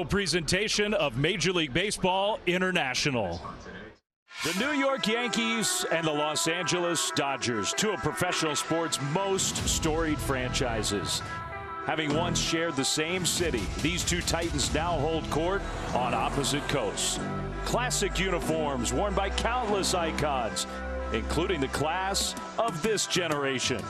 Presentation of Major League Baseball International. The New York Yankees and the Los Angeles Dodgers, two of professional sports' most storied franchises. Having once shared the same city, these two titans now hold court on opposite coasts. Classic uniforms worn by countless icons, including the class of this generation.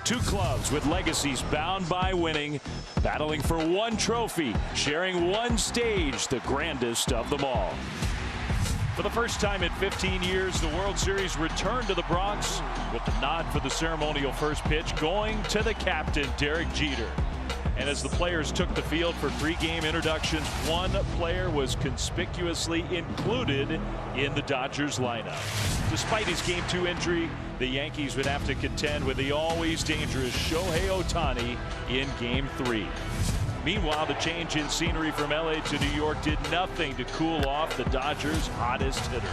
Two clubs with legacies bound by winning, battling for one trophy, sharing one stage, the grandest of them all. For the first time in 15 years, the World Series returned to the Bronx with the nod for the ceremonial first pitch going to the captain, Derek Jeter. And as the players took the field for pregame introductions, one player was conspicuously included in the Dodgers lineup. Despite his Game 2 injury, the Yankees would have to contend with the always dangerous Shohei Ohtani in Game 3. Meanwhile, the change in scenery from LA to New York did nothing to cool off the Dodgers' hottest hitter.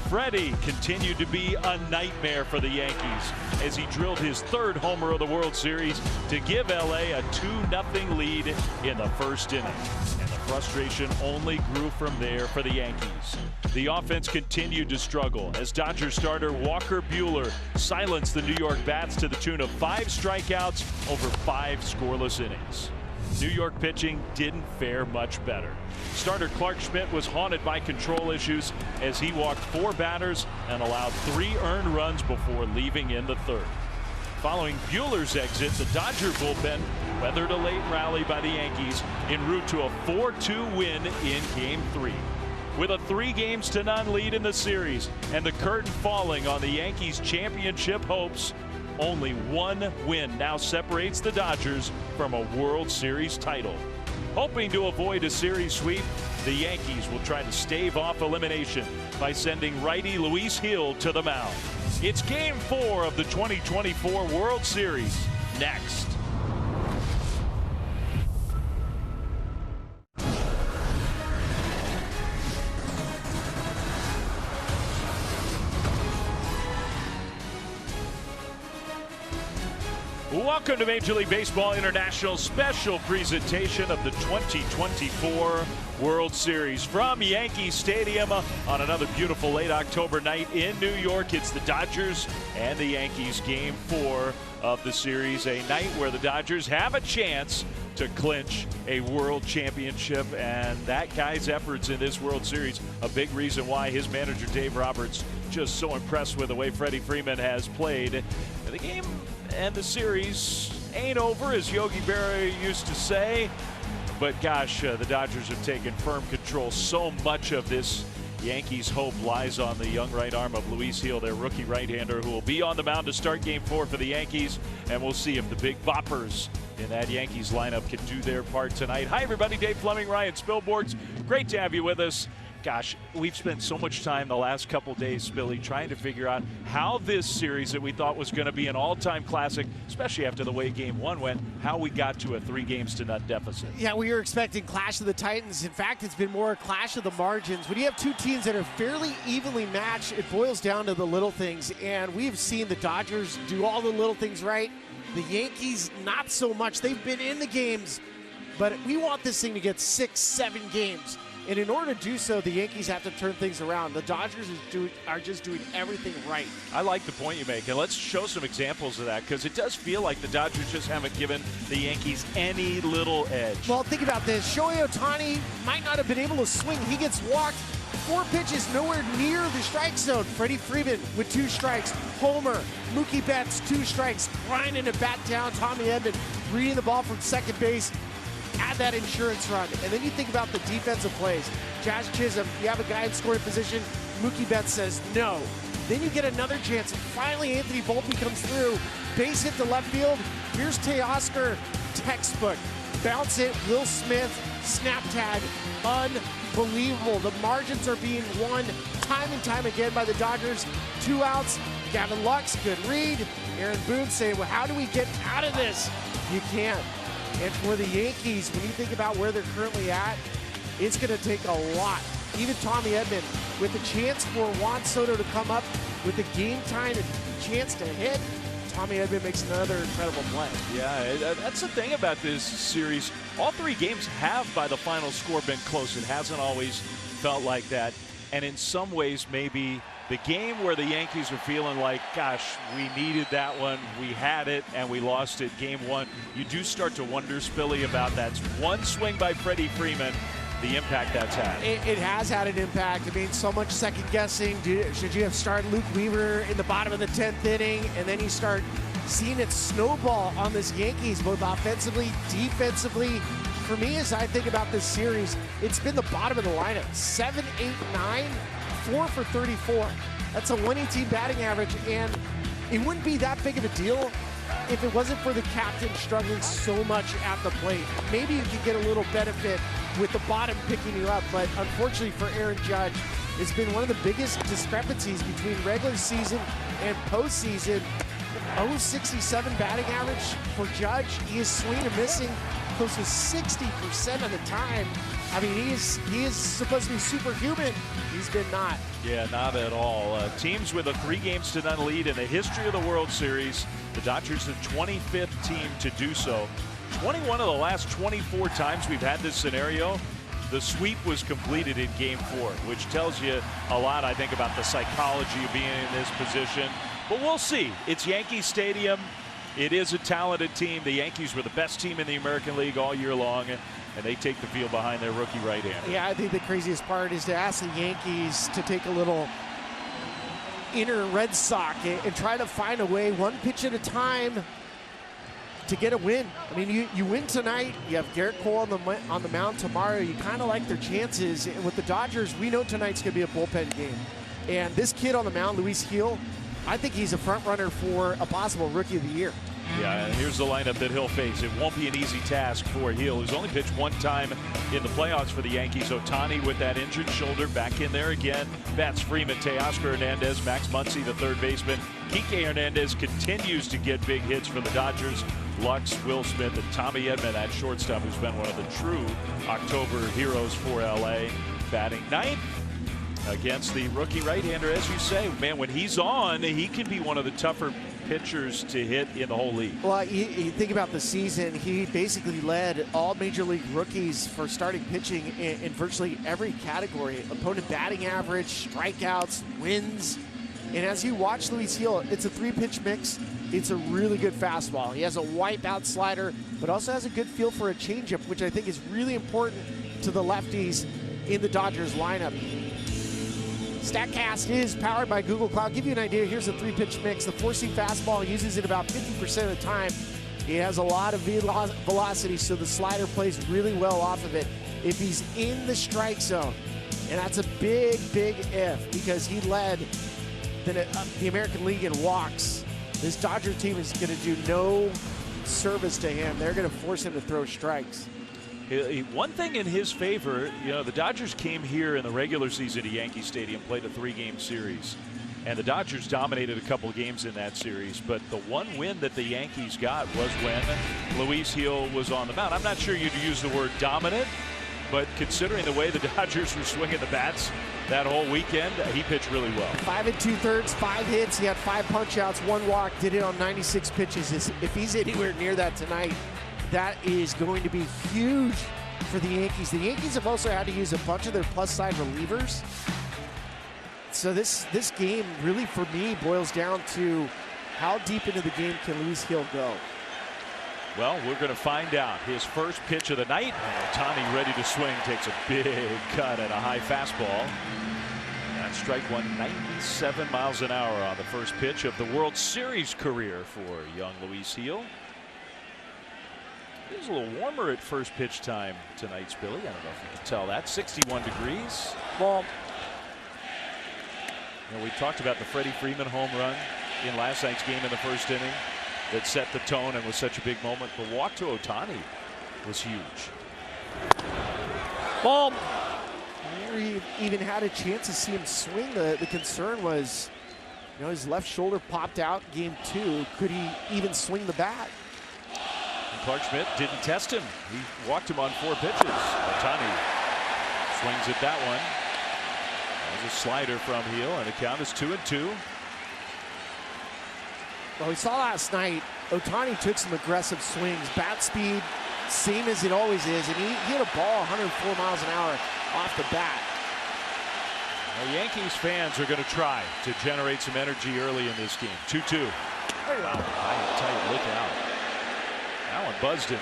Freddie continued to be a nightmare for the Yankees as he drilled his third homer of the World Series to give LA a 2-0 lead in the first inning. And the frustration only grew from there for the Yankees. The offense continued to struggle as Dodgers starter Walker Buehler silenced the New York Bats to the tune of 5 strikeouts over 5 scoreless innings. New York pitching didn't fare much better. Starter Clark Schmidt was haunted by control issues as he walked 4 batters and allowed 3 earned runs before leaving in the third. Following Buehler's exit, the Dodger bullpen weathered a late rally by the Yankees en route to a 4-2 win in Game 3. With a 3-0 lead in the series and the curtain falling on the Yankees' championship hopes, only one win now separates the Dodgers from a World Series title. Hoping to avoid a series sweep, the Yankees will try to stave off elimination by sending righty Luis Gil to the mound. It's Game 4 of the 2024 World Series next. Welcome to Major League Baseball International's special presentation of the 2024 World Series. From Yankee Stadium on another beautiful late October night in New York, it's the Dodgers and the Yankees Game 4 of the series, a night where the Dodgers have a chance to clinch a world championship, and that guy's efforts in this World Series, a big reason why his manager Dave Roberts just so impressed with the way Freddie Freeman has played. The game and the series ain't over, as Yogi Berra used to say, but gosh, the Dodgers have taken firm control. So much of this Yankees' hope lies on the young right arm of Luis Gil, their rookie right-hander, who will be on the mound to start Game 4 for the Yankees, and we'll see if the big boppers in that Yankees lineup can do their part tonight. Hi everybody, Dave Fleming, Ryan Spilborghs, great to have you with us. Gosh, we've spent so much time the last couple days, Spilly, trying to figure out how this series that we thought was going to be an all-time classic, especially after the way Game 1 went, how we got to a 3-0 deficit. Yeah, we were expecting Clash of the Titans. In fact, it's been more a clash of the margins. When you have two teams that are fairly evenly matched, it boils down to the little things, and we've seen the Dodgers do all the little things right. The Yankees, not so much. They've been in the games, but we want this thing to get 6-7 games. And in order to do so, the Yankees have to turn things around. The Dodgers are just doing everything right. I like the point you make, and let's show some examples of that, because it does feel like the Dodgers just haven't given the Yankees any little edge. Well, think about this. Shohei Ohtani might not have been able to swing. He gets walked 4 pitches nowhere near the strike zone. Freddie Freeman with 2 strikes. Homer, Mookie Betts, 2 strikes. Grinding a bat down. Tommy Edman reading the ball from second base. Add that insurance run. And then you think about the defensive plays. Jazz Chisholm, you have a guy in scoring position. Mookie Betts says no. Then you get another chance. And finally, Anthony Volpe comes through. Base hit to left field. Here's Teoscar, textbook. Bounce it, Will Smith, snap tag. Unbelievable. The margins are being won time and time again by the Dodgers. 2 outs. Gavin Lux, good read. Aaron Boone saying, well, how do we get out of this? You can't. And for the Yankees, when you think about where they're currently at, it's going to take a lot. Even Tommy Edman, with a chance for Juan Soto to come up with a game time and chance to hit, Tommy Edman makes another incredible play. Yeah, that's the thing about this series. All three games have, by the final score, been close. It hasn't always felt like that. And in some ways, maybe the game where the Yankees are feeling like, gosh, we needed that one, we had it, and we lost it game one. You do start to wonder, Spilly, about that one swing by Freddie Freeman, the impact that's had. It has had an impact. I mean, so much second guessing. Should you have started Luke Weaver in the bottom of the 10th inning? And then you start seeing it snowball on this Yankees, both offensively, defensively. For me, as I think about this series, it's been the bottom of the lineup. 7, 8, 9, 4 for 34. That's a winning team batting average, and it wouldn't be that big of a deal if it wasn't for the captain struggling so much at the plate. Maybe you could get a little benefit with the bottom picking you up, but unfortunately for Aaron Judge, it's been one of the biggest discrepancies between regular season and postseason. 0.67 batting average for Judge. He is swinging and missing close to 60% of the time. I mean, he is supposed to be superhuman. He's been not. Yeah, not at all. Teams with a 3-games-to-none lead in the history of the World Series. The Dodgers, the 25th team to do so. 21 of the last 24 times we've had this scenario, the sweep was completed in Game 4, which tells you a lot, I think, about the psychology of being in this position. But we'll see. It's Yankee Stadium. It is a talented team. The Yankees were the best team in the American League all year long, and they take the field behind their rookie right-hander. Yeah, I think the craziest part is to ask the Yankees to take a little inner Red Sox and try to find a way, one pitch at a time, to get a win. I mean, you win tonight. You have Garrett Cole on the mound tomorrow. You kind of like their chances. And with the Dodgers, we know tonight's going to be a bullpen game. And this kid on the mound, Luis Gil, I think he's a front runner for a possible Rookie of the Year. Yeah, and here's the lineup that he'll face. It won't be an easy task for Gil, who's only pitched one time in the playoffs for the Yankees. Ohtani with that injured shoulder back in there again. Bats Freeman, Teoscar Hernandez, Max Muncy, the third baseman. Kike Hernandez continues to get big hits for the Dodgers. Lux, Will Smith, and Tommy Edman, that shortstop, who's been one of the true October heroes for LA. Batting ninth against the rookie right-hander, as you say. Man, when he's on, he can be one of the tougher pitchers to hit in the whole league. Well, you think about the season, he basically led all major league rookies for starting pitching in virtually every category. Opponent batting average, strikeouts, wins. And as you watch Luis Gil, it's a 3-pitch mix. It's a really good fastball. He has a wipeout slider, but also has a good feel for a changeup, which I think is really important to the lefties in the Dodgers lineup. StatCast is powered by Google Cloud. Give you an idea, here's a 3-pitch mix. The 4-seam fastball, he uses it about 50% of the time. He has a lot of velocity, so the slider plays really well off of it if he's in the strike zone. And that's a big, big if, because he led the American League in walks. This Dodger team is going to do no service to him. They're going to force him to throw strikes. One thing in his favor, you know, the Dodgers came here in the regular season to Yankee Stadium, played a 3-game series, and the Dodgers dominated a couple games in that series. But the one win that the Yankees got was when Luis Gil was on the mound. I'm not sure you'd use the word dominant, but considering the way the Dodgers were swinging the bats that whole weekend, he pitched really well. 5 2/3, 5 hits. He had 5 punch-outs, 1 walk, did it on 96 pitches. If he's anywhere near that tonight, that is going to be huge for the Yankees. The Yankees have also had to use a bunch of their plus-side relievers. So this game really, for me, boils down to how deep into the game can Luis Gil go. Well, we're going to find out. His first pitch of the night. Ohtani ready to swing, takes a big cut at a high fastball. That strike one, 97 miles an hour on the first pitch of the World Series career for young Luis Gil. It was a little warmer at first pitch time tonight, Billy. I don't know if you can tell that. 61 degrees. Well, you know, we talked about the Freddie Freeman home run in last night's game in the first inning that set the tone and was such a big moment. The walk to Ohtani was huge. Well, he even had a chance to see him swing. The concern was, you know, his left shoulder popped out game 2. Could he even swing the bat? And Clark Schmidt didn't test him. He walked him on 4 pitches. Ohtani swings at that one. There's a slider from Gil, and the count is 2-2. Well, we saw last night, Ohtani took some aggressive swings, bat speed, same as it always is, and he hit a ball 104 miles an hour off the bat. Well, Yankees fans are going to try to generate some energy early in this game. 2-2. Wow, tight, look out. That one buzzed him.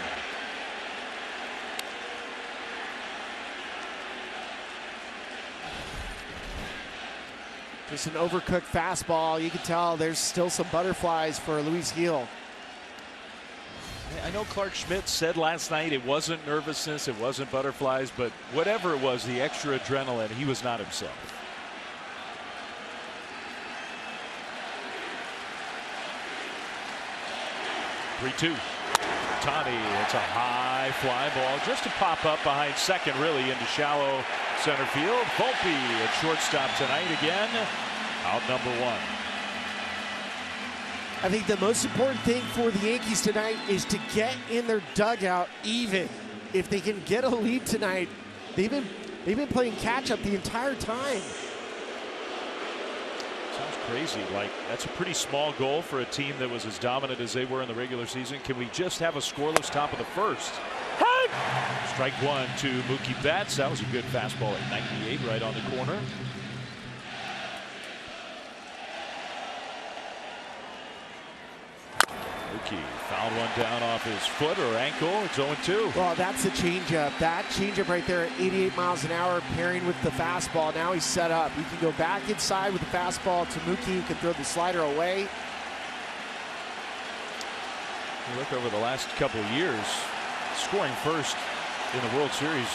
Just an overcooked fastball. You can tell there's still some butterflies for Luis Gil. I know Clark Schmidt said last night it wasn't nervousness, it wasn't butterflies, but whatever it was, the extra adrenaline, he was not himself. Three-two. Ohtani, it's a high fly ball just to pop up behind second, really into shallow center field. Volpe at shortstop tonight again, out number one. I think the most important thing for the Yankees tonight is to get in their dugout even. If they can get a lead tonight, they've been playing catch up the entire time. Sounds crazy. Like, that's a pretty small goal for a team that was as dominant as they were in the regular season. Can we just have a scoreless top of the first? Strike one to Mookie Betts. That was a good fastball at 98 right on the corner. Mookie fouled one down off his foot or ankle. It's 0-2. Well, that's the changeup. That changeup right there at 88 miles an hour pairing with the fastball. Now he's set up. He can go back inside with the fastball to Mookie, who can throw the slider away. You look over the last couple of years, scoring first in the World Series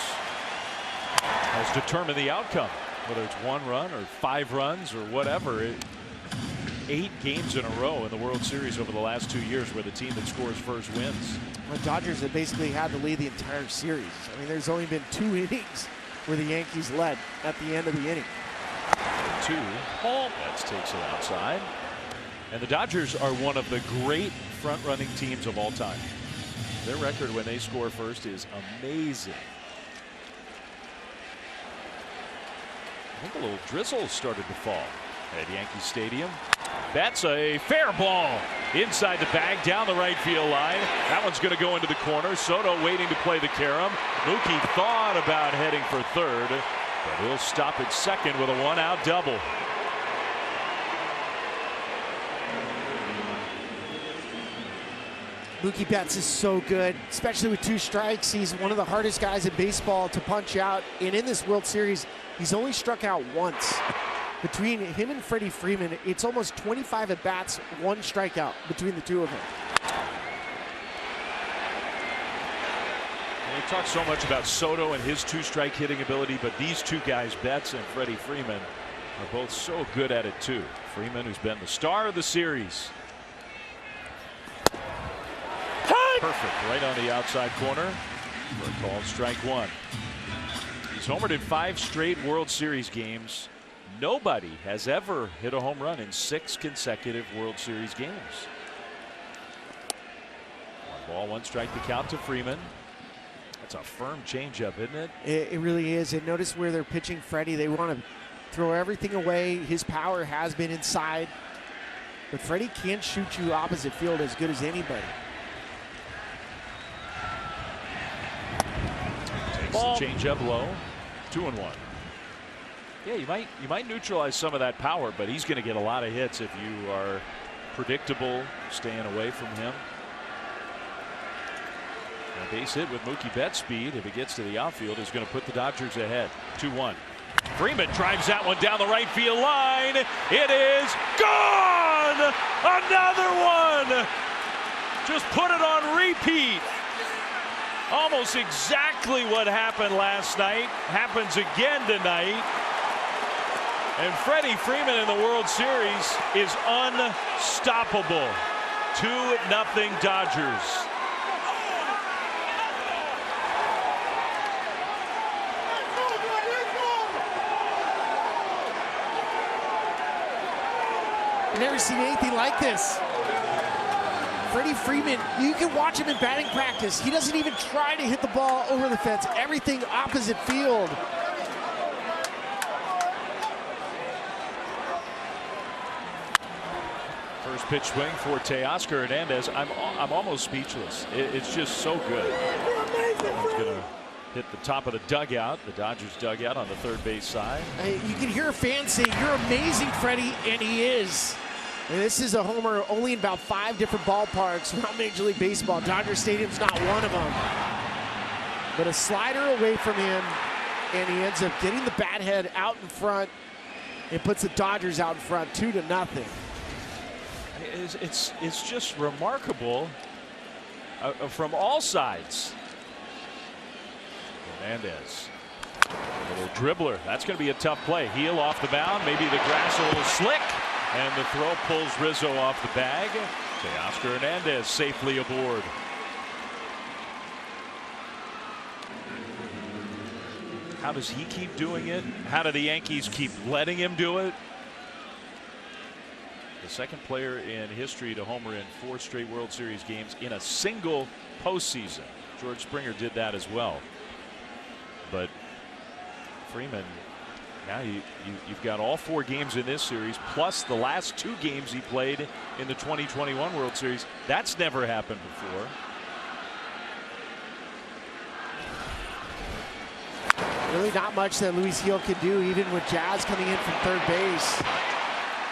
has determined the outcome, whether it's 1 run or 5 runs or whatever. 8 games in a row in the World Series over the last 2 years where the team that scores first wins. Well, Dodgers have basically had to lead the entire series. I mean, there's only been 2 innings where the Yankees led at the end of the inning. 2. Betts takes it outside. And the Dodgers are one of the great front-running teams of all time. Their record when they score first is amazing. I think a little drizzle started to fall at Yankee Stadium. That's a fair ball inside the bag down the right field line. That one's going to go into the corner. Soto waiting to play the carom. Mookie thought about heading for third, but he'll stop at second with a 1-out double. Mookie Betts is so good, especially with 2 strikes. He's one of the hardest guys in baseball to punch out. And in this World Series, he's only struck out once. Between him and Freddie Freeman, it's almost 25 at bats, 1 strikeout between the 2 of them. We talk so much about Soto and his 2-strike hitting ability, but these 2 guys, Betts and Freddie Freeman, are both so good at it too. Freeman, who's been the star of the series. Perfect right on the outside corner for a called strike 1. He's homered in 5 straight World Series games. Nobody has ever hit a home run in 6 consecutive World Series games. 1 ball, 1 strike to count to Freeman. That's a firm changeup, isn't it? It really is. And notice where they're pitching Freddie. They want to throw everything away. His power has been inside. But Freddie can't shoot you opposite field as good as anybody. Ball. Changeup low. 2-1. Yeah, you might neutralize some of that power, but he's going to get a lot of hits if you are predictable, staying away from him. A base hit with Mookie Betts' speed, if it gets to the outfield, is going to put the Dodgers ahead. 2-1. Freeman drives that one down the right field line. It is gone! Another one! Just put it on repeat. Almost exactly what happened last night happens again tonight. And Freddie Freeman in the World Series is unstoppable. 2-0 Dodgers. I've never seen anything like this. Freddie Freeman, you can watch him in batting practice. He doesn't even try to hit the ball over the fence. Everything opposite field. First pitch swing for Teoscar Hernandez. I'm almost speechless. It's just so good. He's going to hit the top of the dugout, the Dodgers dugout on the third base side. You can hear fans say, "You're amazing, Freddie," and he is. And this is a homer only in about 5 different ballparks around Major League Baseball. Dodger Stadium's not one of them. But a slider away from him, and he ends up getting the bat head out in front. It puts the Dodgers out in front 2-0. It's just remarkable from all sides. Hernandez, a little dribbler. That's going to be a tough play. Heel off the mound. Maybe the grass a little slick. And the throw pulls Rizzo off the bag. Teoscar Hernandez safely aboard. How does he keep doing it? How do the Yankees keep letting him do it? The second player in history to homer in 4 straight World Series games in a single postseason. George Springer did that as well. But Freeman, now you've got all 4 games in this series, plus the last 2 games he played in the 2021 World Series. That's never happened before. Really not much that Luis Gil can do, even with Jazz coming in from third base.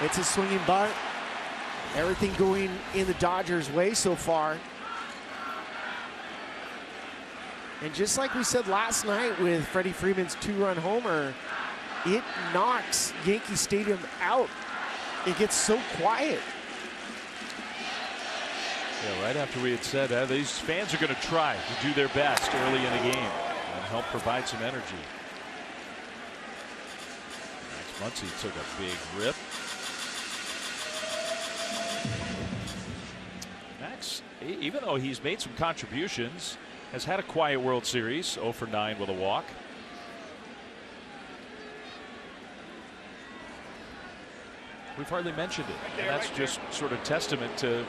It's a swinging bunt. Everything going in the Dodgers' way so far. And just like we said last night with Freddie Freeman's 2-run homer, it knocks Yankee Stadium out. It gets so quiet. Yeah, right after we had said that, these fans are going to try to do their best early in the game and help provide some energy. Max Muncy took a big rip. Max, even though he's made some contributions, has had a quiet World Series, 0 for 9 with a walk. We've hardly mentioned it, and that's just sort of testament to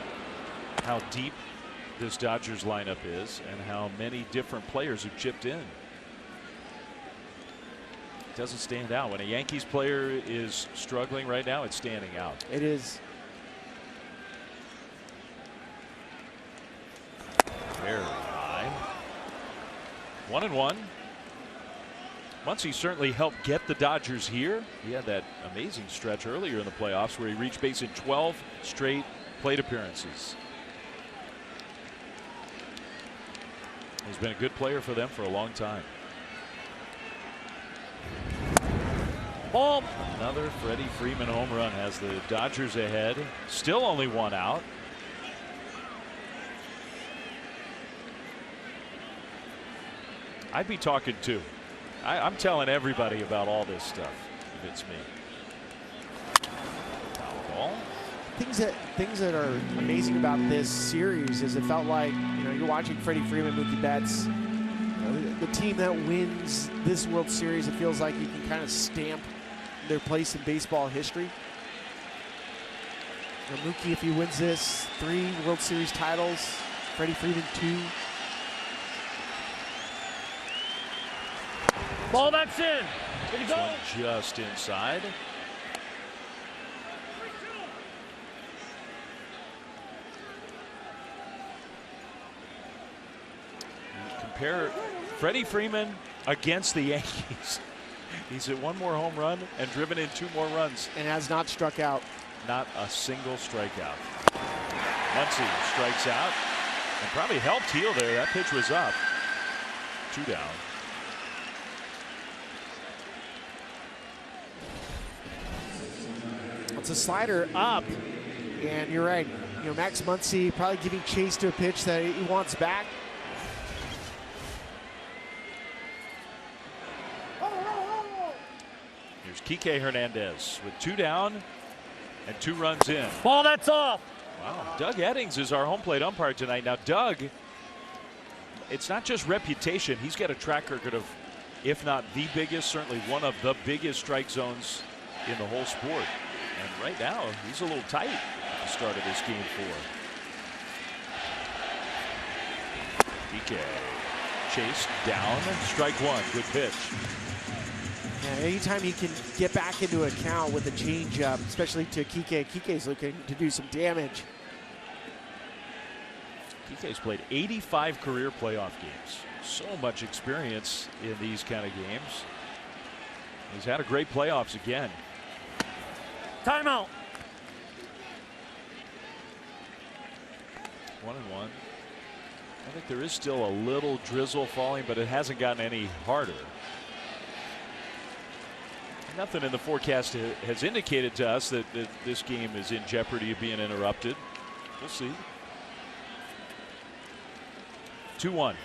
how deep this Dodgers lineup is and how many different players have chipped in. It doesn't stand out. When a Yankees player is struggling right now, it's standing out. It is. Very high. 1-1. Muncy certainly helped get the Dodgers here. He had that amazing stretch earlier in the playoffs where he reached base in 12 straight plate appearances. He's been a good player for them for a long time. Ball. Another Freddie Freeman home run has the Dodgers ahead. Still only 1 out. I'd be talking too. I'm telling everybody about all this stuff if it's me. Ball. Things that are amazing about this series is it felt like, you're watching Freddie Freeman, Mookie Betts, the team that wins this World Series. It feels like you can kind of stamp their place in baseball history. Mookie, if he wins this, 3 World Series titles. Freddie Freeman, 2. Ball, that's in. Here you go. Just inside. Compare Freddie Freeman against the Yankees. He's hit 1 more home run and driven in 2 more runs. And has not struck out. Not a single strikeout. Muncy strikes out and probably helped Heel there. That pitch was up. 2 down. It's a slider up, and you're right. Max Muncy probably giving chase to a pitch that he wants back. Here's Kike Hernandez with 2 down and 2 runs in. Ball, that's off. Wow. Doug Eddings is our home plate umpire tonight. Now, Doug, it's not just reputation. He's got a track record of, if not the biggest, certainly one of the biggest strike zones in the whole sport. And right now, he's a little tight at the start of this game 4. Kike chased down, strike 1, good pitch. And anytime he can get back into a count with a changeup, especially to Kike, Kike's looking to do some damage. Kike's played 85 career playoff games. So much experience in these kind of games. He's had a great playoffs again. Timeout. 1-1. I think there is still a little drizzle falling, but it hasn't gotten any harder. Nothing in the forecast has indicated to us that this game is in jeopardy of being interrupted. We'll see. 2-1.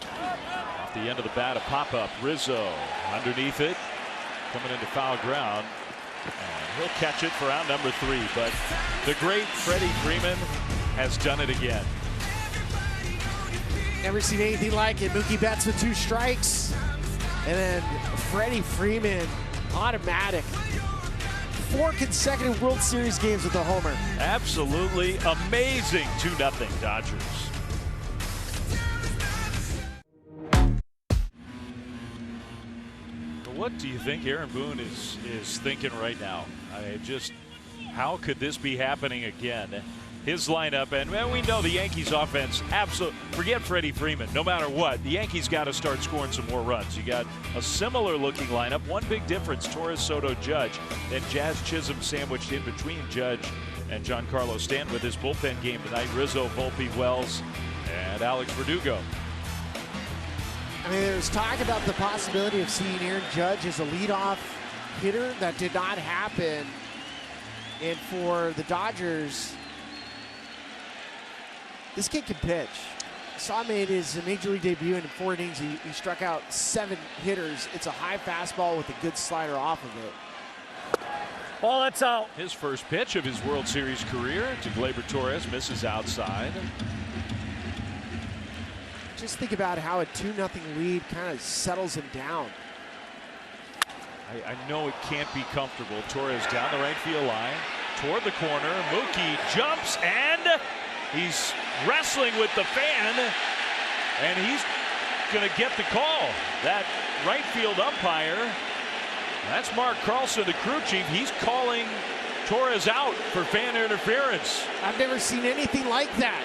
Off the end of the bat, a pop-up. Rizzo underneath it, coming into foul ground. And he'll catch it for out number 3. But the great Freddie Freeman has done it again. Never seen anything like it. Mookie Betts with 2 strikes. And then Freddie Freeman, automatic. 4 consecutive World Series games with a homer. Absolutely amazing 2-0 Dodgers. What do you think Aaron Boone is thinking right now? How could this be happening again? His lineup, and we know the Yankees offense, absolutely, forget Freddie Freeman, no matter what, the Yankees got to start scoring some more runs. You got a similar looking lineup, one big difference, Torres, Soto, Judge, then Jazz Chisholm sandwiched in between Judge and Giancarlo Stanton with his bullpen game tonight. Rizzo, Volpe, Wells, and Alex Verdugo. I mean, there's talk about the possibility of seeing Aaron Judge as a leadoff hitter. That did not happen. And for the Dodgers, this kid can pitch. Saw made his major league debut, and in 4 innings, he struck out 7 hitters. It's a high fastball with a good slider off of it. Ball, that's out. His first pitch of his World Series career to Gleyber Torres, misses outside. Just think about how a 2-0 lead kind of settles him down. I know it can't be comfortable. Torres down the right field line, toward the corner. Mookie jumps, and he's wrestling with the fan, and he's going to get the call. That right field umpire, that's Mark Carlson, the crew chief. He's calling Torres out for fan interference. I've never seen anything like that.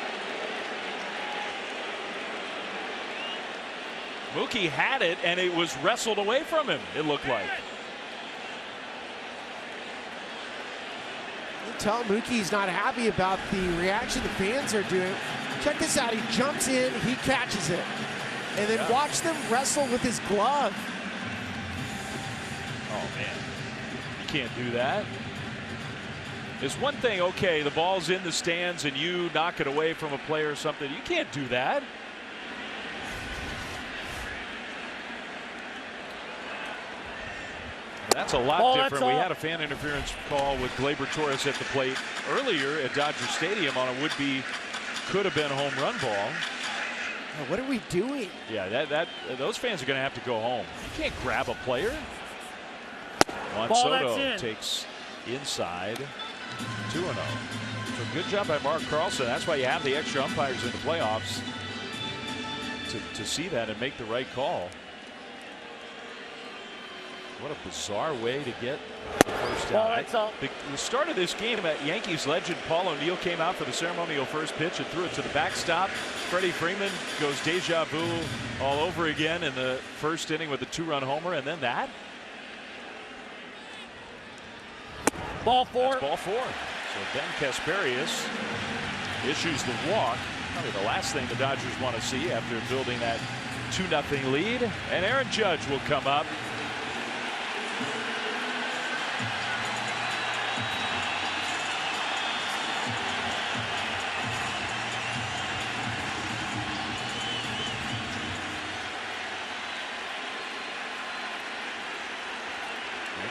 Mookie had it, and it was wrestled away from him, it looked like. You tell Mookie's not happy about the reaction the fans are doing. Check this out. He jumps in, he catches it. And then watch them wrestle with his glove. Oh, man. You can't do that. It's one thing, okay, the ball's in the stands and you knock it away from a player or something. You can't do that. That's a lot different. We had a fan interference call with Gleyber Torres at the plate earlier at Dodger Stadium on a would-be, could have been a home run ball. What are we doing? Yeah, those fans are going to have to go home. You can't grab a player. Juan Ball, Soto takes inside. 2-0. So good job by Mark Carlson. That's why you have the extra umpires in the playoffs to see that and make the right call. What a bizarre way to get the first out. The start of this game, Yankees legend Paul O'Neill came out for the ceremonial first pitch and threw it to the backstop. Freddie Freeman goes deja vu all over again in the first inning with a 2-run homer, and then that. Ball 4. That's ball 4. So Ben Kasparius issues the walk. Probably the last thing the Dodgers want to see after building that 2-0 lead. And Aaron Judge will come up.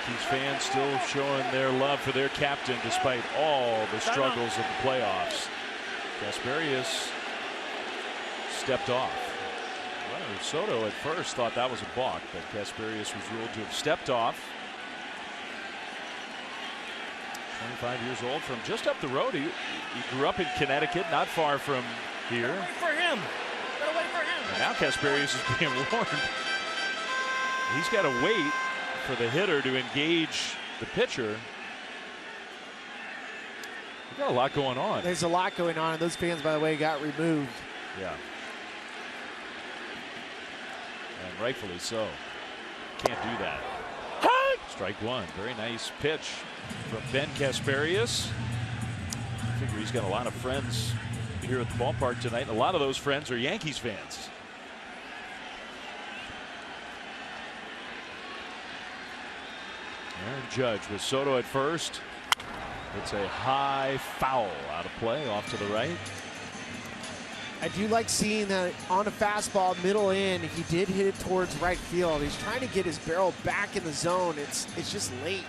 Yankees fans still showing their love for their captain despite all the struggles of the playoffs. Kasparius stepped off. Well, Soto at first thought that was a balk, but Kasparius was ruled to have stepped off. 25 years old, from just up the road. He grew up in Connecticut, not far from here. Gotta wait for him. Gotta wait for him. And now Kasparius is being warned. He's got to wait for the hitter to engage the pitcher. We've got a lot going on. There's a lot going on, and those fans, by the way, got removed. Yeah. And rightfully so. Can't do that. Strike one. Very nice pitch from Ben Kasparius. I figure he's got a lot of friends here at the ballpark tonight. A lot of those friends are Yankees fans. Aaron Judge with Soto at first. It's a high foul out of play off to the right. I do like seeing that on a fastball middle in, he did hit it towards right field. He's trying to get his barrel back in the zone. It's just late.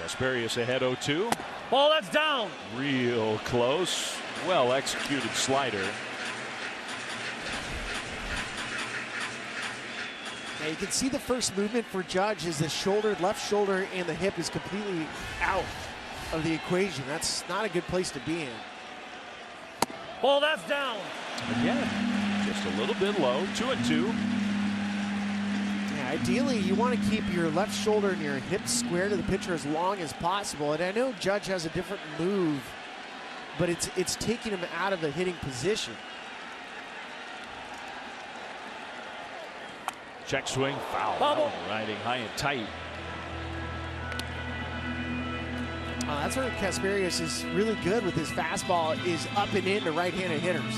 Kasparius ahead 0-2. Ball, that's down. Real close. Well executed slider. Now you can see the first movement for Judge is the shoulder, left shoulder, and the hip is completely out of the equation. That's not a good place to be in. Ball, that's down. Again, just a little bit low. 2-2. Yeah, ideally, you want to keep your left shoulder and your hip square to the pitcher as long as possible. And I know Judge has a different move, but it's taking him out of the hitting position. Check swing, foul. Bubble. Riding high and tight. That's where Kasparius is really good with his fastball, is up and in to right-handed hitters.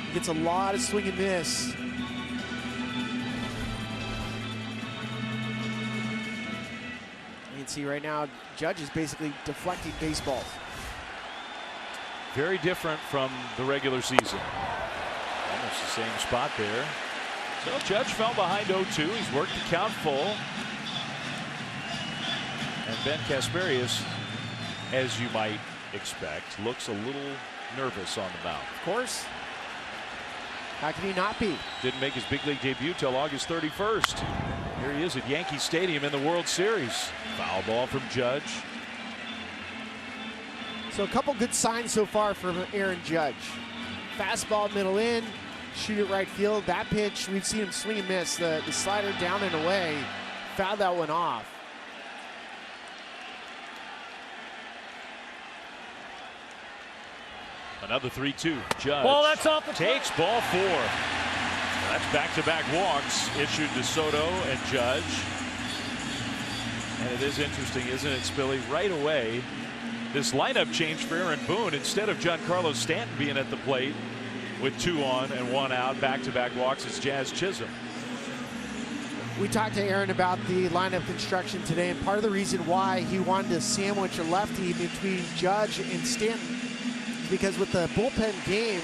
He gets a lot of swing and miss. You can see right now, Judge is basically deflecting baseballs. Very different from the regular season. Almost the same spot there. So Judge fell behind 0-2. He's worked the count full. And Ben Kasparius, as you might expect, looks a little nervous on the mound. Of course. How can he not be? Didn't make his big league debut till August 31st. Here he is at Yankee Stadium in the World Series. Foul ball from Judge. So a couple good signs so far from Aaron Judge. Fastball middle in, shoot it right field. That pitch, we've seen him swing and miss. The slider down and away, fouled that one off. Another 3-2. Judge Ball, that's off the takes ball 4. That's back-to-back walks issued to Soto and Judge. And it is interesting, isn't it, Spilly? Right away, this lineup changed for Aaron Boone. Instead of Giancarlo Stanton being at the plate with 2 on and 1 out, back-to-back walks, it's Jazz Chisholm. We talked to Aaron about the lineup construction today, and part of the reason why he wanted to sandwich a lefty between Judge and Stanton, because with the bullpen game,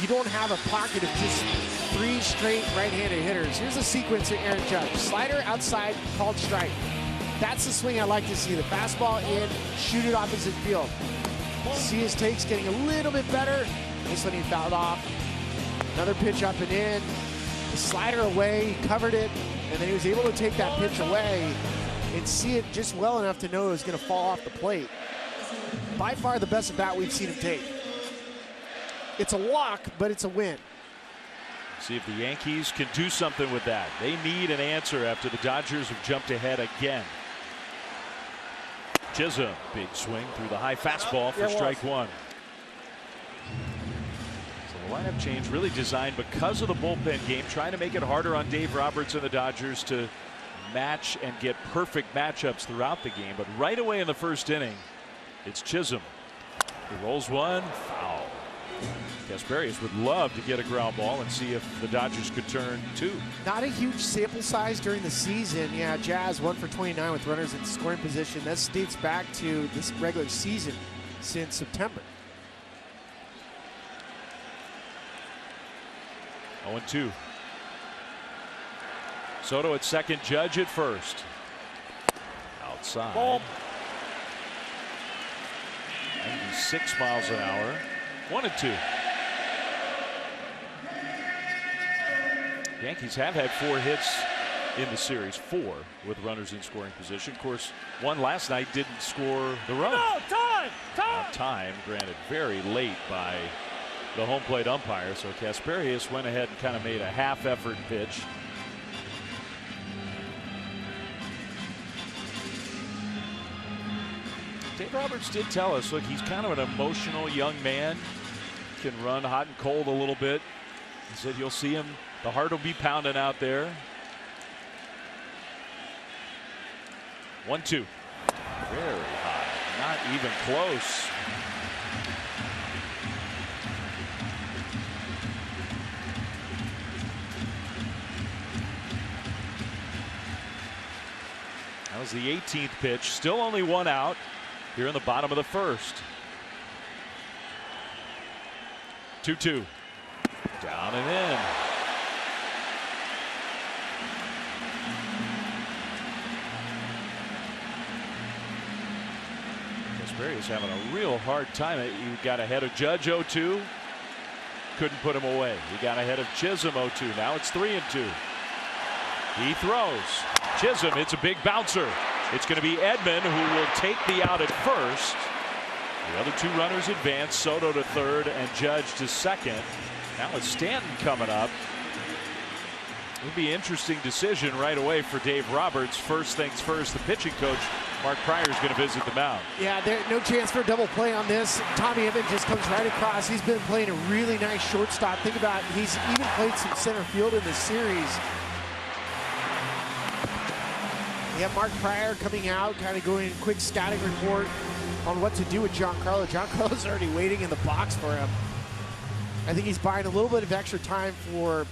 you don't have a pocket of just 3 straight right-handed hitters. Here's a sequence of Aaron Judge. Slider outside, called strike. That's the swing I like to see. The fastball in, shoot it opposite field. See his takes getting a little bit better. This one he fouled off. Another pitch up and in. The slider away, he covered it, and then he was able to take that pitch away and see it just well enough to know it was going to fall off the plate. By far the best at bat we've seen him take. It's a walk, but it's a win. See if the Yankees can do something with that. They need an answer after the Dodgers have jumped ahead again. Chisholm, big swing through the high fastball for strike 1. So the lineup change really designed because of the bullpen game, trying to make it harder on Dave Roberts and the Dodgers to match and get perfect matchups throughout the game. But right away in the first inning, it's Chisholm. He rolls one, foul. Kasparius would love to get a ground ball and see if the Dodgers could turn 2. Not a huge sample size during the season. Yeah, Jazz 1 for 29 with runners in scoring position. That dates back to this regular season since September. 0-2. Soto at second, Judge at first. Outside. Ball. 96 miles an hour. 1-2. Yankees have had 4 hits in the series, 4 with runners in scoring position. Of course, one last night didn't score the run. No, time! time, granted very late by the home plate umpire. So Kasperius went ahead and kind of made a half-effort pitch. Dave Roberts did tell us, look, he's kind of an emotional young man, can run hot and cold a little bit. He said you'll see him, the heart will be pounding out there. 1-2. Very high, not even close. That was the 18th pitch. Still only one out here in the bottom of the first. 2-2. Down and in. Kasperius having a real hard time. He got ahead of Judge 0-2. Couldn't put him away. He got ahead of Chisholm 0-2. Now it's 3-2. He throws. Chisholm hits a big bouncer. It's going to be Edman who will take the out at first. The other two runners advance, Soto to third and Judge to second. Now it's Stanton coming up. It'll be an interesting decision right away for Dave Roberts. First things first, the pitching coach, Mark Pryor, is going to visit the mound. Yeah, no chance for a double play on this. Tommy Edman just comes right across. He's been playing a really nice shortstop. Think about it, he's even played some center field in this series. You have Mark Pryor coming out, kind of going in quick scouting report on what to do with Giancarlo. Giancarlo's already waiting in the box for him. I think he's buying a little bit of extra time for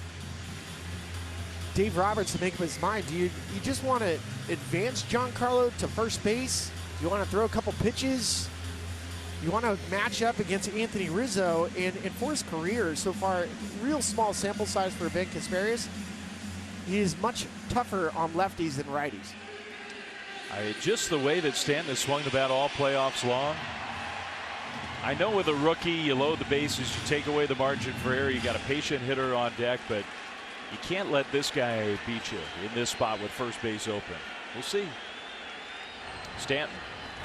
Dave Roberts to make up his mind. Do you just want to advance Giancarlo to first base? You want to throw a couple pitches? You want to match up against Anthony Rizzo? And for his career so far, real small sample size for Ben Kasperius, he is much tougher on lefties than righties. Just the way that Stanton has swung the bat all playoffs long. I know with a rookie, you load the bases, you take away the margin for error, you got a patient hitter on deck, but you can't let this guy beat you in this spot with first base open. We'll see. Stanton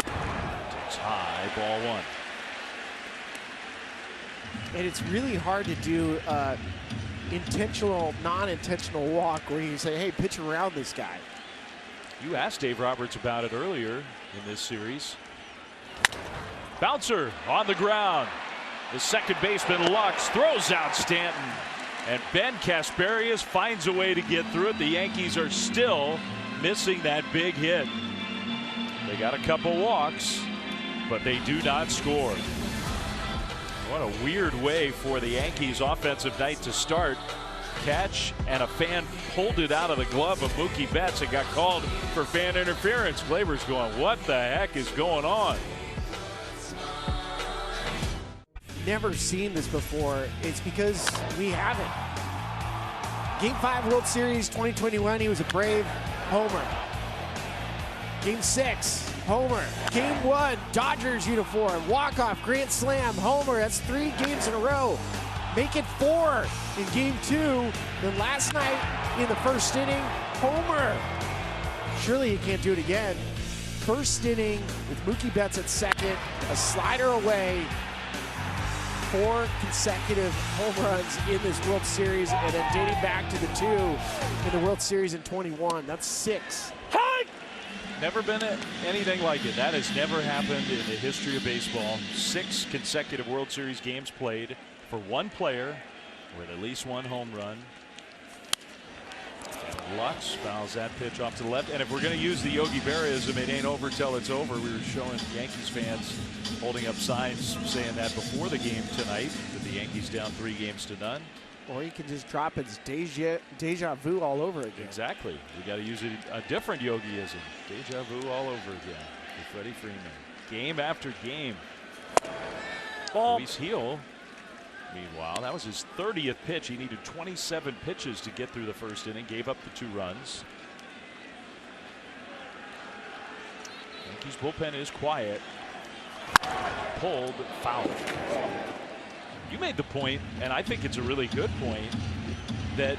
takes high, ball one. And it's really hard to do intentional, non-intentional walk where you say, hey, pitch around this guy. You asked Dave Roberts about it earlier in this series. Bouncer on the ground. The second baseman Lux throws out Stanton. And Ben Kasperius finds a way to get through it. The Yankees are still missing that big hit. They got a couple walks, but they do not score. What a weird way for the Yankees offensive night to start. Catch, and a fan pulled it out of the glove of Mookie Betts and got called for fan interference. Glaber's going, what the heck is going on? Never seen this before. It's because we haven't. Game 5 World Series 2021, he was a Brave, homer. Game 6, homer. Game 1, Dodgers uniform, walk-off, grand slam, homer. That's 3 games in a row. Make it 4 in game 2. Then last night in the first inning, homer. Surely he can't do it again. First inning with Mookie Betts at second, a slider away. 4 consecutive home runs in this World Series, and then dating back to the 2 in the World Series in 21. That's 6. Never been anything like it. That has never happened in the history of baseball. 6 consecutive World Series games played for one player with at least 1 home run. And Lux fouls that pitch off to the left. And if we're going to use the Yogi Berraism, it ain't over till it's over. We were showing Yankees fans holding up signs saying that before the game tonight, that the Yankees down 3-0. Or you can just drop its deja vu all over again. Exactly. We got to use a different Yogiism. Deja vu all over again for Freddie Freeman. Game after game. Ball. Luis Gil, meanwhile, that was his 30th pitch. He needed 27 pitches to get through the first inning. Gave up the 2 runs. Yankees bullpen is quiet. Pulled, foul. You made the point, and I think it's a really good point, that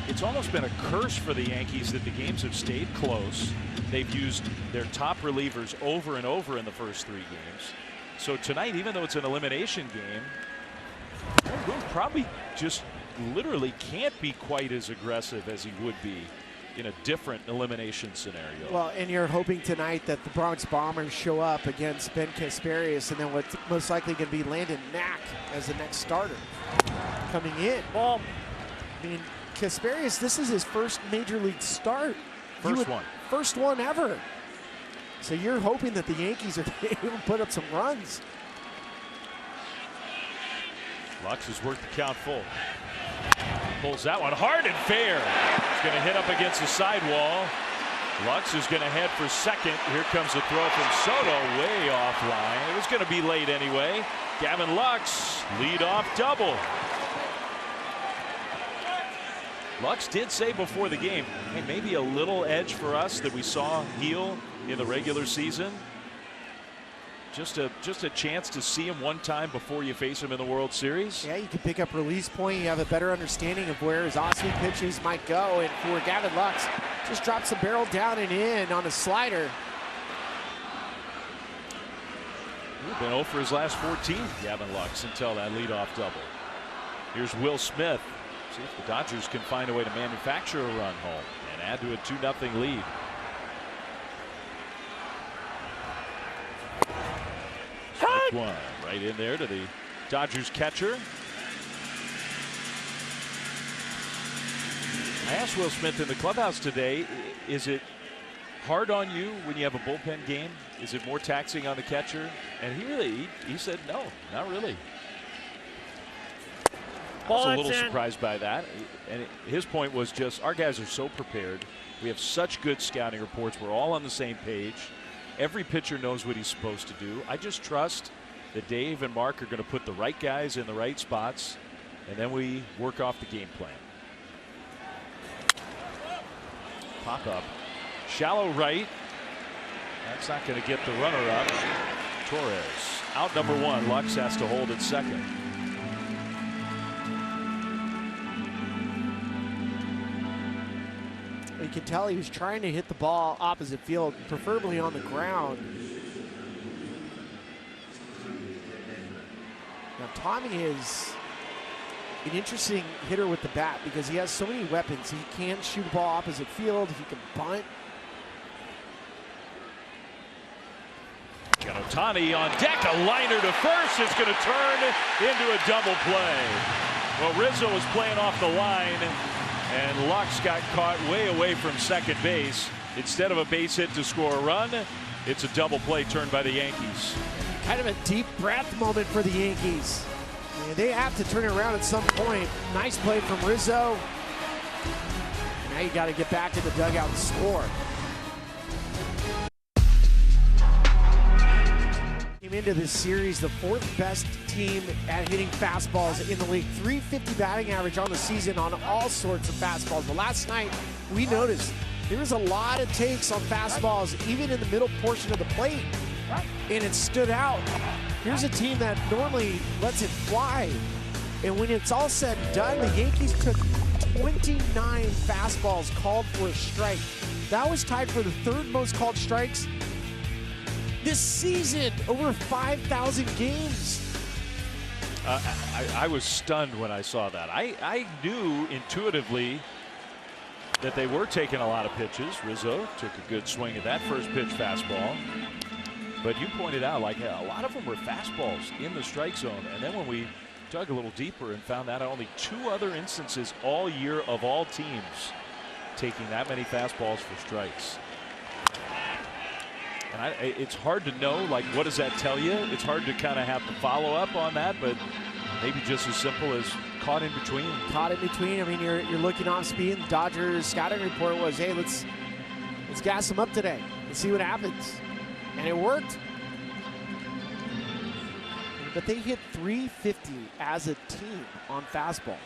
it's almost been a curse for the Yankees that the games have stayed close. They've used their top relievers over and over in the first 3 games. So tonight, even though it's an elimination game, Aaron Boone probably just literally can't be quite as aggressive as he would be in a different elimination scenario. Well, and you're hoping tonight that the Bronx Bombers show up against Ben Kasparius, and then what's most likely going to be Landon Mack as the next starter coming in. Ball. I mean, Kasparius, this is his first major league start. First one ever. So you're hoping that the Yankees are able to put up some runs. Lux has worked the count full. Pulls that one hard and fair. It's going to hit up against the sidewall. Lux is going to head for second. Here comes a throw from Soto, way offline. It was going to be late anyway. Gavin Lux, leadoff double. Lux did say before the game, hey, maybe a little edge for us that we saw heal in the regular season. Just a chance to see him one time before you face him in the World Series. Yeah, you can pick up release point. You have a better understanding of where his off-swing pitches might go. And for Gavin Lux, just drops the barrel down and in on a slider. He's been 0 for his last 14, Gavin Lux, until that leadoff double. Here's Will Smith. See if the Dodgers can find a way to manufacture a run home and add to a 2-0 lead. Strike one right in there to the Dodgers catcher. I asked Will Smith in the clubhouse today, is it hard on you when you have a bullpen game? Is it more taxing on the catcher? And he said no, not really. I was a little surprised by that. And his point was just, our guys are so prepared. We have such good scouting reports. We're all on the same page. Every pitcher knows what he's supposed to do. I just trust that Dave and Mark are going to put the right guys in the right spots, and then we work off the game plan. Pop up. Shallow right. That's not going to get the runner up. Torres. Out number one. Lux has to hold at second. You can tell he was trying to hit the ball opposite field, preferably on the ground. Now, Tommy is an interesting hitter with the bat because he has so many weapons. He can shoot the ball opposite field. He can bunt. Got Ohtani on deck. A liner to first. It's going to turn into a double play. Well, Rizzo was playing off the line, and Lux got caught way away from second base. Instead of a base hit to score a run, it's a double play turned by the Yankees. Kind of a deep breath moment for the Yankees. And they have to turn it around at some point. Nice play from Rizzo. Now you got to get back to the dugout and score. Came into this series the fourth best team at hitting fastballs in the league. .350 batting average on the season on all sorts of fastballs. But last night we noticed there was a lot of takes on fastballs, even in the middle portion of the plate, and it stood out. Here's a team that normally lets it fly, and when it's all said and done, the Yankees took 29 fastballs called for a strike. That was tied for the third most called strikes this season, over 5,000 games. I was stunned when I saw that. I knew intuitively that they were taking a lot of pitches. Rizzo took a good swing at that first pitch fastball. But you pointed out, like, a lot of them were fastballs in the strike zone. And then when we dug a little deeper and found out only 2 other instances all year of all teams taking that many fastballs for strikes. And it's hard to know, like, what does that tell you? It's hard to kind of have to follow up on that, but maybe just as simple as caught in between. Caught in between. I mean, you're looking off speed. The Dodgers scouting report was, hey, let's gas them up today and see what happens. And it worked. But they hit .350 as a team on fastballs.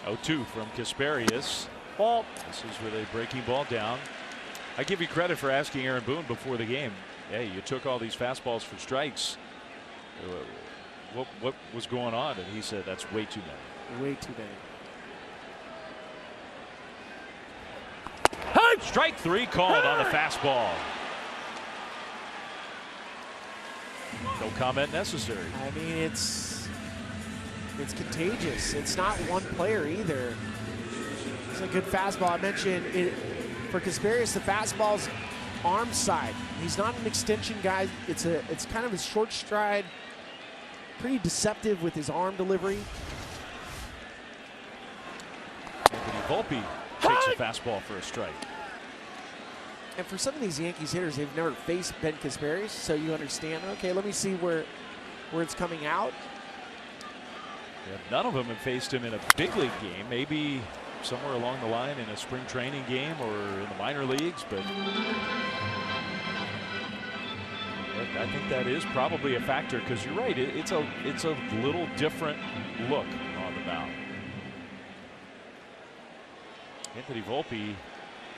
0-2 from Kasparius. Ball. This is with a breaking ball down. I give you credit for asking Aaron Boone before the game, hey, you took all these fastballs for strikes. What was going on? And he said, that's way too many. Way too many. Strike 3 called on the fastball. No comment necessary. I mean, it's contagious. It's not one player either. It's a good fastball. I mentioned it for Casparius. The fastball's arm side. He's not an extension guy. It's kind of a short stride. Pretty deceptive with his arm delivery. Anthony Volpe takes a fastball for a strike. And for some of these Yankees hitters, they've never faced Ben Casparius, so you understand, okay, let me see where it's coming out. Yeah, none of them have faced him in a big league game. Maybe somewhere along the line in a spring training game or in the minor leagues, but I think that is probably a factor, because you're right, it's a little different look on the mound. Anthony Volpe,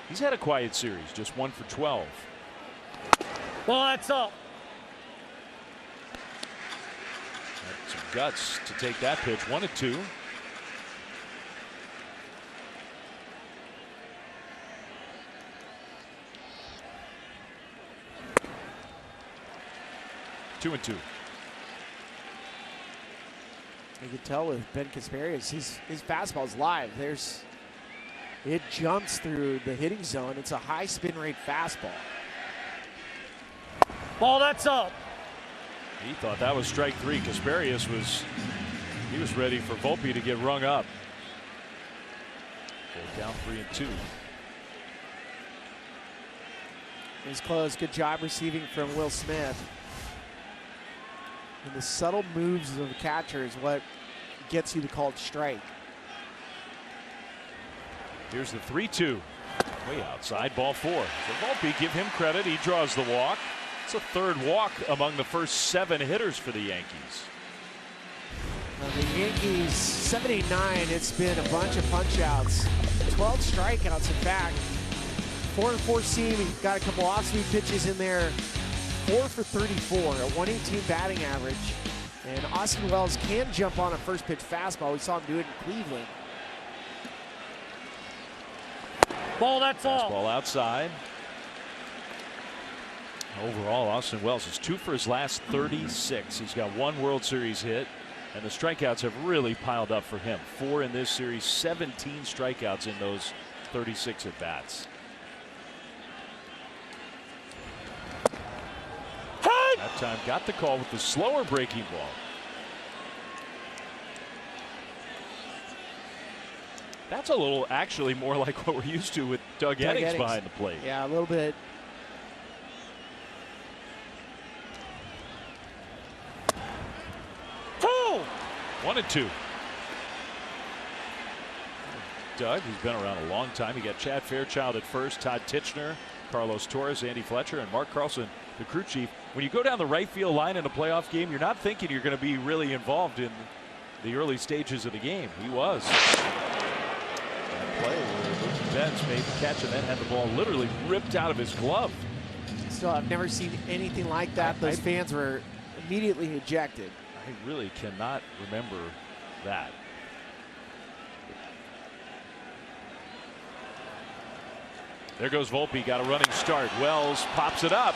he's had a quiet series, just 1 for 12. Well, that's up. Had some guts to take that pitch. 1-2. Two and two. You can tell with Ben Casparius, his fastball's live. It jumps through the hitting zone. It's a high spin rate fastball. Ball, that's up. He thought that was strike 3. Casparius was ready for Volpe to get rung up. They're down 3-2. He's close. Good job receiving from Will Smith. And the subtle moves of the catcher is what gets you the called strike. Here's the 3-2. Way outside, ball 4. So Volpe, give him credit. He draws the walk. It's a third walk among the first 7 hitters for the Yankees. Now the Yankees, 7-8-9, it's been a bunch of punch-outs. 12 strikeouts, in fact. 4-4 seam, he got a couple off-speed pitches in there. 4 for 34, a 118 batting average. And Austin Wells can jump on a first pitch fastball. We saw him do it in Cleveland. Ball, that's all. Fastball outside. Overall, Austin Wells is 2 for his last 36. He's got 1 World Series hit, and the strikeouts have really piled up for him. 4 in this series, 17 strikeouts in those 36 at bats. That time got the call with the slower breaking ball. That's a little actually more like what we're used to with Doug Eddings behind the plate. Yeah, a little bit. Oh! 1-2. Doug, who's been around a long time. You got Chad Fairchild at first, Todd Titchener, Carlos Torres, Andy Fletcher, and Mark Carlson, the crew chief. When you go down the right field line in a playoff game, you're not thinking you're going to be really involved in the early stages of the game. He was. That play where Benz made the catch and then had the ball literally ripped out of his glove. Still, I've never seen anything like that. Those fans were immediately ejected. I really cannot remember that. There goes Volpe, got a running start. Wells pops it up.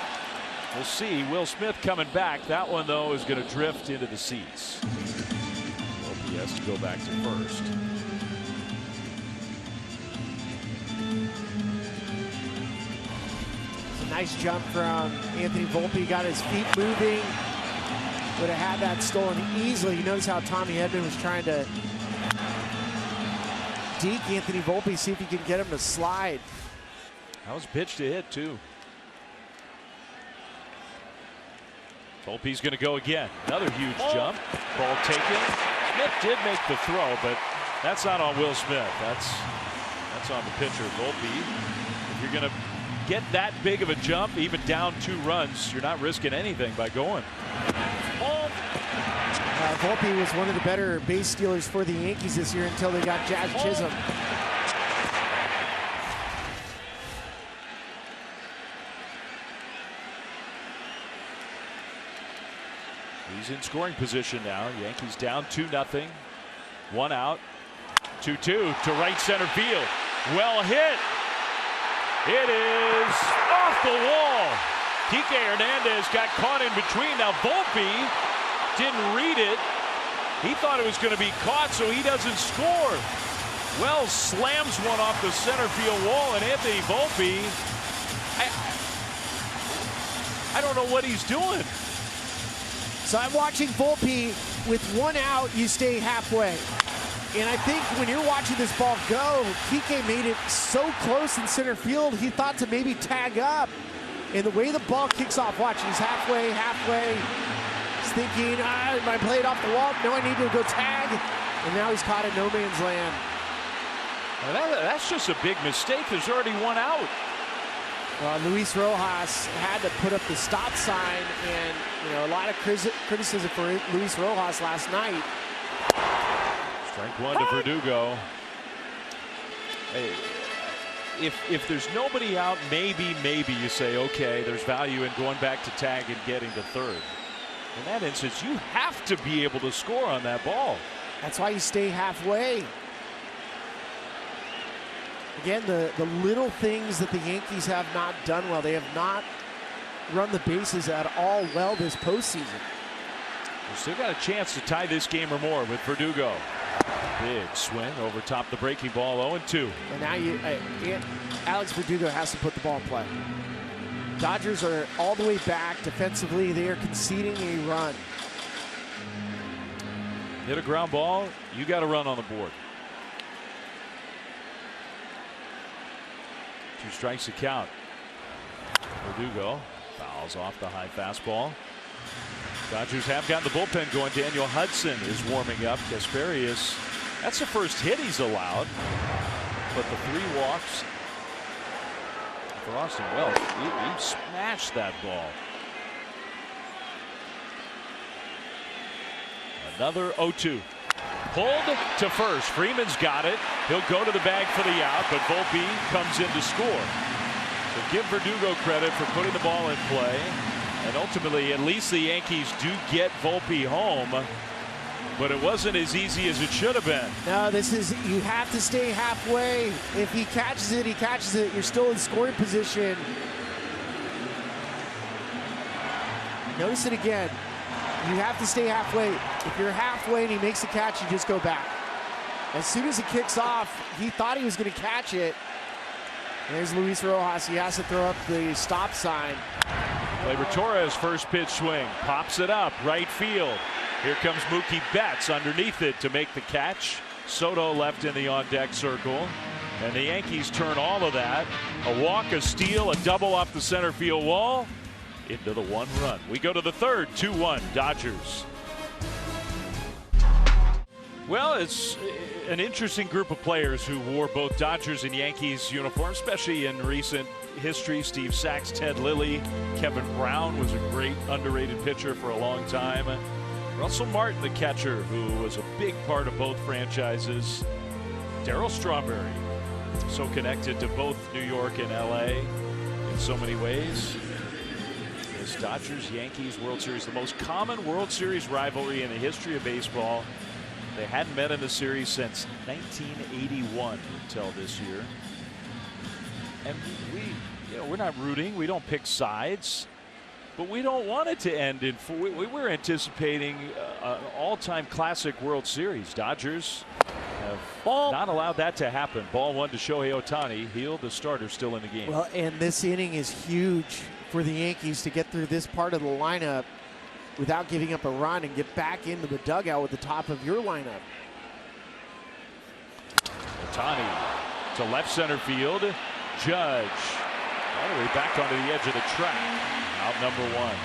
We'll see. Will Smith coming back. That one, though, is going to drift into the seats. Volpe has to go back to first. It's a nice jump from Anthony Volpe. Got his feet moving. Would have had that stolen easily. You notice how Tommy Edman was trying to deke Anthony Volpe, see if he can get him to slide. That was pitch to hit, too. Volpe's going to go again. Another huge jump. Ball taken. Smith did make the throw, but that's not on Will Smith. That's on the pitcher, Volpe. If you're going to get that big of a jump, even down 2 runs, you're not risking anything by going. Volpe was one of the better base stealers for the Yankees this year until they got Jazz Chisholm. He's in scoring position now. Yankees down 2-0. 1 out. 2-2 to right center field. Well hit. It is off the wall. Kike Hernandez got caught in between. Now Volpe didn't read it. He thought it was going to be caught, so he doesn't score. Wells slams one off the center field wall, and Anthony Volpe, I don't know what he's doing. So I'm watching Volpe. With one out, you stay halfway. And I think when you're watching this ball go, Kike made it so close in center field, he thought to maybe tag up. And the way the ball kicks off, watch, he's halfway. He's thinking, am I played off the wall? No, I need to go tag. And now he's caught in no man's land. That's just a big mistake. There's already one out. Luis Rojas had to put up the stop sign, and a lot of criticism for Luis Rojas last night. Strike one to Verdugo. Hey, if there's nobody out, maybe you say, okay, there's value in going back to tag and getting to third. In that instance, you have to be able to score on that ball. That's why you stay halfway. Again, the little things that the Yankees have not done well. They have not run the bases at all well this postseason. We've still got a chance to tie this game or more with Verdugo. Big swing over top the breaking ball, 0-2. And now Alex Verdugo has to put the ball in play. Dodgers are all the way back defensively. They are conceding a run. Hit a ground ball, you got to run on the board. 2 strikes to count. Verdugo fouls off the high fastball. Dodgers have gotten the bullpen going. Daniel Hudson is warming up. Kasperius, that's the first hit he's allowed. But the 3 walks for Austin Wells. He smashed that ball. Another 0-2. Pulled to first. Freeman's got it. He'll go to the bag for the out, but Volpe comes in to score. So give Verdugo credit for putting the ball in play. And ultimately, at least the Yankees do get Volpe home. But it wasn't as easy as it should have been. No, you have to stay halfway. If he catches it, he catches it. You're still in scoring position. Notice it again. You have to stay halfway. If you're halfway and he makes the catch, you just go back. As soon as it kicks off, he thought he was going to catch it. There's Luis Rojas. He has to throw up the stop sign. Gleyber Torres' first pitch swing. Pops it up, right field. Here comes Mookie Betts underneath it to make the catch. Soto left in the on-deck circle. And the Yankees turn all of that. A walk, a steal, a double off the center field wall. Into the 1 run. We go to the third, 2-1 Dodgers. Well, it's an interesting group of players who wore both Dodgers and Yankees uniforms, especially in recent history. Steve Sachs, Ted Lilly, Kevin Brown was a great underrated pitcher for a long time. Russell Martin, the catcher, who was a big part of both franchises. Darryl Strawberry, so connected to both New York and LA in so many ways. This Dodgers-Yankees World Series, the most common World Series rivalry in the history of baseball. They hadn't met in the series since 1981 until this year. And we're not rooting. We don't pick sides. But we don't want it to end in four. We're anticipating an all-time classic World Series. Dodgers have not allowed that to happen. Ball 1 to Shohei Ohtani. Heal, the starter, still in the game. Well, and this inning is huge for the Yankees to get through this part of the lineup without giving up a run and get back into the dugout with the top of your lineup. Ohtani to left center field. Judge all the way back onto the edge of the track. Out number 1.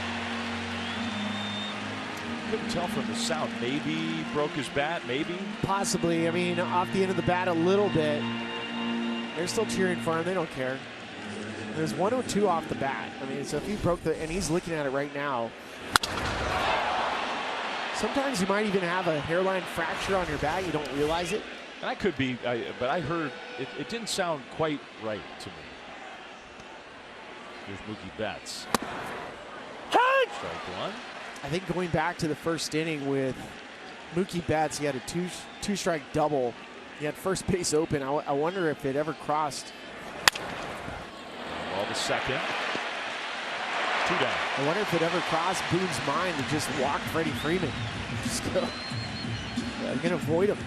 Couldn't tell from the sound. Maybe broke his bat, maybe. Possibly. I mean, off the end of the bat a little bit. They're still cheering for him. They don't care. There's 102 off the bat. I mean, so if he broke and he's looking at it right now. Sometimes you might even have a hairline fracture on your bat. You don't realize it. And I could be, but I heard it didn't sound quite right to me. Here's Mookie Betts. Strike 1. I think going back to the first inning with Mookie Betts, he had a two-strike double. He had first base open. I wonder if it ever crossed. Ball to second. 2 down. I wonder if it ever crossed Boone's mind to just walk Freddie Freeman. Just go. Yeah, you can avoid him.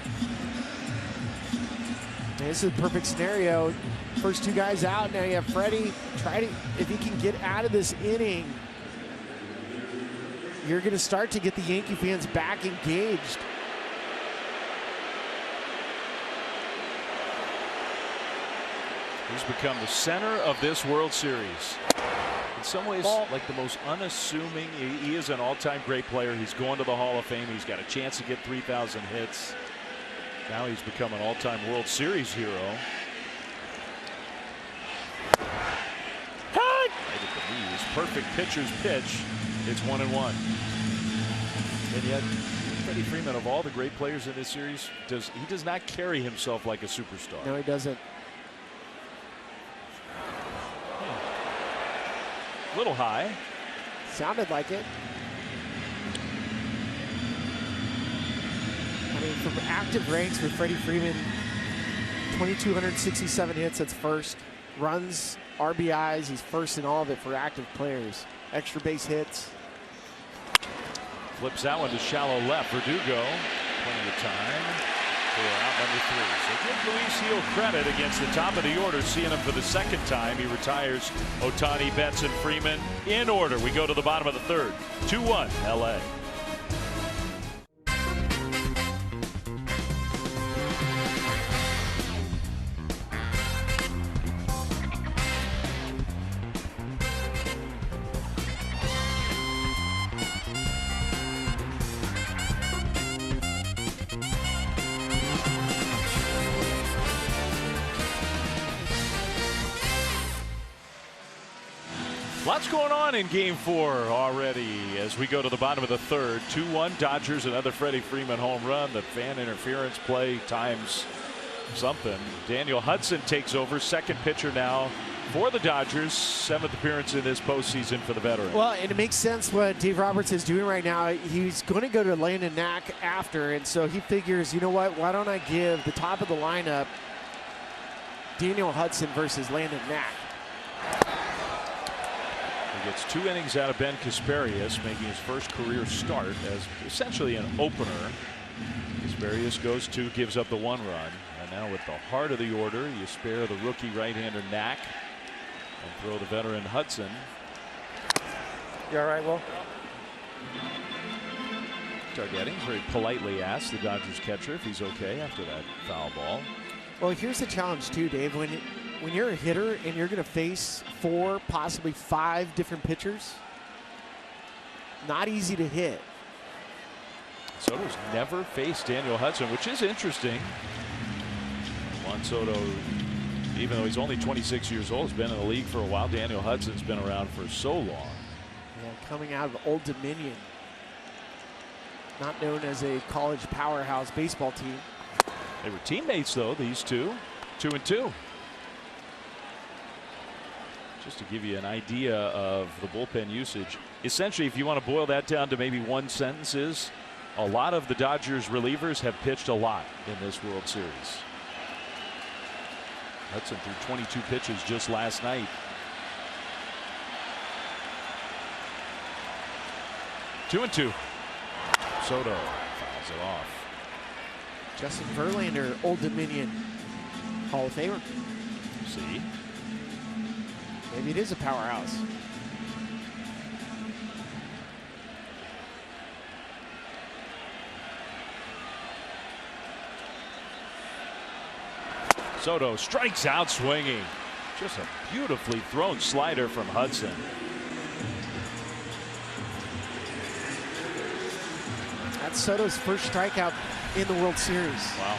And this is a perfect scenario. First 2 guys out. Now you have Freddie. Try to, if he can get out of this inning, you're going to start to get the Yankee fans back engaged. He's become the center of this World Series. In some ways, like the most unassuming. He is an all-time great player. He's going to the Hall of Fame. He's got a chance to get 3,000 hits. Now he's become an all-time World Series hero. Right at the knees. Perfect pitcher's pitch. It's 1-1. And yet, Freddie Freeman, of all the great players in this series, he does not carry himself like a superstar. No, he doesn't. A little high. Sounded like it. I mean, from active ranks with Freddie Freeman, 2,267 hits, that's first. Runs, RBIs, he's first in all of it for active players. Extra base hits. Flips that one to shallow left. Verdugo, plenty of time for out number 3. So give Luis Gil credit against the top of the order, seeing him for the 2nd time. He retires Ohtani, Betts, and Freeman in order. We go to the bottom of the 3rd. 2-1 LA. Lots going on in Game 4 already as we go to the bottom of the 3rd. 2-1 Dodgers. Another Freddie Freeman home run. The fan interference play times something. Daniel Hudson takes over, 2nd pitcher now for the Dodgers. 7th appearance in this postseason for the veteran. Well, and it makes sense what Dave Roberts is doing right now. He's going to go to Landon Knack after, and so he figures, you know what, why don't I give the top of the lineup Daniel Hudson versus Landon Knack. He gets 2 innings out of Ben Kasparius, making his first career start as essentially an opener. Kasparius goes 2, gives up the 1 run. And now with the heart of the order, you spare the rookie right-hander Knack and throw the veteran Hudson. You all right, Will? Targetting very politely asked the Dodgers catcher if he's okay after that foul ball. Well, here's the challenge too, Dave. When you're a hitter and you're going to face 4, possibly 5 different pitchers, not easy to hit. Soto's never faced Daniel Hudson, which is interesting. Juan Soto, even though he's only 26 years old, has been in the league for a while. Daniel Hudson's been around for so long. Yeah, coming out of Old Dominion, not known as a college powerhouse baseball team. They were teammates, though, these two. 2-2. Just to give you an idea of the bullpen usage. Essentially, if you want to boil that down to maybe one sentence, is a lot of the Dodgers relievers have pitched a lot in this World Series. Hudson threw 22 pitches just last night. 2-2. Soto fouls it off. Justin Verlander, Old Dominion Hall of Famer. See? Maybe it is a powerhouse. Soto strikes out swinging. Just a beautifully thrown slider from Hudson. That's Soto's first strikeout in the World Series. Wow.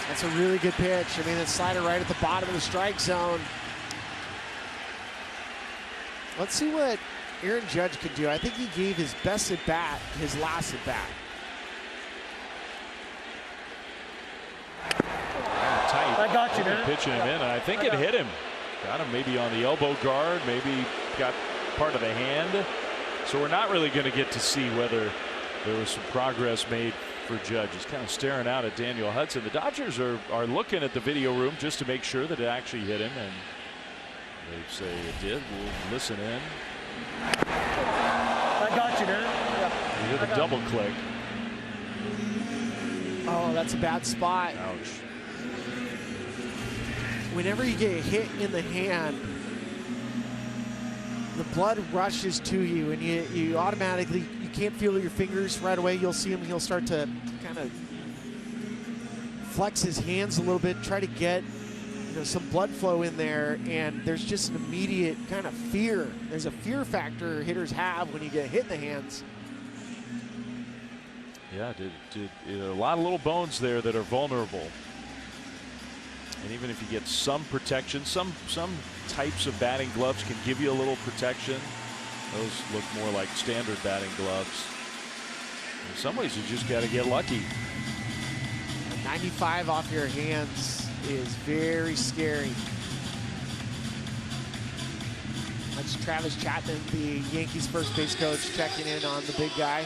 That's a really good pitch. I mean, that slider right at the bottom of the strike zone. Let's see what Aaron Judge could do. I think he gave his best at bat, his last at bat. I got you, man. Pitching him in, and I think it hit him. Got him maybe on the elbow guard, maybe got part of the hand. So we're not really going to get to see whether there was some progress made for Judge. He's kind of staring out at Daniel Hudson. The Dodgers are looking at the video room just to make sure that it actually hit him, and They say it did. We'll listen in. I got you, man. You hear the double click. Oh, that's a bad spot. Ouch. Whenever you get hit in the hand, the blood rushes to you, and you automatically, you can't feel your fingers right away. You'll see him, he'll start to kind of flex his hands a little bit, try to get some blood flow in there, and there's just an immediate kind of fear. There's a fear factor hitters have when you get hit in the hands. Yeah, a lot of little bones there that are vulnerable. And even if you get some protection, some types of batting gloves can give you a little protection. Those look more like standard batting gloves. In some ways, you just got to get lucky. 95 off your hands is very scary. That's Travis Chapman, the Yankees first base coach, checking in on the big guy.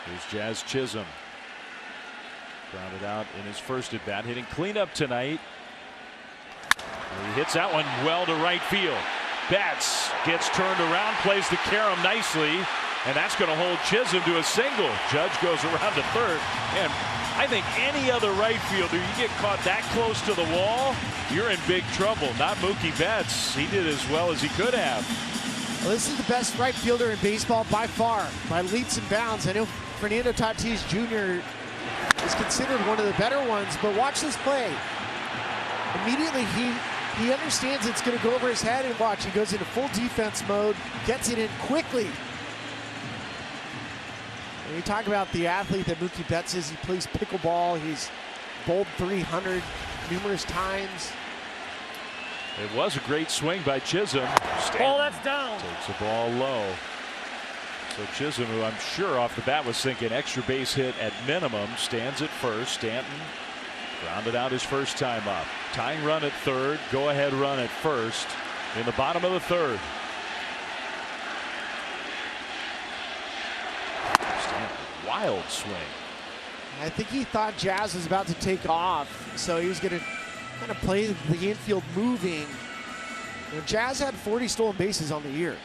Here's Jazz Chisholm. Grounded out in his first at bat, hitting cleanup tonight. He hits that one well to right field. Betts gets turned around, plays the carom nicely, and that's going to hold Chisholm to a single. Judge goes around to third, and I think any other right fielder, you get caught that close to the wall, you're in big trouble. Not Mookie Betts. He did as well as he could have. Well, this is the best right fielder in baseball by far, by leaps and bounds. I know Fernando Tatis Jr. is considered one of the better ones, but watch this play. Immediately he understands it's going to go over his head, and watch, he goes into full defense mode, gets it in quickly. And you talk about the athlete that Mookie Betts is. He plays pickleball. He's bowled 300 numerous times. It was a great swing by Chisholm. Oh, that's down. Takes the ball low. So Chisholm, who I'm sure off the bat was thinking extra base hit at minimum, stands at first. Stanton grounded out his first time up. Tying run at third, go ahead run at first in the bottom of the third. Stanton, wild swing. I think he thought Jazz was about to take off, so he was going to kind of play the infield moving. Jazz had 40 stolen bases on the year.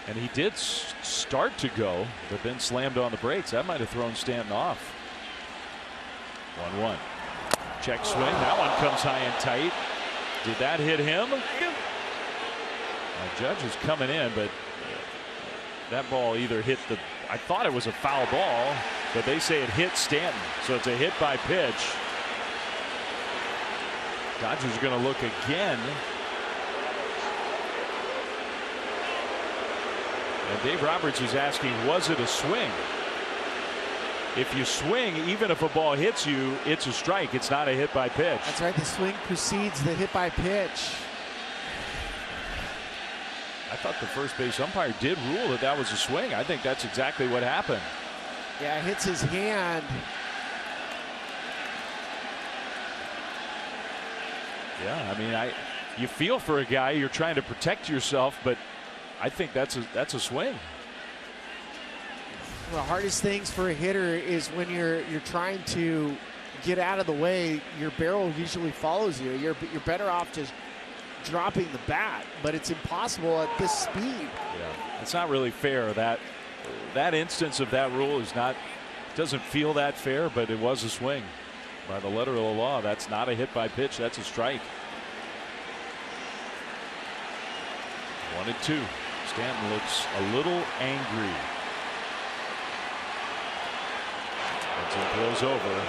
And he did start to go, but then slammed on the brakes. That might have thrown Stanton off. 1-1. Check swing. That one comes high and tight. Did that hit him? Now, Judge is coming in, but that ball either hit the... I thought it was a foul ball, but they say it hit Stanton. So it's a hit by pitch. Dodgers are going to look again. And Dave Roberts is asking, was it a swing? If you swing, even if a ball hits you, it's a strike. It's not a hit by pitch. That's right. The swing precedes the hit by pitch. I thought the first base umpire did rule that that was a swing. I think that's exactly what happened. Yeah, it hits his hand. Yeah, I mean, you feel for a guy. You're trying to protect yourself, but I think that's a swing. The hardest things for a hitter is when you're trying to get out of the way. Your barrel usually follows you. You're better off just dropping the bat, but it's impossible at this speed. Yeah, it's not really fair. That instance of that rule doesn't feel that fair, but it was a swing. By the letter of the law, that's not a hit by pitch. That's a strike. 1-2. Stanton looks a little angry. It blows over.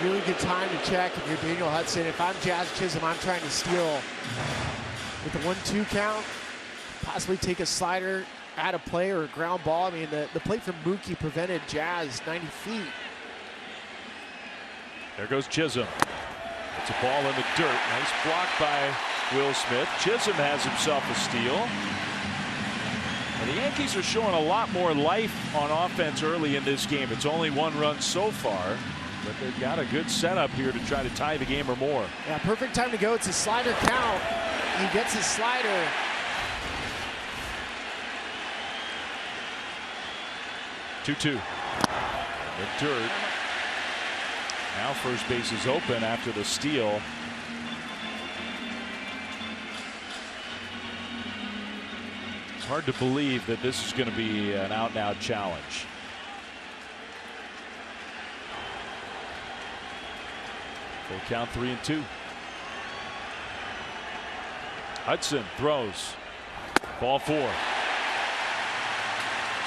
Really good time to check if you're Daniel Hudson. If I'm Jazz Chisholm, I'm trying to steal with the 1-2 count. Possibly take a slider, add a play, or a ground ball. I mean, the play from Mookie prevented Jazz 90 feet. There goes Chisholm. It's a ball in the dirt. Nice block by Will Smith. Chisholm has himself a steal. And the Yankees are showing a lot more life on offense early in this game. It's only 1 run so far, but they've got a good setup here to try to tie the game or more. Yeah, perfect time to go. It's a slider count. He gets his slider. Two-two. The dirt. Now first base is open after the steal. It's hard to believe that this is going to be an out-and-out challenge. Full count, 3-2. Hudson throws. Ball 4.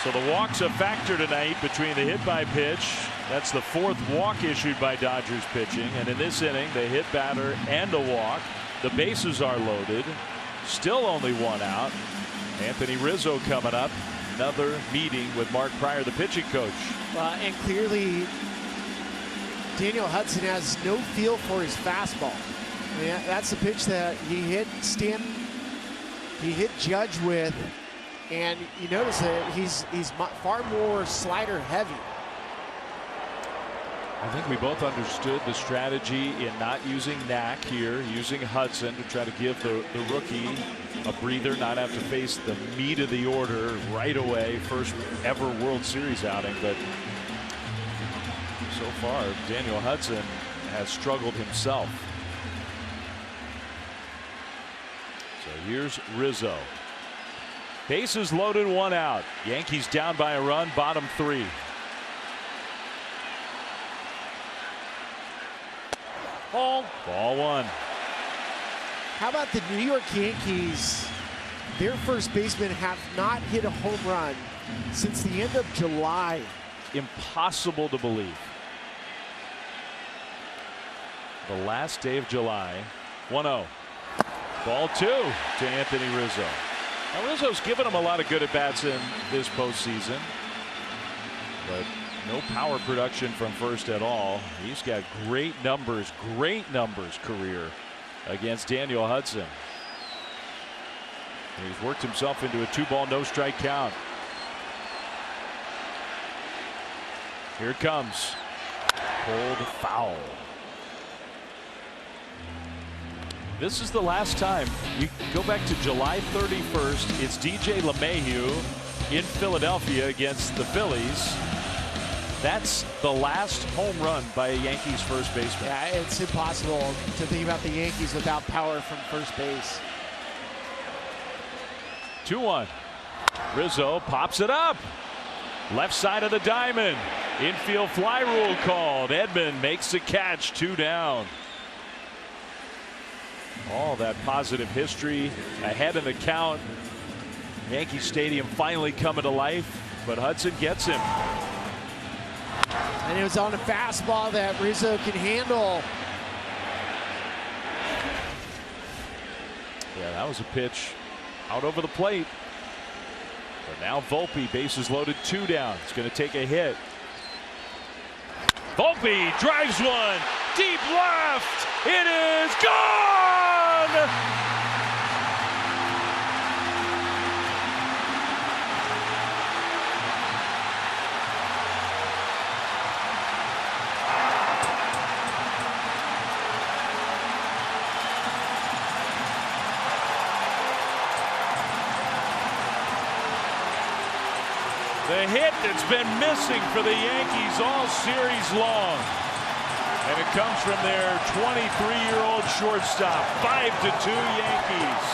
So the walk's a factor tonight between the hit by pitch. That's the 4th walk issued by Dodgers pitching. And in this inning, the hit batter and a walk. The bases are loaded. Still only 1 out. Anthony Rizzo coming up. Another meeting with Mark Pryor, the pitching coach. And clearly, Daniel Hudson has no feel for his fastball. I mean, that's the pitch that he hit Stanton. He hit Judge with. And you notice that he's far more slider heavy. I think we both understood the strategy in not using Knack here, using Hudson to try to give the rookie a breather, not have to face the meat of the order right away. First ever World Series outing, but so far Daniel Hudson has struggled himself. So here's Rizzo. Bases loaded, 1 out. Yankees down by a run, bottom 3. Ball 1. How about the New York Yankees? Their first basemen have not hit a home run since the end of July. Impossible to believe. The last day of July. 1-0. Ball 2 to Anthony Rizzo. Now Rizzo's given him a lot of good at-bats in this postseason, but no power production from first at all. He's got great numbers career against Daniel Hudson. And he's worked himself into a 2-ball, no-strike count. Here it comes. Pulled foul. This is the last time. You go back to July 31st. It's DJ LeMahieu in Philadelphia against the Phillies. That's the last home run by a Yankees first baseman. Yeah, it's impossible to think about the Yankees without power from first base. 2-1. Rizzo pops it up. Left side of the diamond. Infield fly rule called. Edman makes the catch. 2 down. All that positive history ahead in the count. Yankee Stadium finally coming to life, but Hudson gets him. And it was on a fastball that Rizzo can handle. Yeah, that was a pitch out over the plate. But now Volpe, bases loaded, 2 down. It's going to take a hit. Volpe drives one deep left. It is gone. The hit that's been missing for the Yankees all series long. And it comes from their 23-year-old shortstop. 5-2 Yankees.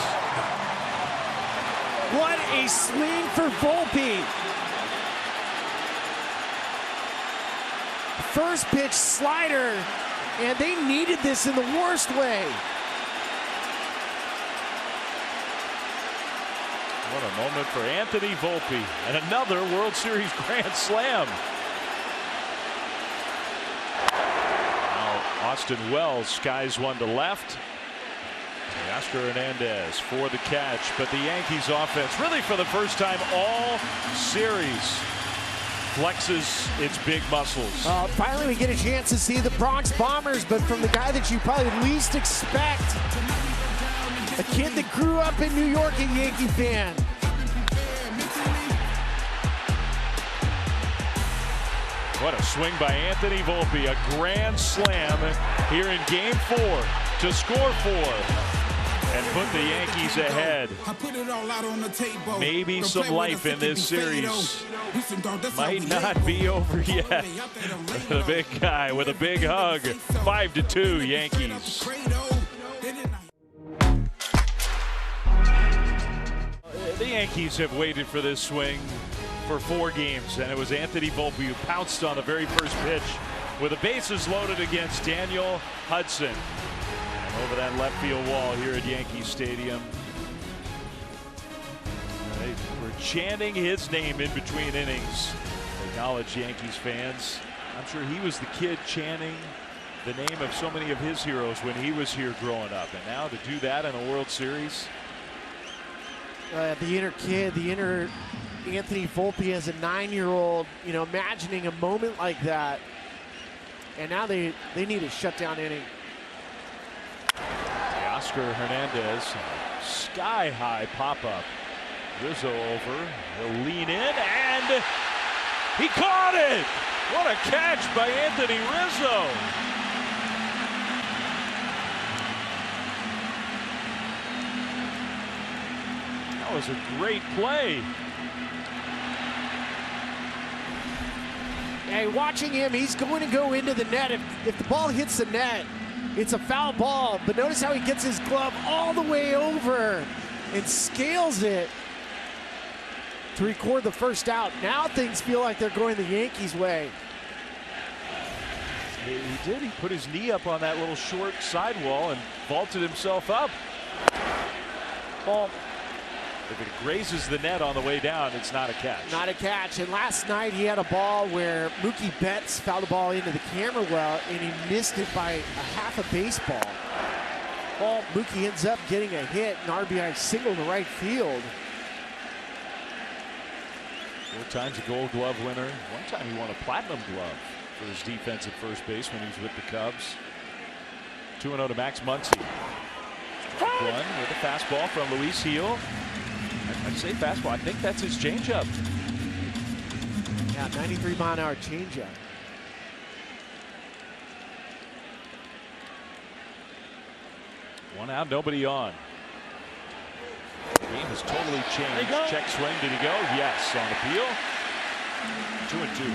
What a swing for Volpe. First pitch slider, and they needed this in the worst way. What a moment for Anthony Volpe and another World Series grand slam. Now Austin Wells skies one to left. Oscar Hernandez for the catch, but the Yankees offense really for the first time all series flexes its big muscles. Finally we get a chance to see the Bronx Bombers, but from the guy that you probably least expect. A kid that grew up in New York, a Yankee fan. What a swing by Anthony Volpe. A grand slam here in Game 4 to score 4. and put the Yankees ahead. Maybe some life in this series. Might not be over yet. The big guy with a big hug. 5-2 Yankees. The Yankees have waited for this swing for 4 games, and it was Anthony Volpe who pounced on the very first pitch with the bases loaded against Daniel Hudson. And over that left field wall here at Yankee Stadium. They were chanting his name in between innings. Acknowledge Yankees fans. I'm sure he was the kid chanting the name of so many of his heroes when he was here growing up. And now to do that in a World Series. The inner kid, the inner Anthony Volpe as a 9-year-old, you know, imagining a moment like that. And now they need a shutdown inning. Oscar Hernandez, sky-high pop-up. Rizzo over, he'll lean in, and he caught it! What a catch by Anthony Rizzo! That was a great play. Hey, watching him, he's going to go into the net. If the ball hits the net, it's a foul ball. But notice how he gets his glove all the way over and scales it to record the first out. Now things feel like they're going the Yankees' way. He did. He put his knee up on that little short sidewall and vaulted himself up. Ball. If it grazes the net on the way down, it's not a catch. Not a catch. And last night he had a ball where Mookie Betts fouled the ball into the camera well, and he missed it by a half a baseball. Mookie ends up getting a hit, an RBI single to right field. 4 times a Gold Glove winner. One time he won a Platinum Glove for his defense at first base when he was with the Cubs. 2-0 to Max Muncy. One with a fastball from Luis Gil. I'd say fastball. I think that's his changeup. Yeah, 93-mile-an-hour changeup. One out, nobody on. The game has totally changed. Check swing. Did he go? Yes. On appeal. 2-2.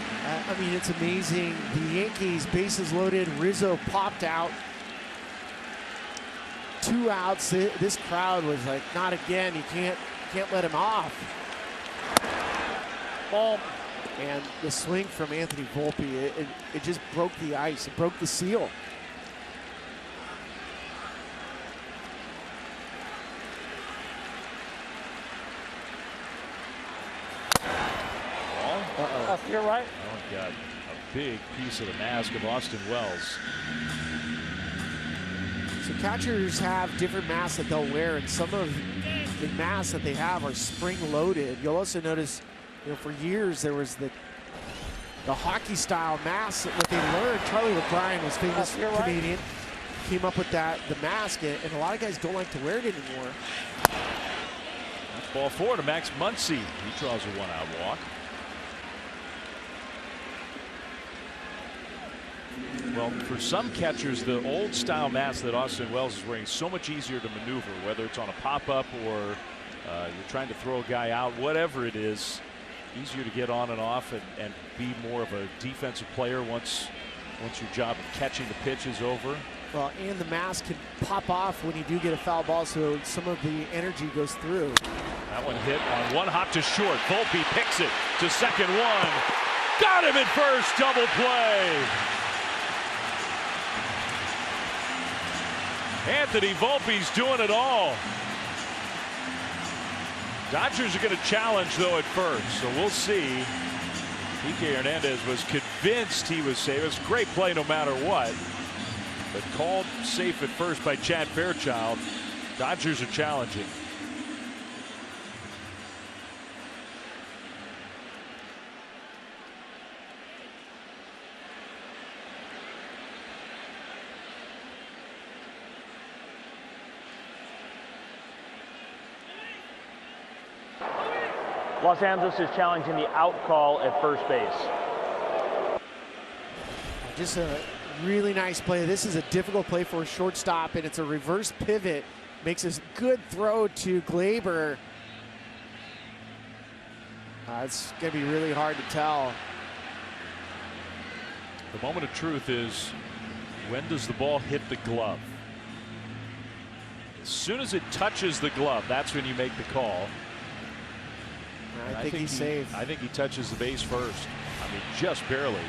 I mean, it's amazing. The Yankees, bases loaded. Rizzo popped out. 2 outs. This crowd was like, not again. You can't let him off. Ball. And the swing from Anthony Volpe, it just broke the ice. It broke the seal. You're right. Oh, got a big piece of the mask of Austin Wells. So catchers have different masks that they'll wear, and some of the masks that they have are spring-loaded. You'll also notice, you know, for years there was the hockey-style mask. What they learned, Charlie O'Brien was famous Canadian, came up with the mask, and a lot of guys don't like to wear it anymore. That's ball 4 to Max Muncy. He draws a 1-out walk. Well, for some catchers, the old style mask that Austin Wells is wearing is so much easier to maneuver, whether it's on a pop-up or you're trying to throw a guy out, whatever it is, easier to get on and off and be more of a defensive player once your job of catching the pitch is over. Well, and the mask can pop off when you do get a foul ball, so some of the energy goes through. That one hit on one hop to short. Volpe picks it to second one. Got him at first, double play. Anthony Volpe's doing it all. Dodgers are going to challenge, though, at first, so we'll see. Kike Hernandez was convinced he was safe. It was a great play no matter what, but called safe at first by Chad Fairchild. Dodgers are challenging. Los Angeles is challenging the out call at first base. Just a really nice play. This is a difficult play for a shortstop, and it's a reverse pivot makes a good throw to Glaber. It's going to be really hard to tell. The moment of truth is, when does the ball hit the glove? As soon as it touches the glove, that's when you make the call. I think he's safe. I think he touches the base first. I mean, just barely.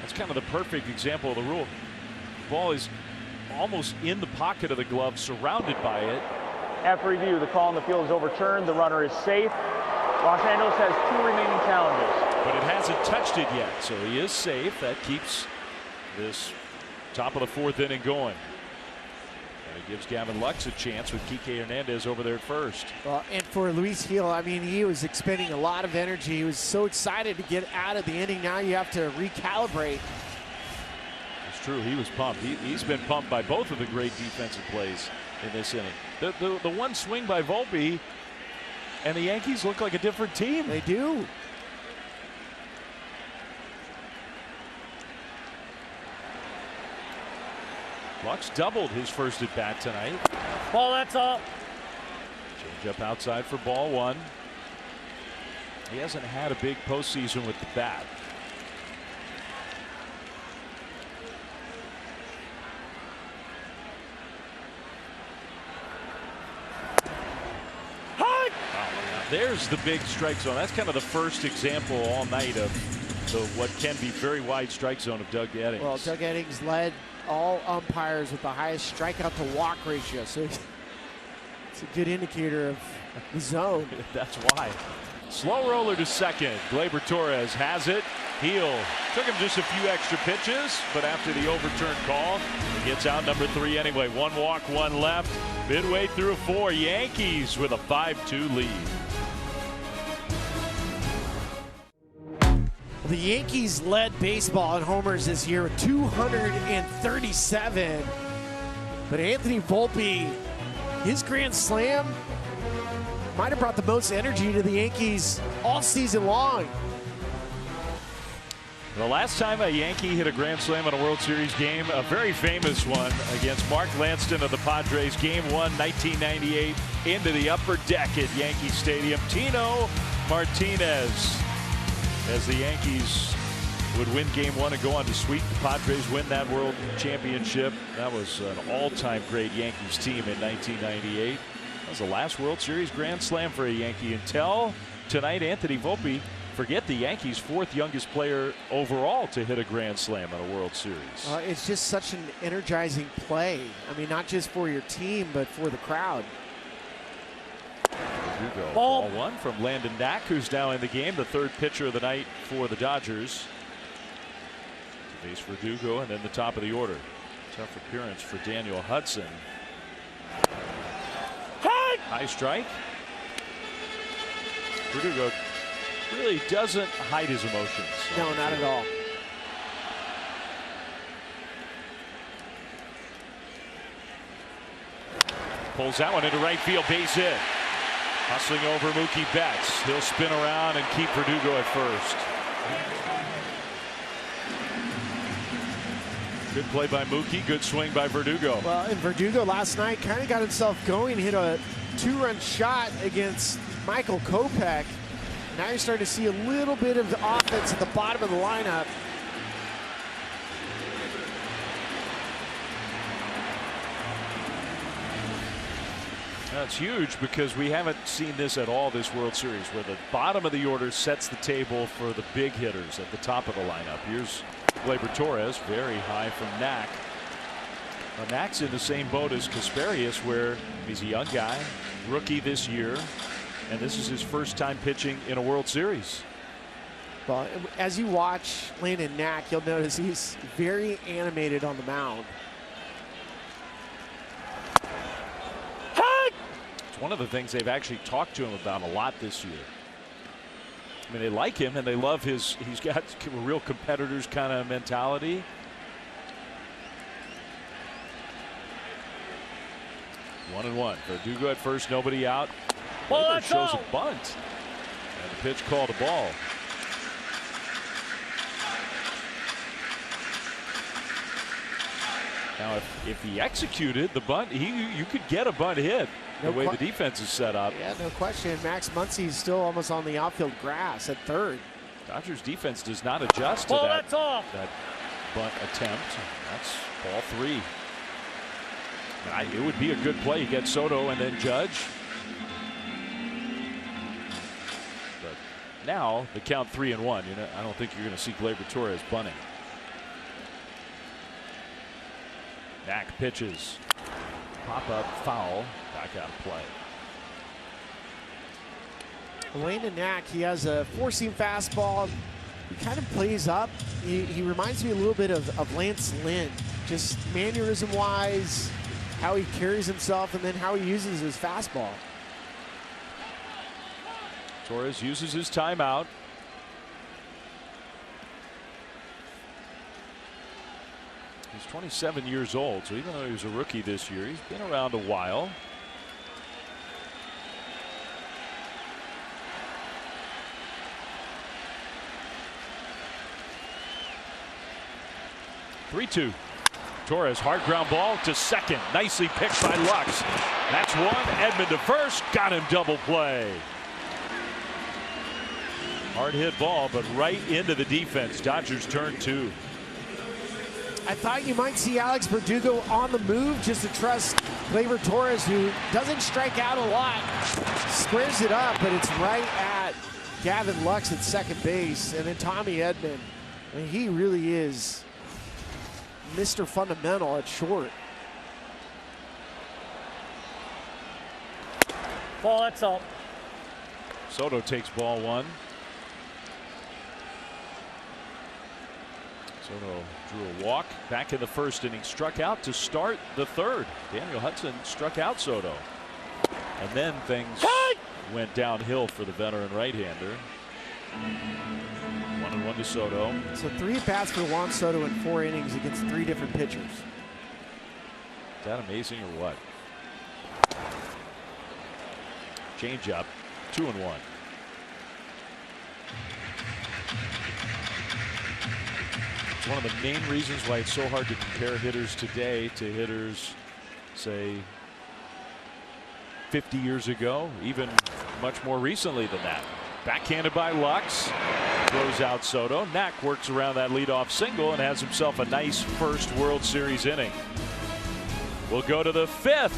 That's kind of the perfect example of the rule. The ball is almost in the pocket of the glove, surrounded by it. After review, the call on the field is overturned. The runner is safe. Los Angeles has 2 remaining challenges. But it hasn't touched it yet, so he is safe. That keeps this top of the 4th inning going. And it gives Gavin Lux a chance with Kike Hernandez over there at first. Well, and for Luis Gil, I mean, he was expending a lot of energy. He was so excited to get out of the inning. Now you have to recalibrate. It's true. He was pumped. He's been pumped by both of the great defensive plays in this inning. The one swing by Volpe, and the Yankees look like a different team. They do. Lux doubled his first at bat tonight. Ball, that's all. Change up outside for ball 1. He hasn't had a big postseason with the bat. There's the big strike zone. That's kind of the first example all night of what can be very wide strike zone of Doug Eddings. Well, Doug Eddings led all umpires with the highest strikeout to walk ratio, so it's a good indicator of the zone. That's why. Slow roller to second. Gleyber Torres has it. Heel took him just a few extra pitches, but after the overturned call, he gets out number 3 anyway. 1 walk, 1 left. Midway through 4, Yankees with a 5-2 lead. The Yankees led baseball in homers this year with 237. But Anthony Volpe, his grand slam might have brought the most energy to the Yankees all season long. The last time a Yankee hit a grand slam in a World Series game, a very famous one against Mark Lanston of the Padres, Game 1, 1998, into the upper deck at Yankee Stadium. Tino Martinez, as the Yankees would win Game 1 and go on to sweep the Padres, win that World Championship. That was an all-time great Yankees team in 1998. That was the last World Series grand slam for a Yankee until tonight. Anthony Volpe, forget the Yankees' 4th youngest player overall to hit a grand slam in a World Series. It's just such an energizing play. I mean, not just for your team, but for the crowd. Ball 1 from Landon Knack, who's now in the game, the 3rd pitcher of the night for the Dodgers. Base Verdugo, and then the top of the order. Tough appearance for Daniel Hudson. High strike. Verdugo really doesn't hide his emotions. No, not at all. Pulls that one into right field, base hit. Hustling over Mookie Betts. He'll spin around and keep Verdugo at first. Good play by Mookie, good swing by Verdugo. Well, and Verdugo last night kind of got himself going, hit a 2-run shot against Michael Kopech. Now you're starting to see a little bit of offense at the bottom of the lineup. That's huge because we haven't seen this at all this World Series, where the bottom of the order sets the table for the big hitters at the top of the lineup. Here's Gleyber Torres, very high from Knack. Now, Knack's in the same boat as Kasperius, where he's a young guy, rookie this year, and this is his first time pitching in a World Series. Well, as you watch Landon Knack, you'll notice he's very animated on the mound. It's one of the things they've actually talked to him about a lot this year. I mean, they like him and they love he's got a real competitor's kind of mentality. One and one. Verdugo at first, nobody out. Well, shows a bunt. And the pitch called a ball. Now, if he executed the bunt, you could get a bunt hit the way the defense is set up. Yeah, no question. Max Muncy's still almost on the outfield grass at third. Dodgers defense does not adjust to that bunt attempt. That's ball 3. It would be a good play. You get Soto and then Judge. But now the count 3-1. I don't think you're going to see Gleyber Torres bunting. Knack pitches. Pop up foul. Back out of play. Landon Knack, he has a four-seam fastball. He kind of plays up. He reminds me a little bit of Lance Lynn, just mannerism-wise, how he carries himself, and then how he uses his fastball. Torres uses his timeout. He's 27 years old, so even though he was a rookie this year, he's been around a while. (3-2). Torres, hard ground ball to second. Nicely picked by Lux. That's one. Edman to first. Got him double play. Hard hit ball, but right into the defense. Dodgers turn 2. I thought you might see Alex Verdugo on the move just to trust Gleyber Torres, who doesn't strike out a lot. Squares it up, but it's right at Gavin Lux at second base. And then Tommy Edman. I mean, he really is Mr. Fundamental at short. Ball, that's all. Soto takes ball 1. Soto drew a walk back in the first inning, struck out to start the third. Daniel Hudson struck out Soto. And then things went downhill for the veteran right-hander. 1-1 to Soto. So 3 at-bats for Juan Soto in 4 innings against 3 different pitchers. Is that amazing or what? Change up. 2-1. It's one of the main reasons why it's so hard to compare hitters today to hitters, say, 50 years ago, even much more recently than that. Backhanded by Lux. Throws out Soto. Knack works around that leadoff single and has himself a nice first World Series inning. We'll go to the 5th.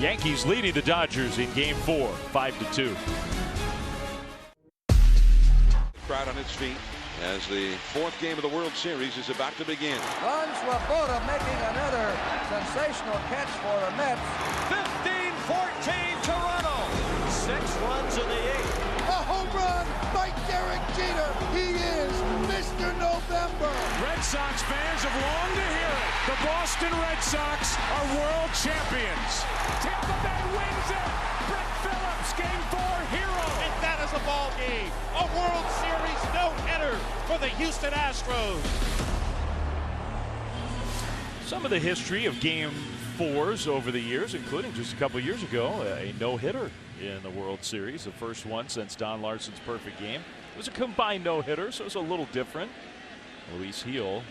Yankees leading the Dodgers in Game 4, 5-2. Crowd on its feet as the 4th game of the World Series is about to begin. Juan Swoboda making another sensational catch for the Mets. 15-14 Toronto. 6 runs in the 8th. A home run by Derek Jeter. He is Mr. November. Red Sox fans have longed to hear it. The Boston Red Sox are world champions. Tampa Bay wins it. Brett Phillips, Game 4 hero. And that is a ball game. A World Series no-hitter for the Houston Astros. Some of the history of Game 4s over the years, including just a couple years ago, a no-hitter in the World Series, the first one since Don Larson's perfect game. It was a combined no-hitter, so it was a little different. Luis Gil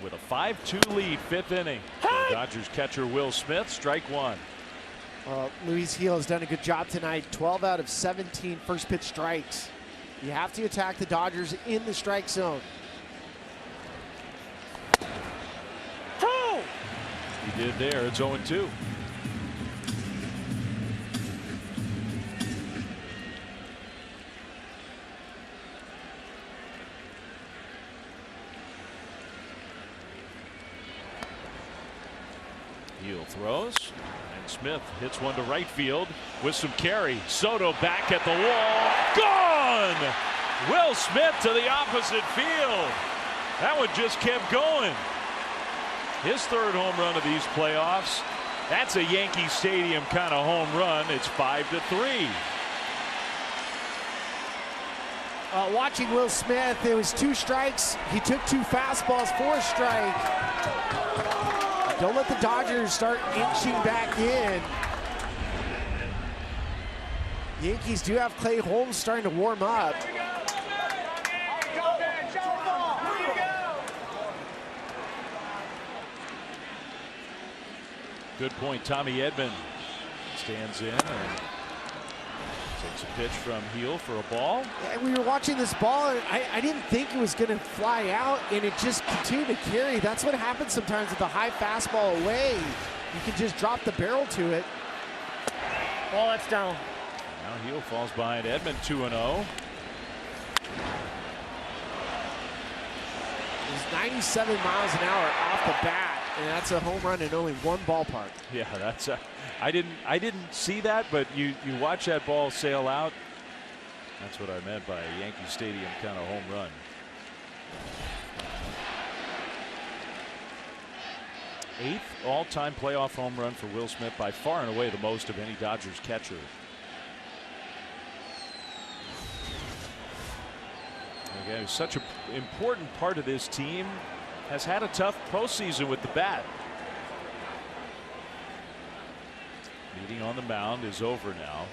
with a 5-2 lead, 5th inning. The Dodgers catcher Will Smith, strike 1. Luis Gil has done a good job tonight. 12 out of 17 first pitch strikes. You have to attack the Dodgers in the strike zone. He did there. It's 0-2. Gil throws, and Smith hits one to right field with some carry. Soto back at the wall. Gone! Will Smith to the opposite field. That one just kept going. His 3rd home run of these playoffs. That's a Yankee Stadium kind of home run. It's 5-3. Watching Will Smith, there was 2 strikes. He took 2 fastballs for a strike. Don't let the Dodgers start inching back in. Yankees do have Clay Holmes starting to warm up. Good point. Tommy Edman stands in and takes a pitch from Heel for a ball. And we were watching this ball, and I didn't think it was going to fly out, and it just continued to carry. That's what happens sometimes with the high fastball away. You can just drop the barrel to it. Ball, that's down. Now Heel falls behind Edman 2-0. He's 97 miles an hour off the bat, and that's a home run in only one ballpark. Yeah, that's a, I didn't see that, but you watch that ball sail out. That's what I meant by a Yankee Stadium kind of home run. Eighth all-time playoff home run for Will Smith, by far and away the most of any Dodgers catcher. Again, who's such an important part of this team, has had a tough postseason with the bat. Meeting on the mound is over now.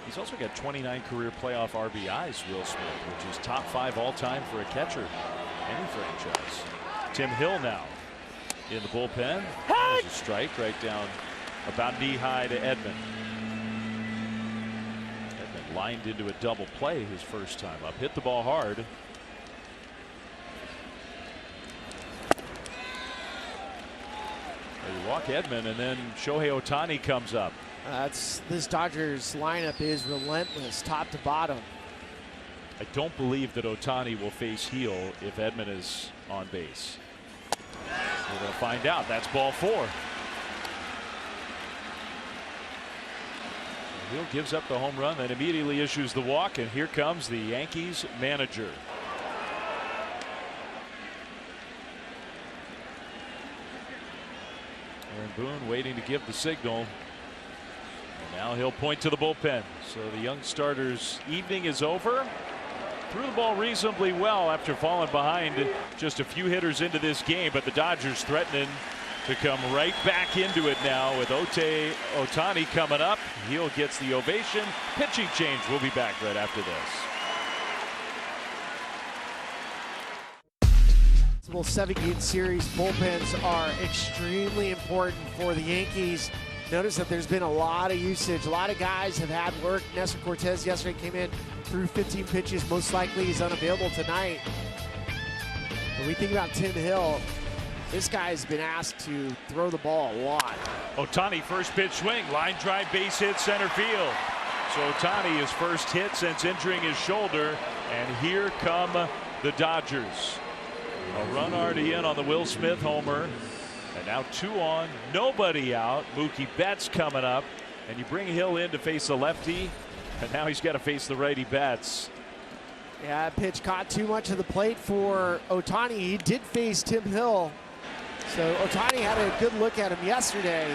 He's also got 29 career playoff RBIs, Will Smith, which is top 5 all-time for a catcher, any franchise. Tim Hill now in the bullpen. There's a strike right down about knee-high to Edman. Edman lined into a double play his first time up. Hit the ball hard. You walk Edman, and then Shohei Ohtani comes up. This Dodgers lineup is relentless, top to bottom. I don't believe that Ohtani will face Heel if Edman is on base. We're going to find out. That's ball 4. Heel gives up the home run, then immediately issues the walk, and here comes the Yankees manager. Aaron Boone waiting to give the signal. And now he'll point to the bullpen. So the young starter's evening is over. Threw the ball reasonably well after falling behind just a few hitters into this game, but the Dodgers threatening to come right back into it now with Ohtani coming up. Heel gets the ovation. Pitching change. We'll be back right after this. Well, 7-game series bullpens are extremely important for the Yankees. Notice that there's been a lot of usage. A lot of guys have had work. Nestor Cortez yesterday came in, threw 15 pitches. Most likely he's unavailable tonight. When we think about Tim Hill, this guy's been asked to throw the ball a lot. Ohtani first pitch swing, line drive, base hit, center field. So Ohtani his first hit since injuring his shoulder, and here come the Dodgers. A run already in on the Will Smith homer. And now 2 on, nobody out. Mookie Betts coming up, and you bring Hill in to face the lefty, and now he's got to face the righty Betts. Yeah, that pitch caught too much of the plate for Ohtani. He did face Tim Hill, so Ohtani had a good look at him yesterday.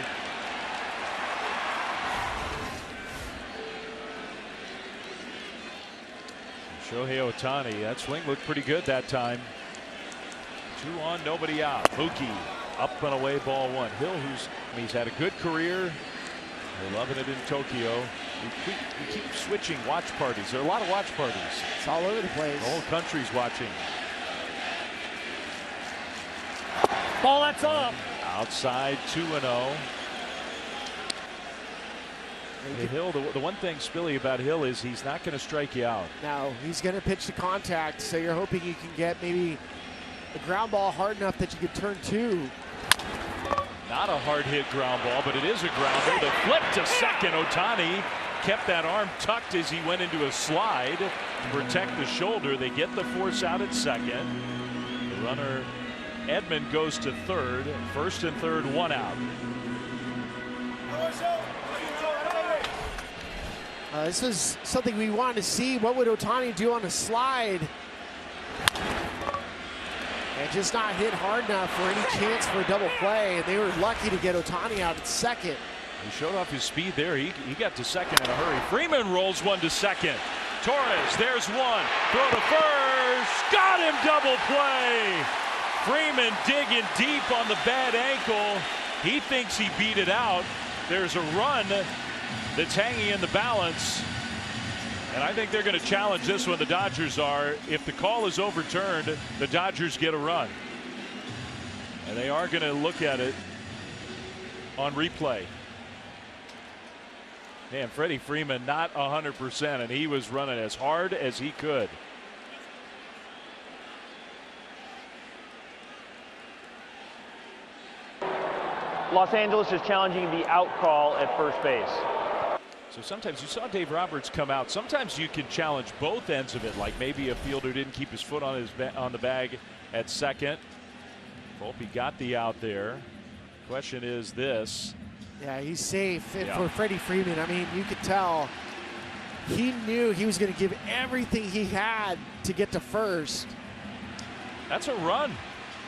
Shohei Ohtani, that swing looked pretty good that time. 2 on, nobody out. Mookie up and away, ball 1. Hill, he's had a good career. They're loving it in Tokyo. We keep switching watch parties. There are a lot of watch parties. It's all over the place. The whole country's watching. Ball, that's up. Outside 2-0. Hill, the one thing, Spilly, about Hill is he's not going to strike you out. Now he's going to pitch to contact, so you're hoping you can get maybe a ground ball hard enough that you could turn 2. Not a hard hit ground ball, but it is a grounder. The flip to second. Ohtani kept that arm tucked as he went into a slide to protect the shoulder. They get the force out at second. The runner Edman goes to third. First and third, 1 out. This is something we wanted to see. What would Ohtani do on a slide? And just not hit hard enough for any chance for a double play, and they were lucky to get Ohtani out at second. He showed off his speed there. He got to second in a hurry. Freeman rolls one to second. Torres, there's one. Throw to first. Got him, double play. Freeman digging deep on the bad ankle. He thinks he beat it out. There's a run that's hanging in the balance. And I think they're going to challenge this one. The Dodgers are. If the call is overturned, the Dodgers get a run. And they are going to look at it on replay. Man, Freddie Freeman not 100%, and he was running as hard as he could. Los Angeles is challenging the out call at first base. So sometimes you saw Dave Roberts come out. Sometimes you can challenge both ends of it, like maybe a fielder didn't keep his foot on the bag at second. Volpe got the out there. Question is this. Yeah, he's safe. And for Freddie Freeman, I mean, you could tell he knew he was going to give everything he had to get to first. That's a run.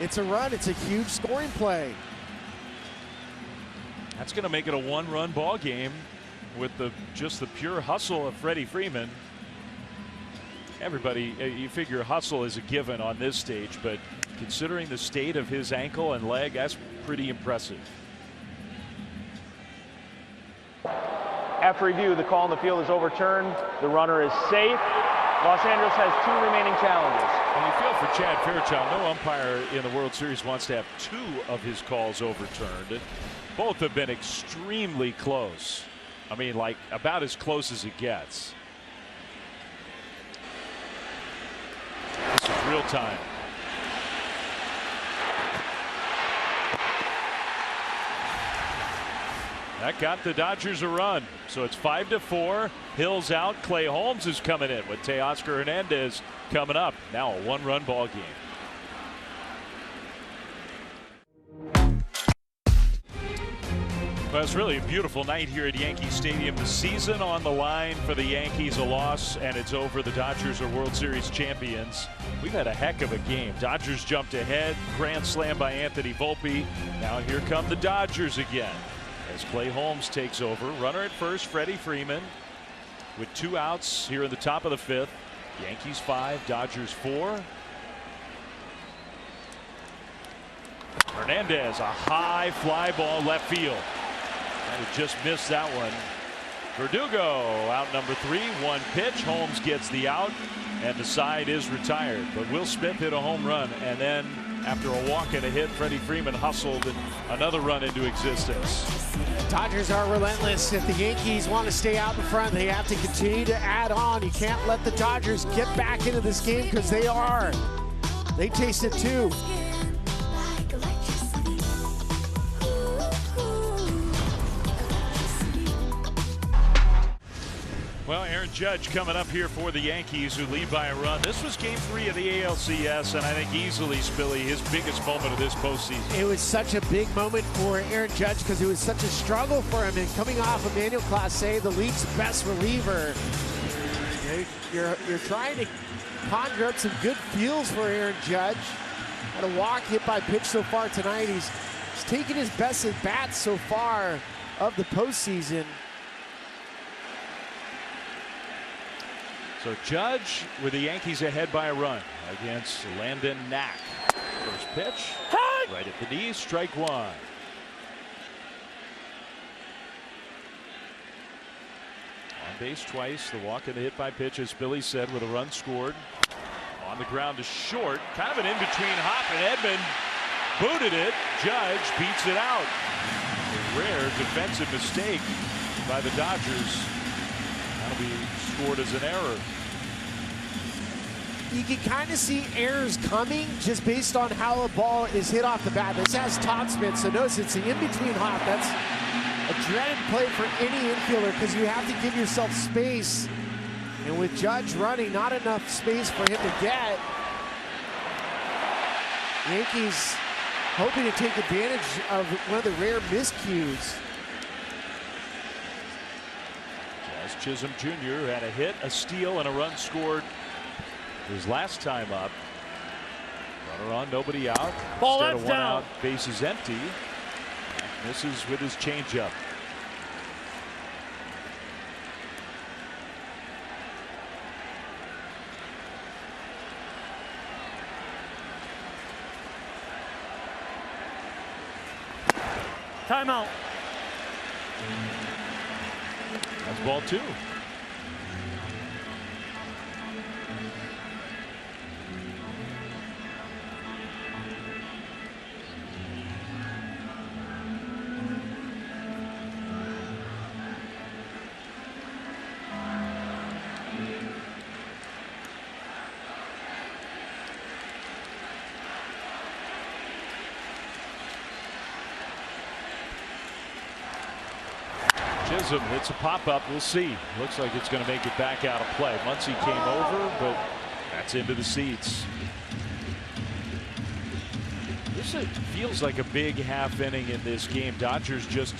It's a run. It's a huge scoring play. That's going to make it a one-run ball game with just the pure hustle of Freddie Freeman. Everybody, you figure hustle is a given on this stage, but considering the state of his ankle and leg, that's pretty impressive. After review, the call on the field is overturned. The runner is safe. Los Angeles has 2 remaining challenges. And you feel for Chad Fairchild, no umpire in the World Series wants to have 2 of his calls overturned. Both have been extremely close. I mean, like about as close as it gets. This is real time. That got the Dodgers a run. So it's 5-4. Hill's out. Clay Holmes is coming in with Teoscar Hernandez coming up. Now a 1-run ball game. Well, it's really a beautiful night here at Yankee Stadium. The season on the line for the Yankees, a loss, and it's over. The Dodgers are World Series champions. We've had a heck of a game. Dodgers jumped ahead. Grand slam by Anthony Volpe. Now here come the Dodgers again as Clay Holmes takes over. Runner at first, Freddie Freeman, with 2 outs here in the top of the 5th. Yankees 5, Dodgers 4. Hernandez, a high fly ball left field. And it just missed that one. Verdugo out number 3, 1 pitch. Holmes gets the out, and the side is retired. But Will Smith hit a home run, and then after a walk and a hit, Freddie Freeman hustled and another run into existence. Dodgers are relentless. If the Yankees want to stay out in front, they have to continue to add on. You can't let the Dodgers get back into this game because they are. They taste it too. Well, Aaron Judge coming up here for the Yankees, who lead by a run. This was game 3 of the ALCS, and I think easily, Spilly, his biggest moment of this postseason. It was such a big moment for Aaron Judge because it was such a struggle for him. And coming off Emmanuel Clase, the league's best reliever, you're trying to conjure up some good feels for Aaron Judge. Had a walk, hit by pitch so far tonight. He's taken his best at bats so far of the postseason. So Judge with the Yankees ahead by a run against Landon Knack. First pitch, right at the knees, strike 1. On base twice, the walk and the hit by pitch, as Billy said, with a run scored. On the ground to short, kind of an in-between hop, and Edman booted it. Judge beats it out. A rare defensive mistake by the Dodgers. That'll be scored as an error. You can kind of see errors coming just based on how the ball is hit off the bat. This has top spin, so notice it's the in-between hop. That's a dreaded play for any infielder because you have to give yourself space. And with Judge running, not enough space for him to get. Yankees hoping to take advantage of one of the rare miscues. Jazz Chisholm Jr. had a hit, a steal, and a run scored his last time up. Runner on, nobody out. Ball, instead of that's one down. out, base is empty. Misses with his changeup. Timeout. That's ball 2. Chisholm hits a pop-up. We'll see. Looks like it's going to make it back out of play. Muncy came over, but that's into the seats. This feels like a big half inning in this game. Dodgers just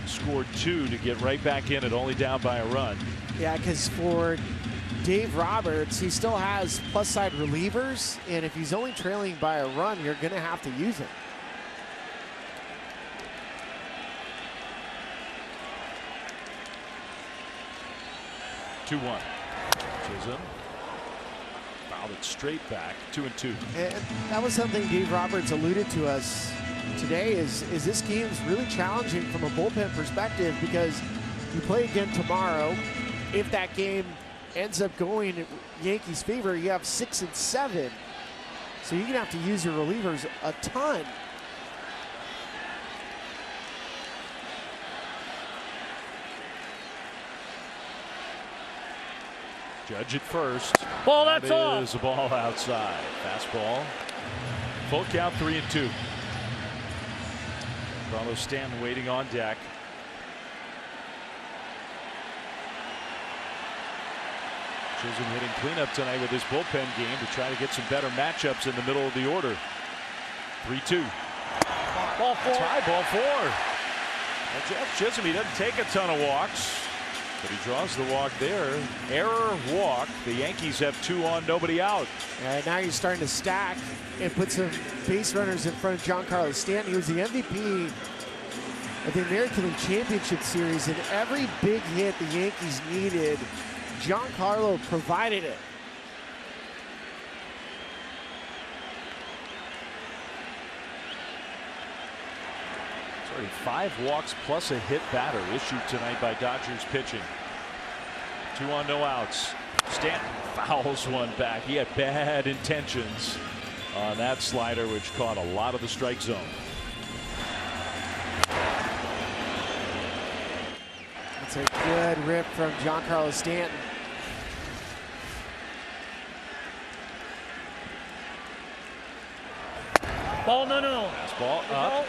scored 2 to get right back in it, only down by a run. Yeah, because for Dave Roberts, he still has plus side relievers, and if he's only trailing by a run, you're going to have to use it. Two-one. Chisholm fouled it straight back. 2-2. And that was something Dave Roberts alluded to us today. Is this game's really challenging from a bullpen perspective, because you play again tomorrow. If that game ends up going in Yankees' favor, you have 6 and 7, so you're gonna have to use your relievers a ton. Judge at first. Ball, that's off. That is a ball outside. Fastball. Full count, 3-2. Carlos Stanton waiting on deck. Chisholm hitting cleanup tonight with his bullpen game to try to get some better matchups in the middle of the order. 3-2. Ball 4. That's high, ball 4. Well, Jeff Chisholm, he doesn't take a ton of walks, but he draws the walk there. Error walk. The Yankees have 2 on, nobody out. Now you're starting to stack and put some base runners in front of Giancarlo Stanton. He was the MVP of the American League Championship Series, and every big hit the Yankees needed, Giancarlo provided it. It's already 5 walks plus a hit batter issued tonight by Dodgers pitching. 2 on, no outs. Stanton fouls one back. He had bad intentions on that slider, which caught a lot of the strike zone. It's a good rip from Giancarlo Stanton. Ball, no. Fastball up.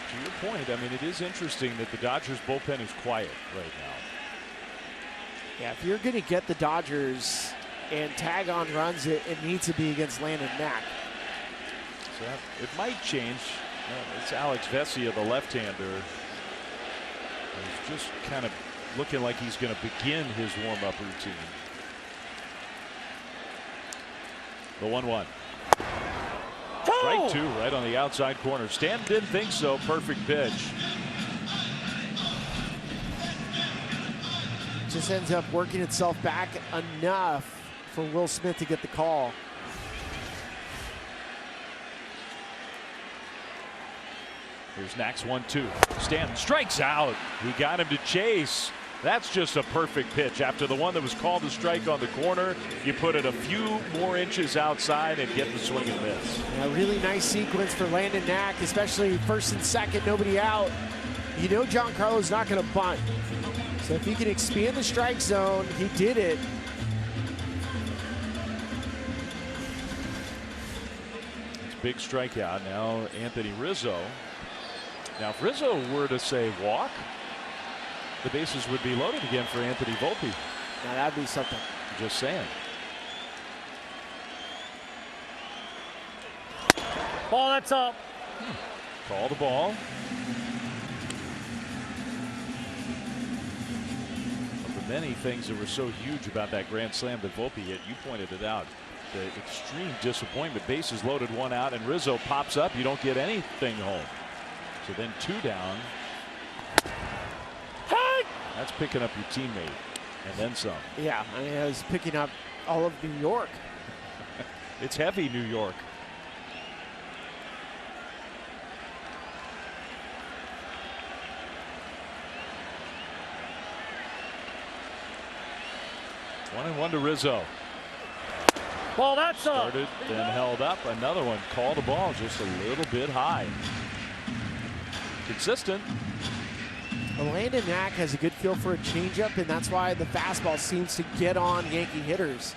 To your point, I mean, it is interesting that the Dodgers bullpen is quiet right now. Yeah, if you're going to get the Dodgers and tag on runs, it needs to be against Landon Knack. So it might change. It's Alex Vesia, the left-hander. He's just kind of looking like he's going to begin his warm-up routine. The 1-1. Strike 2 right on the outside corner. Stanton didn't think so. Perfect pitch. Just ends up working itself back enough for Will Smith to get the call. Here's Knack's 1-2. Stanton strikes out. He got him to chase. That's just a perfect pitch. After the one that was called a strike on the corner, you put it a few more inches outside and get the swing and miss. A really nice sequence for Landon Knack, especially first and second, nobody out. You know Giancarlo's not going to bunt. So if he can expand the strike zone, he did it. It's a big strikeout. Now Anthony Rizzo. Now if Rizzo were to say walk, the bases would be loaded again for Anthony Volpe. Now that'd be something. Just saying. Ball, that's up. Call the ball. Of the many things that were so huge about that grand slam that Volpe hit, you pointed it out. The extreme disappointment. Bases loaded, 1 out, and Rizzo pops up. You don't get anything home. So then 2 down. That's picking up your teammate and then some. Yeah, I mean, I was picking up all of New York. It's heavy, New York. One and one to Rizzo. Ball, that's up. Started, then held up. Another one. Called the ball just a little bit high. Consistent. Landon Knack has a good feel for a changeup, and that's why the fastball seems to get on Yankee hitters.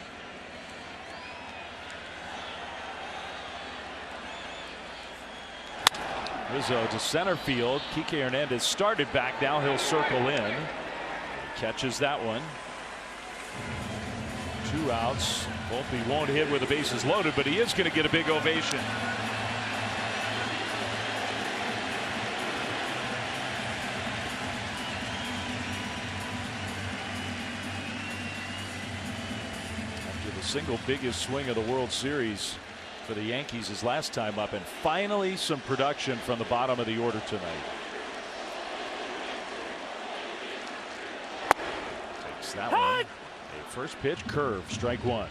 Rizzo to center field. Kike Hernandez started back. Now he'll circle in. Catches that one. 2 outs. Volpe won't hit with the bases loaded, but he is going to get a big ovation. After the single biggest swing of the World Series for the Yankees his last time up, and finally some production from the bottom of the order tonight. Takes that one. A first pitch curve, strike 1.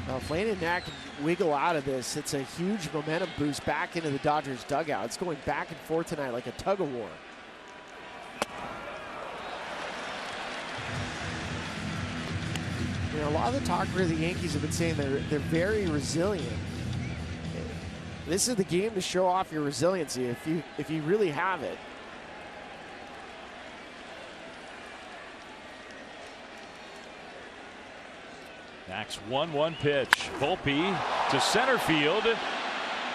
Well, if Landon Knack can wiggle out of this, it's a huge momentum boost back into the Dodgers dugout. It's going back and forth tonight like a tug of war. You know, a lot of the talk where the Yankees have been saying they're very resilient. This is the game to show off your resiliency if you really have it. Knack's 1-1 pitch. Volpe to center field.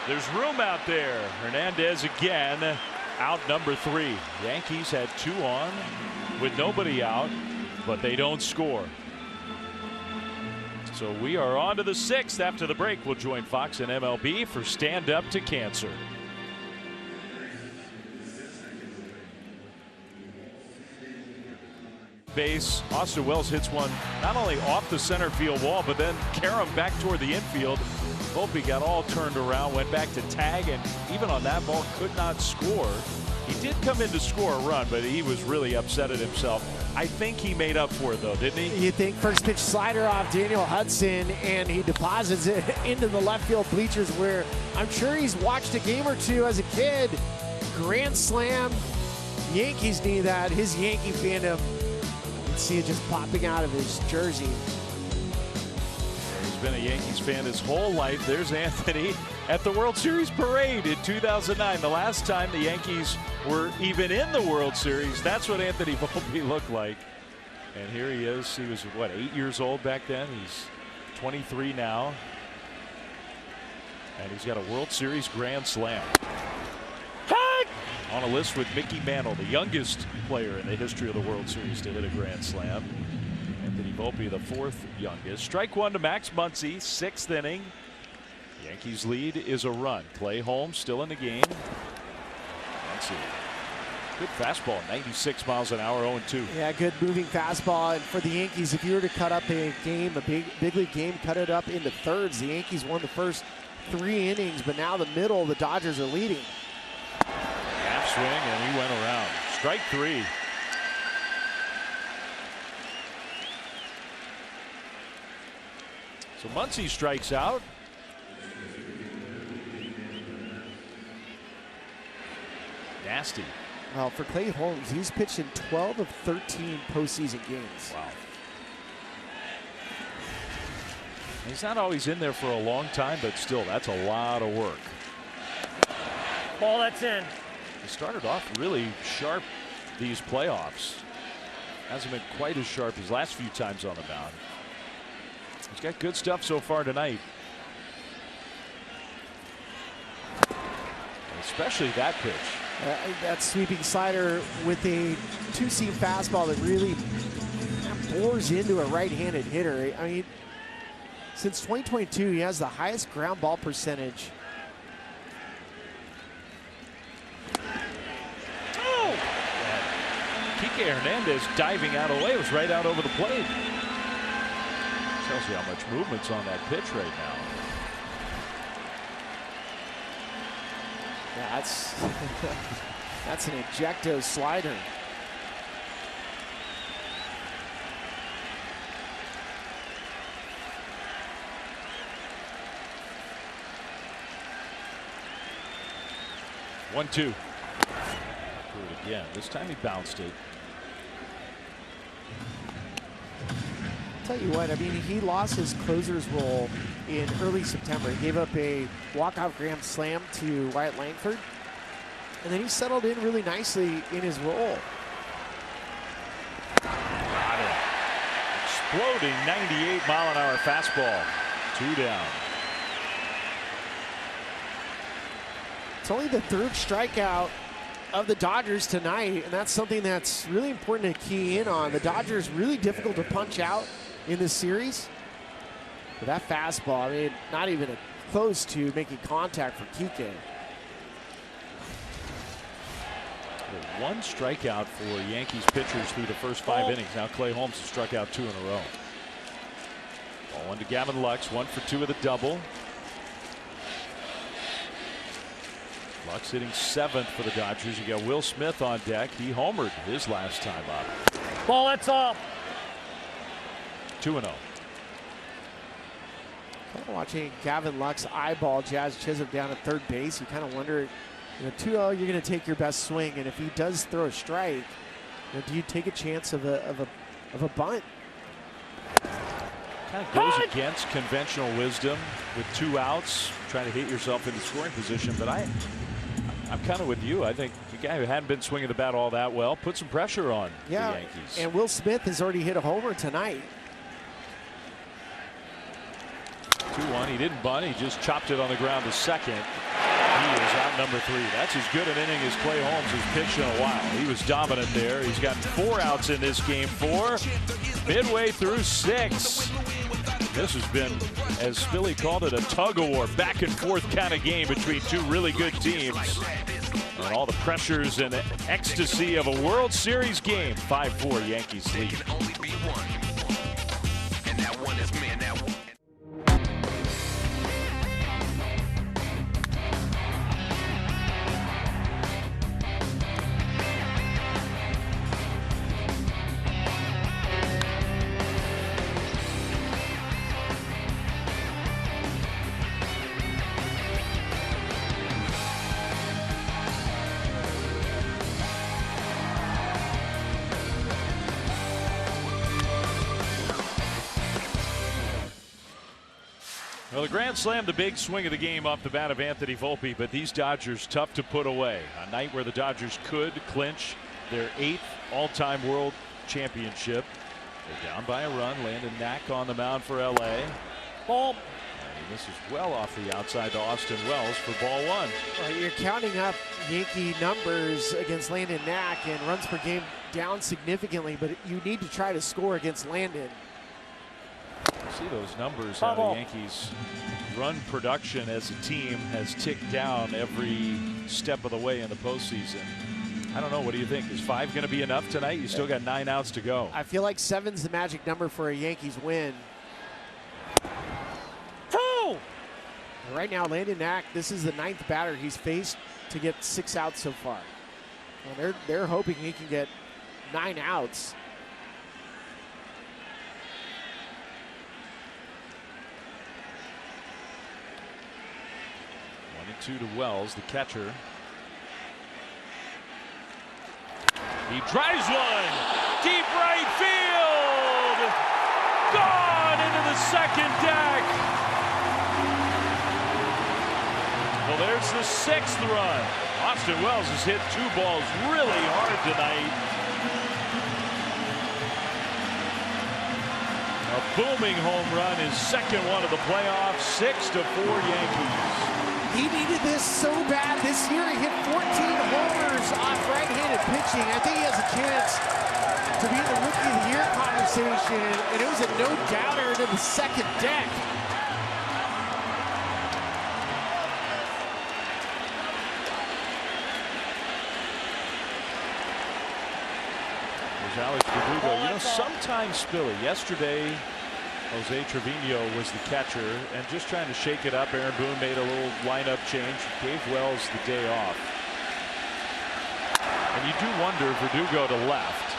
There's room out there. Hernandez again, out number 3. Yankees had 2 on with nobody out, but they don't score. So we are on to the 6th. After the break, we'll join Fox and MLB for Stand Up to Cancer. Base. Austin Wells hits one not only off the center field wall, but then carom back toward the infield. Volpe got all turned around, went back to tag, and even on that ball could not score. He did come in to score a run, but he was really upset at himself. I think he made up for it, though, didn't he? You think first pitch slider off Daniel Hudson, and he deposits it into the left field bleachers, where I'm sure he's watched a game or two as a kid. Grand slam. Yankees need that. His Yankee fandom. See it just popping out of his jersey. He's been a Yankees fan his whole life. There's Anthony at the World Series parade in 2009. The last time the Yankees were even in the World Series. That's what Anthony Volpe looked like. And here he is. He was, what, 8 years old back then? He's 23 now. And he's got a World Series grand slam. On a list with Mickey Mantle, the youngest player in the history of the World Series to hit a grand slam. Anthony Volpe, the 4th youngest. Strike 1 to Max Muncy, 6th inning. Yankees lead is a run. Clay Holmes still in the game. Muncy. Good fastball, 96 miles an hour, 0-2. Yeah, good moving fastball. And for the Yankees, if you were to cut up a game, a big league game, cut it up into thirds. The Yankees won the first 3 innings, but now the middle, the Dodgers are leading. Half swing, and he went around. Strike 3. So Muncy strikes out. Nasty. Well, for Clay Holmes, he's pitched in 12 of 13 postseason games. Wow. He's not always in there for a long time, but still, that's a lot of work. Ball, that's in. He started off really sharp these playoffs. Hasn't been quite as sharp as last few times on the mound. He's got good stuff so far tonight. Especially that pitch. That sweeping slider with a 2-seam fastball that really bores into a right-handed hitter. I mean, since 2022, he has the highest ground ball percentage. Oh! Kike Hernandez diving out of the way. It was right out over the plate. Tells you how much movement's on that pitch right now. Yeah, that's an ejecto slider. One, two. Do it again. This time he bounced it. Tell you what, I mean, he lost his closer's role in early September. He gave up a walk-off grand slam to Wyatt Langford, and then he settled in really nicely in his role. Got it. Exploding 98-mile-an-hour fastball. 2 down. It's only the third strikeout of the Dodgers tonight, and that's something that's really important to key in on. The Dodgers really difficult to punch out in this series. But that fastball, I mean, not even close to making contact for Kike. One strikeout for Yankees pitchers through the first 5 innings. Now Clay Holmes has struck out 2 in a row. Ball one to Gavin Lux, 1 for 2 with a double. Lux hitting 7th for the Dodgers. You got Will Smith on deck. He homered his last time up. Ball, that's all. 2-0. Kind of watching Gavin Lux eyeball Jazz Chisholm down at third base. You kind of wonder, 2-0, you're going to take your best swing, and if he does throw a strike, do you take a chance of a bunt? Kind of goes against conventional wisdom with 2 outs, trying to hit yourself into scoring position. But I'm kind of with you. I think the guy who hadn't been swinging the bat all that well put some pressure on the Yankees. And Will Smith has already hit a homer tonight. 2-1. He didn't bunt. He just chopped it on the ground to second. He is out number 3. That's as good an inning as Clay Holmes has pitched in a while. He was dominant there. He's got 4 outs in this game 4. Midway through 6. This has been, as Spilly called it, a tug-of-war, back and forth kind of game between 2 really good teams. And all the pressures and ecstasy of a World Series game. 5-4 Yankees lead. Well, the grand slam, the big swing of the game off the bat of Anthony Volpe, but these Dodgers tough to put away. A night where the Dodgers could clinch their 8th all-time world championship. They're down by a run. Landon Knack on the mound for LA. Ball. And this is well off the outside to Austin Wells for ball 1. Well, you're counting up Yankee numbers against Landon Knack, and runs per game down significantly, but you need to try to score against Landon. See those numbers how the Yankees run production as a team has ticked down every step of the way in the postseason. I don't know. What do you think? Is 5 going to be enough tonight? You still got 9 outs to go. I feel like 7's the magic number for a Yankees win. 2. Right now, Landon Knack, this is the 9th batter he's faced to get 6 outs so far. Well, they're hoping he can get 9 outs. 1-2 to Wells, the catcher. He drives one deep right field. Gone into the second deck. Well, there's the 6th run. Austin Wells has hit 2 balls really hard tonight. A booming home run, his 2nd one of the playoffs. 6-4 Yankees. He needed this so bad this year. He hit 14 homers off right-handed pitching. I think he has a chance to be in the Rookie of the Year conversation, and it was a no-doubter into the 2nd deck. There's Alex Verdugo. Sometimes Spilly, yesterday Jose Trevino was the catcher, and just trying to shake it up. Aaron Boone made a little lineup change, gave Wells the day off. And you do wonder, Verdugo to left.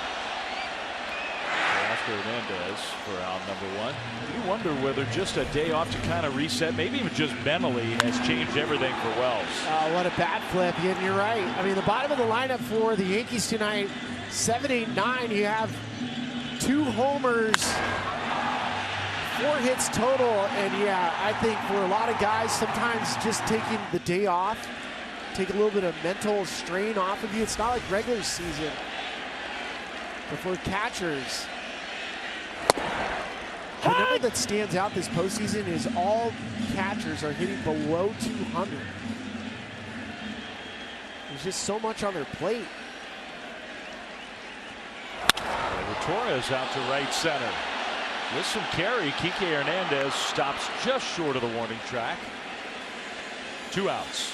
Oscar Hernandez for out number 1. You wonder whether just a day off to kind of reset, maybe even just mentally, has changed everything for Wells. What a bat flip, and you're right. I mean, the bottom of the lineup for the Yankees tonight, 7, 8, 9, you have 2 homers, 4 hits total, and yeah, I think for a lot of guys, sometimes just taking the day off, take a little bit of mental strain off of you. It's not like regular season. But for catchers, the number that stands out this postseason is all catchers are hitting below 200. There's just so much on their plate. Torres out to right center. With some carry, Kike Hernandez stops just short of the warning track. 2 outs.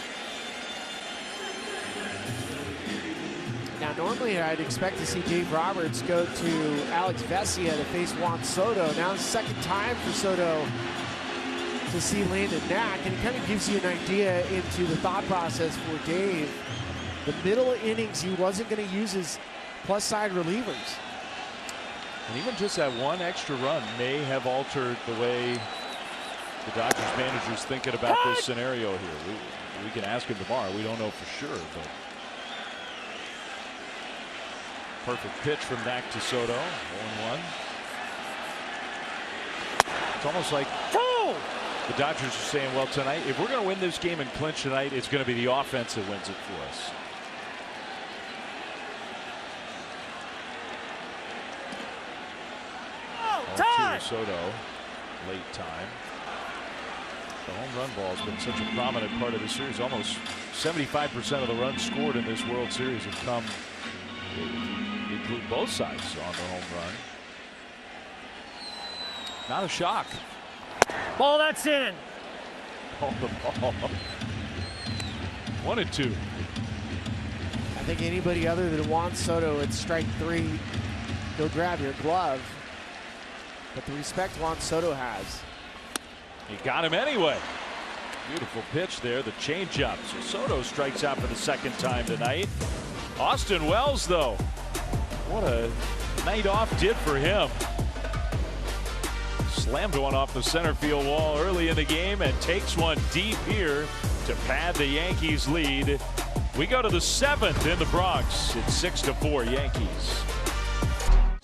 Now, normally I'd expect to see Dave Roberts go to Alex Vesia to face Juan Soto. Now it's the second time for Soto to see Landon Knack, and it kind of gives you an idea into the thought process for Dave. The middle innings, he wasn't going to use his plus side relievers. And even just that one extra run may have altered the way the Dodgers manager's thinking about this scenario here. We can ask him tomorrow. We don't know for sure, but perfect pitch from Knack to Soto. 1-1. It's almost like the Dodgers are saying, well, tonight, if we're going to win this game and clinch tonight, it's going to be the offense that wins it for us. Time. Soto, late time. The home run ball has been such a prominent part of the series. Almost 75% of the runs scored in this World Series have come, include both sides on the home run. Not a shock. Ball, that's in. All the ball. 1-2. I think anybody other than Juan Soto at strike 3, go grab your glove. But the respect Juan Soto has. He got him anyway. Beautiful pitch there, the changeup. So Soto strikes out for the second time tonight. Austin Wells, though, what a night off did for him. Slammed one off the center field wall early in the game and takes one deep here to pad the Yankees lead. We go to the 7th in the Bronx. It's 6-4 Yankees.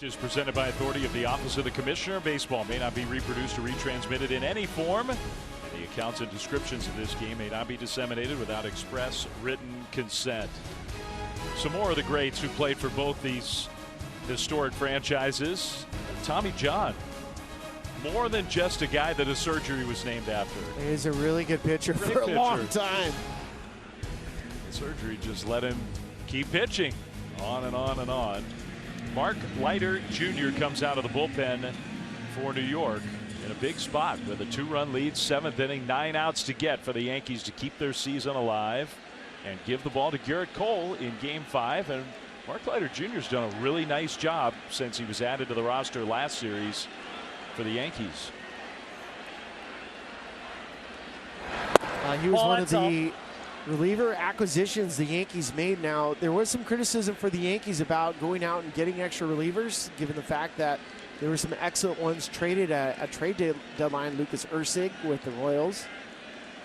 Is presented by authority of the Office of the Commissioner. Baseball may not be reproduced or retransmitted in any form. The accounts and descriptions of this game may not be disseminated without express written consent. Some more of the greats who played for both these historic franchises. Tommy John, more than just a guy that a surgery was named after. He's a really good pitcher for a long time. Surgery just let him keep pitching on and on and on. Mark Leiter Jr. comes out of the bullpen for New York in a big spot with a 2-run lead, 7th inning, 9 outs to get for the Yankees to keep their season alive and give the ball to Garrett Cole in Game 5. And Mark Leiter Jr. has done a really nice job since he was added to the roster last series for the Yankees. He was one of the reliever acquisitions the Yankees made. Now, there was some criticism for the Yankees about going out and getting extra relievers, given the fact that there were some excellent ones traded at trade deadline. Lucas Ursig with the Royals,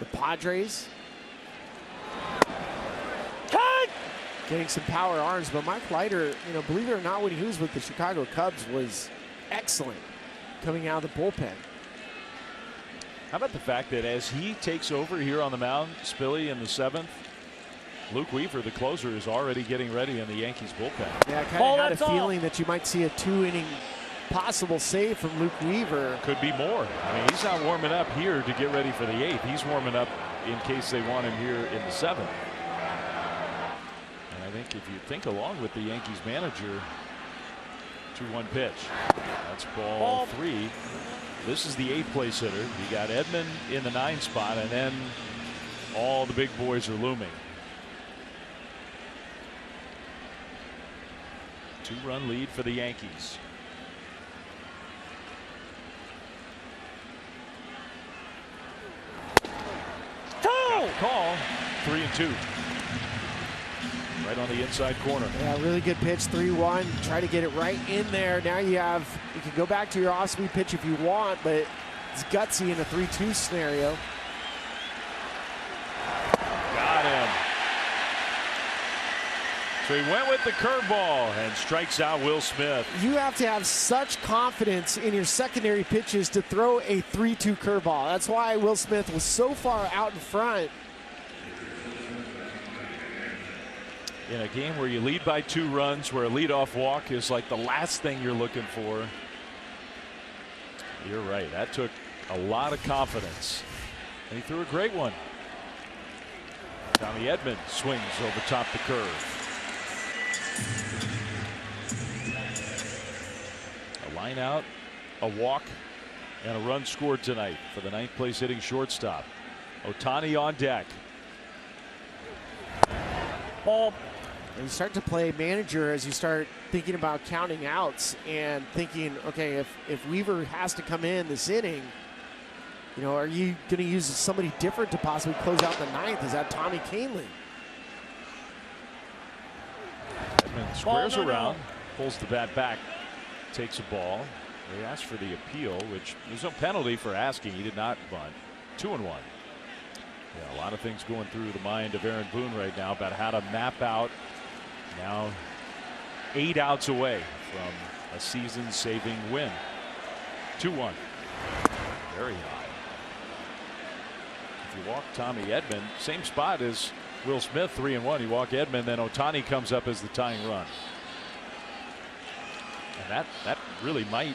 the Padres. Getting some power arms, but Mike Leiter, believe it or not, when he was with the Chicago Cubs, was excellent coming out of the bullpen. How about the fact that as he takes over here on the mound, Spilly in the 7th, Luke Weaver, the closer, is already getting ready in the Yankees bullpen. Yeah, I kind of had a feeling that you might see a 2-inning possible save from Luke Weaver. Could be more. I mean, he's not warming up here to get ready for the 8th. He's warming up in case they want him here in the 7th. And I think if you think along with the Yankees manager, 2-1 pitch. That's ball 3. This is the 8th place hitter. You got Edman in the 9 spot, and then all the big boys are looming. 2-run lead for the Yankees. Call 3-2. Right on the inside corner. Yeah, really good pitch, 3-1. Try to get it right in there. Now you can go back to your off-speed pitch if you want, but it's gutsy in a 3-2 scenario. Got him. So he went with the curveball and strikes out Will Smith. You have to have such confidence in your secondary pitches to throw a 3-2 curveball. That's why Will Smith was so far out in front. In a game where you lead by 2 runs, where a leadoff walk is like the last thing you're looking for. You're right. That took a lot of confidence. And he threw a great one. Tommy Edman swings over top the curve. A line out, a walk, and a run scored tonight for the 9th place hitting shortstop. Ohtani on deck. Ball. And you start to play manager as you start thinking about counting outs and thinking, okay, if Weaver has to come in this inning, you know, are you going to use somebody different to possibly close out the 9th? Is that Tommy Kahnle? Edman squares around, pulls the bat back, takes a ball. They asked for the appeal, which there's no penalty for asking. He did not bunt. 2-1. Yeah, a lot of things going through the mind of Aaron Boone right now about how to map out. Now 8 outs away from a season-saving win. 2-1. Very high. If you walk Tommy Edman, same spot as Will Smith, 3-1. You walk Edman, then Ohtani comes up as the tying run. And that really might,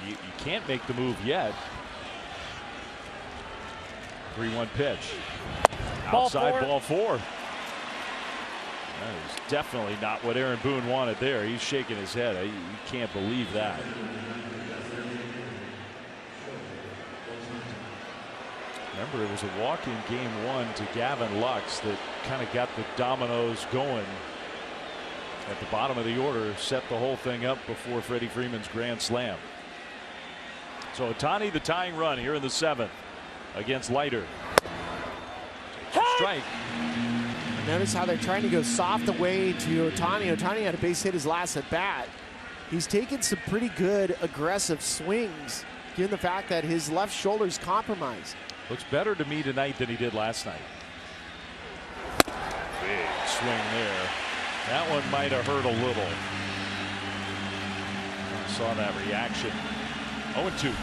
you can't make the move yet. 3-1 pitch. Outside ball four. That is definitely not what Aaron Boone wanted there. He's shaking his head. You can't believe that. Remember, it was a walk in game 1 to Gavin Lux that kind of got the dominoes going at the bottom of the order, set the whole thing up before Freddie Freeman's grand slam. So Ohtani, the tying run here in the 7th against Leiter. Strike. Notice how they're trying to go soft away to Ohtani. Ohtani had a base hit his last at bat. He's taken some pretty good aggressive swings, given the fact that his left shoulder's compromised. Looks better to me tonight than he did last night. Big swing there. That one might have hurt a little. I saw that reaction. 0-2.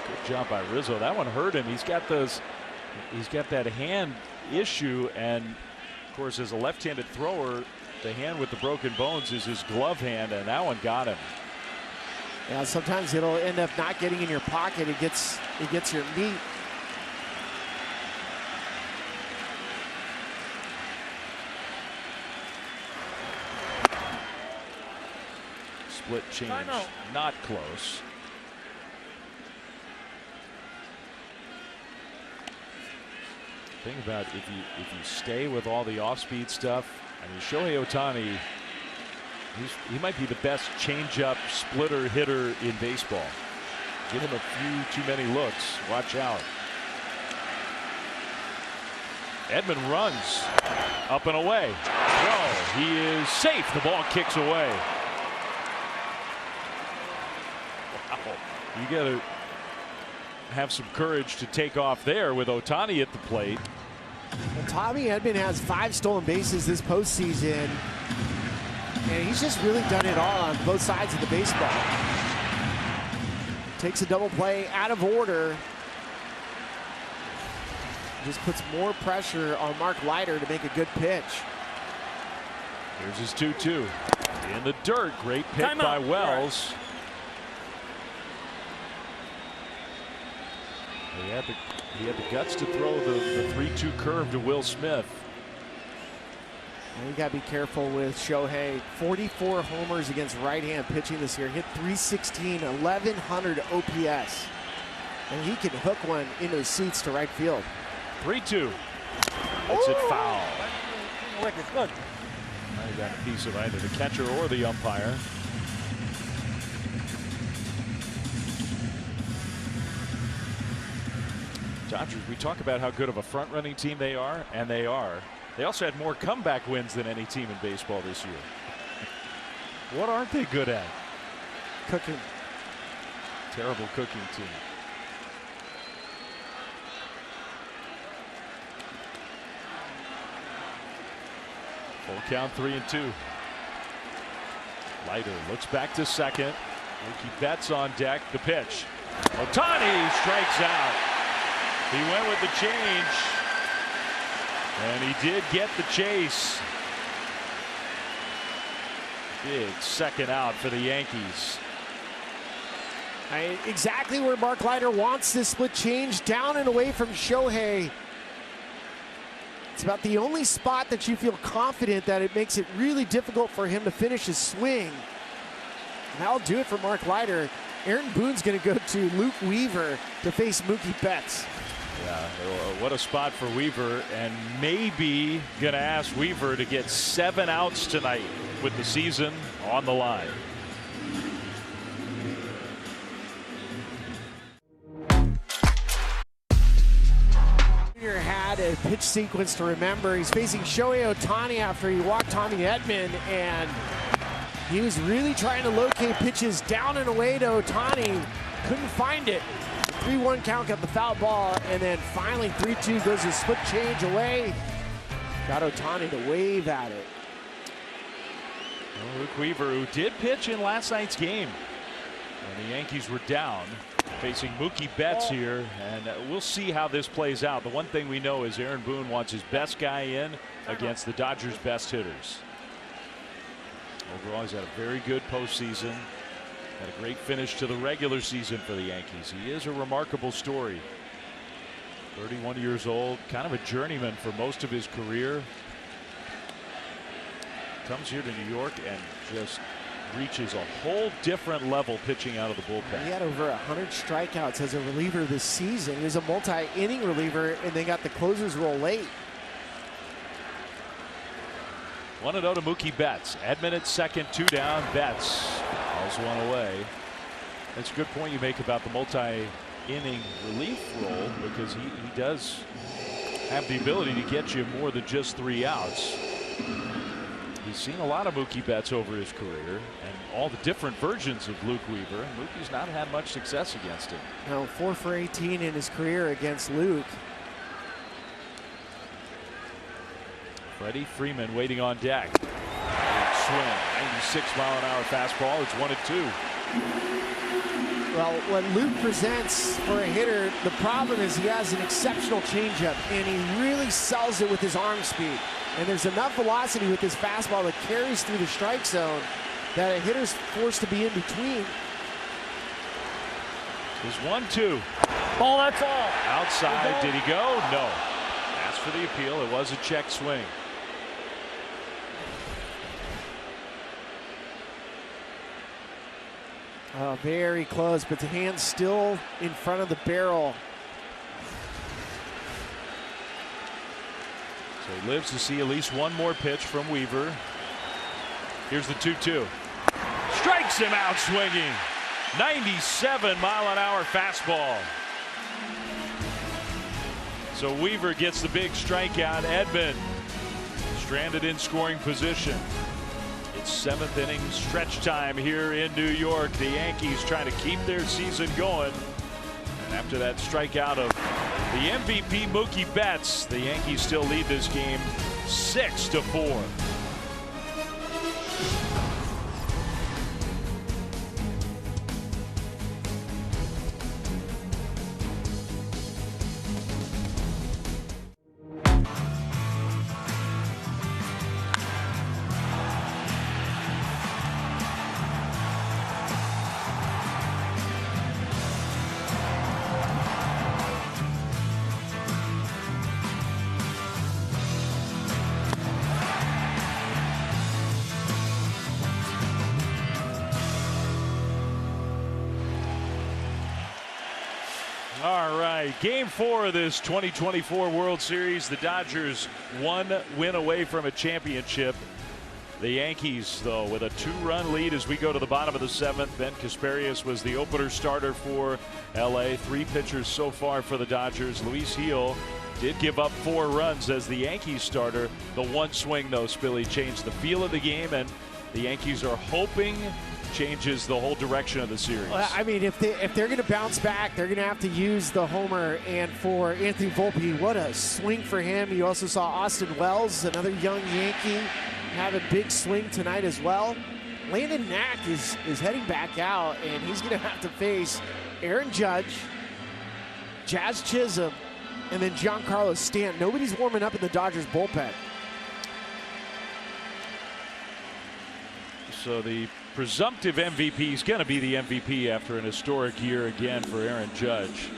Good job by Rizzo. That one hurt him. He's got that hand issue, and of course, as a left-handed thrower, the hand with the broken bones is his glove hand, and that one got him. Yeah, sometimes it'll end up not getting in your pocket. It gets your meat. Split change, not close. Thing about if you stay with all the off-speed stuff, I mean, Shohei Ohtani, he might be the best changeup splitter hitter in baseball. Give him a few too many looks. Watch out. Edman runs up and away. No, he is safe. The ball kicks away. Wow. You got to have some courage to take off there with Ohtani at the plate. Well, Tommy Edman has 5 stolen bases this postseason, and he's just really done it all on both sides of the baseball. Takes a double play out of order. Just puts more pressure on Mark Leiter to make a good pitch. Here's his 2-2. In the dirt. Great pick by Wells. He had the guts to throw the 3-2 curve to Will Smith. And you got to be careful with Shohei. 44 homers against right-hand pitching this year. Hit .316, 1,100 OPS. And he can hook one into the seats to right field. 3-2. That's it foul. It's good. I got a piece of either the catcher or the umpire. Dodgers, we talk about how good of a front-running team they are, and they are. They also had more comeback wins than any team in baseball this year. What aren't they good at? Cooking. Terrible cooking team. Full count, 3-2. Leiter looks back to second. Mookie Betts on deck. The pitch. Ohtani strikes out. He went with the change, and he did get the chase. Big second out for the Yankees. Exactly where Mark Leiter wants this split change, down and away from Shohei. It's about the only spot that you feel confident that it makes it really difficult for him to finish his swing. And that'll do it for Mark Leiter. Aaron Boone's going to go to Luke Weaver to face Mookie Betts. Yeah, what a spot for Weaver, and maybe going to ask Weaver to get 7 outs tonight with the season on the line. Had a pitch sequence to remember. He's facing Shohei Ohtani after he walked Tommy Edman, and he was really trying to locate pitches down and away to Ohtani. Couldn't find it. 3-1 count, got the foul ball, and then finally 3-2 goes a split change away. Got Ohtani to wave at it. Well, Luke Weaver, who did pitch in last night's game when the Yankees were down, facing Mookie Betts here, and we'll see how this plays out. The one thing we know is Aaron Boone wants his best guy in against the Dodgers' best hitters. Overall, he's had a very good postseason. Had a great finish to the regular season for the Yankees. He is a remarkable story. 31 years old, kind of a journeyman for most of his career. Comes here to New York and just reaches a whole different level pitching out of the bullpen. He had over 100 strikeouts as a reliever this season. He was a multi-inning reliever, and they got the closers roll late. 1-0 to Mookie Betts. Edman at second, 2 down. Betts hauls one away. That's a good point you make about the multi-inning relief role, because he does have the ability to get you more than just 3 outs. He's seen a lot of Mookie Betts over his career and all the different versions of Luke Weaver, and Mookie's not had much success against him. Now 4 for 18 in his career against Luke. Freddie Freeman waiting on deck. Big swing, 96-mile-an-hour fastball. It's 1-2. Well, what Luke presents for a hitter, the problem is he has an exceptional changeup, and he really sells it with his arm speed. And there's enough velocity with his fastball that carries through the strike zone that a hitter's forced to be in between. It's 1-2. Ball, that's all. Outside, did he go? No. Asked for the appeal. It was a check swing. Very close, but the hand's still in front of the barrel. So he lives to see at least one more pitch from Weaver. Here's the 2-2. Strikes him out swinging. 97-mile-an-hour fastball. So Weaver gets the big strikeout. Edman stranded in scoring position. It's 7th inning stretch time here in New York. The Yankees trying to keep their season going. And after that strikeout of the MVP Mookie Betts, the Yankees still lead this game 6-4. All right, game 4 of this 2024 World Series. The Dodgers 1 win away from a championship. The Yankees, though, with a 2-run lead as we go to the bottom of the 7th. Ben Kasparius was the opener starter for LA. 3 pitchers so far for the Dodgers. Luis Gil did give up 4 runs as the Yankees starter. The one swing, though, Spilly, changed the feel of the game, and the Yankees are hoping changes the whole direction of the series. Well, I mean, if they're going to bounce back, they're going to have to use the homer. And for Anthony Volpe, what a swing for him. You also saw Austin Wells, another young Yankee, have a big swing tonight as well. Landon Knack is heading back out, and he's going to have to face Aaron Judge, Jazz Chisholm, and then Giancarlo Stanton. Nobody's warming up in the Dodgers bullpen. So the presumptive MVP is going to be the MVP after an historic year again for Aaron Judge.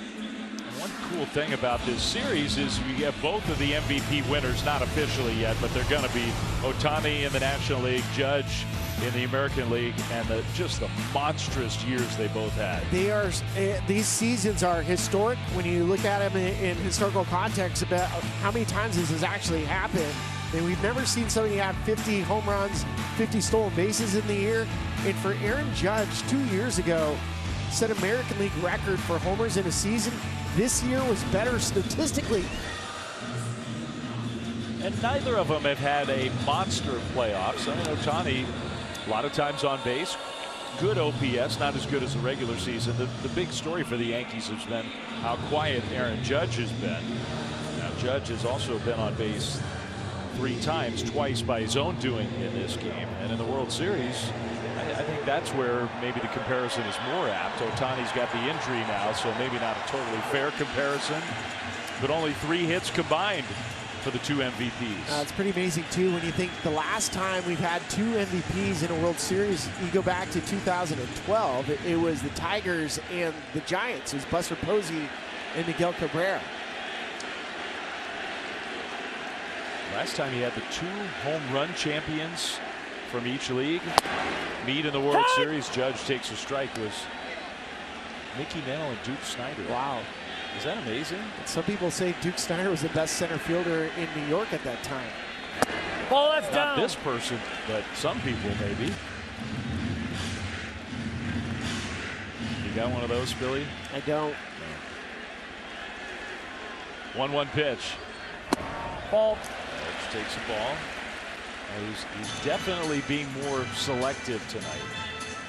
One cool thing about this series is you get both of the MVP winners, not officially yet, but they're going to be Ohtani in the National League, Judge in the American League, and just the monstrous years they both had. They are. These seasons are historic when you look at them in historical context about how many times this has actually happened. And we've never seen somebody have 50 home runs, 50 stolen bases in the year. And for Aaron Judge, 2 years ago, set American League record for homers in a season. This year was better statistically. And neither of them have had a monster playoffs. I mean, Ohtani, a lot of times on base, good OPS, not as good as the regular season. The big story for the Yankees has been how quiet Aaron Judge has been. Now, Judge has also been on base 3 times, twice by his own doing in this game. And in the World Series, I think that's where maybe the comparison is more apt. Ohtani's got the injury now, so maybe not a totally fair comparison, but only 3 hits combined for the 2 MVPs. It's pretty amazing, too, when you think the last time we've had 2 MVPs in a World Series, you go back to 2012, it was the Tigers and the Giants. It was Buster Posey and Miguel Cabrera. Last time he had the 2 home run champions from each league meet in the World Series. Judge takes a strike. Was Mickey Mantle and Duke Snider. Wow. Is that amazing? Some people say Duke Snider was the best center fielder in New York at that time. Ball, that's Not down. this person, but some people maybe. You got one of those, Billy? I don't. 1-1 pitch. Ball. Judge takes the ball. He's definitely being more selective tonight.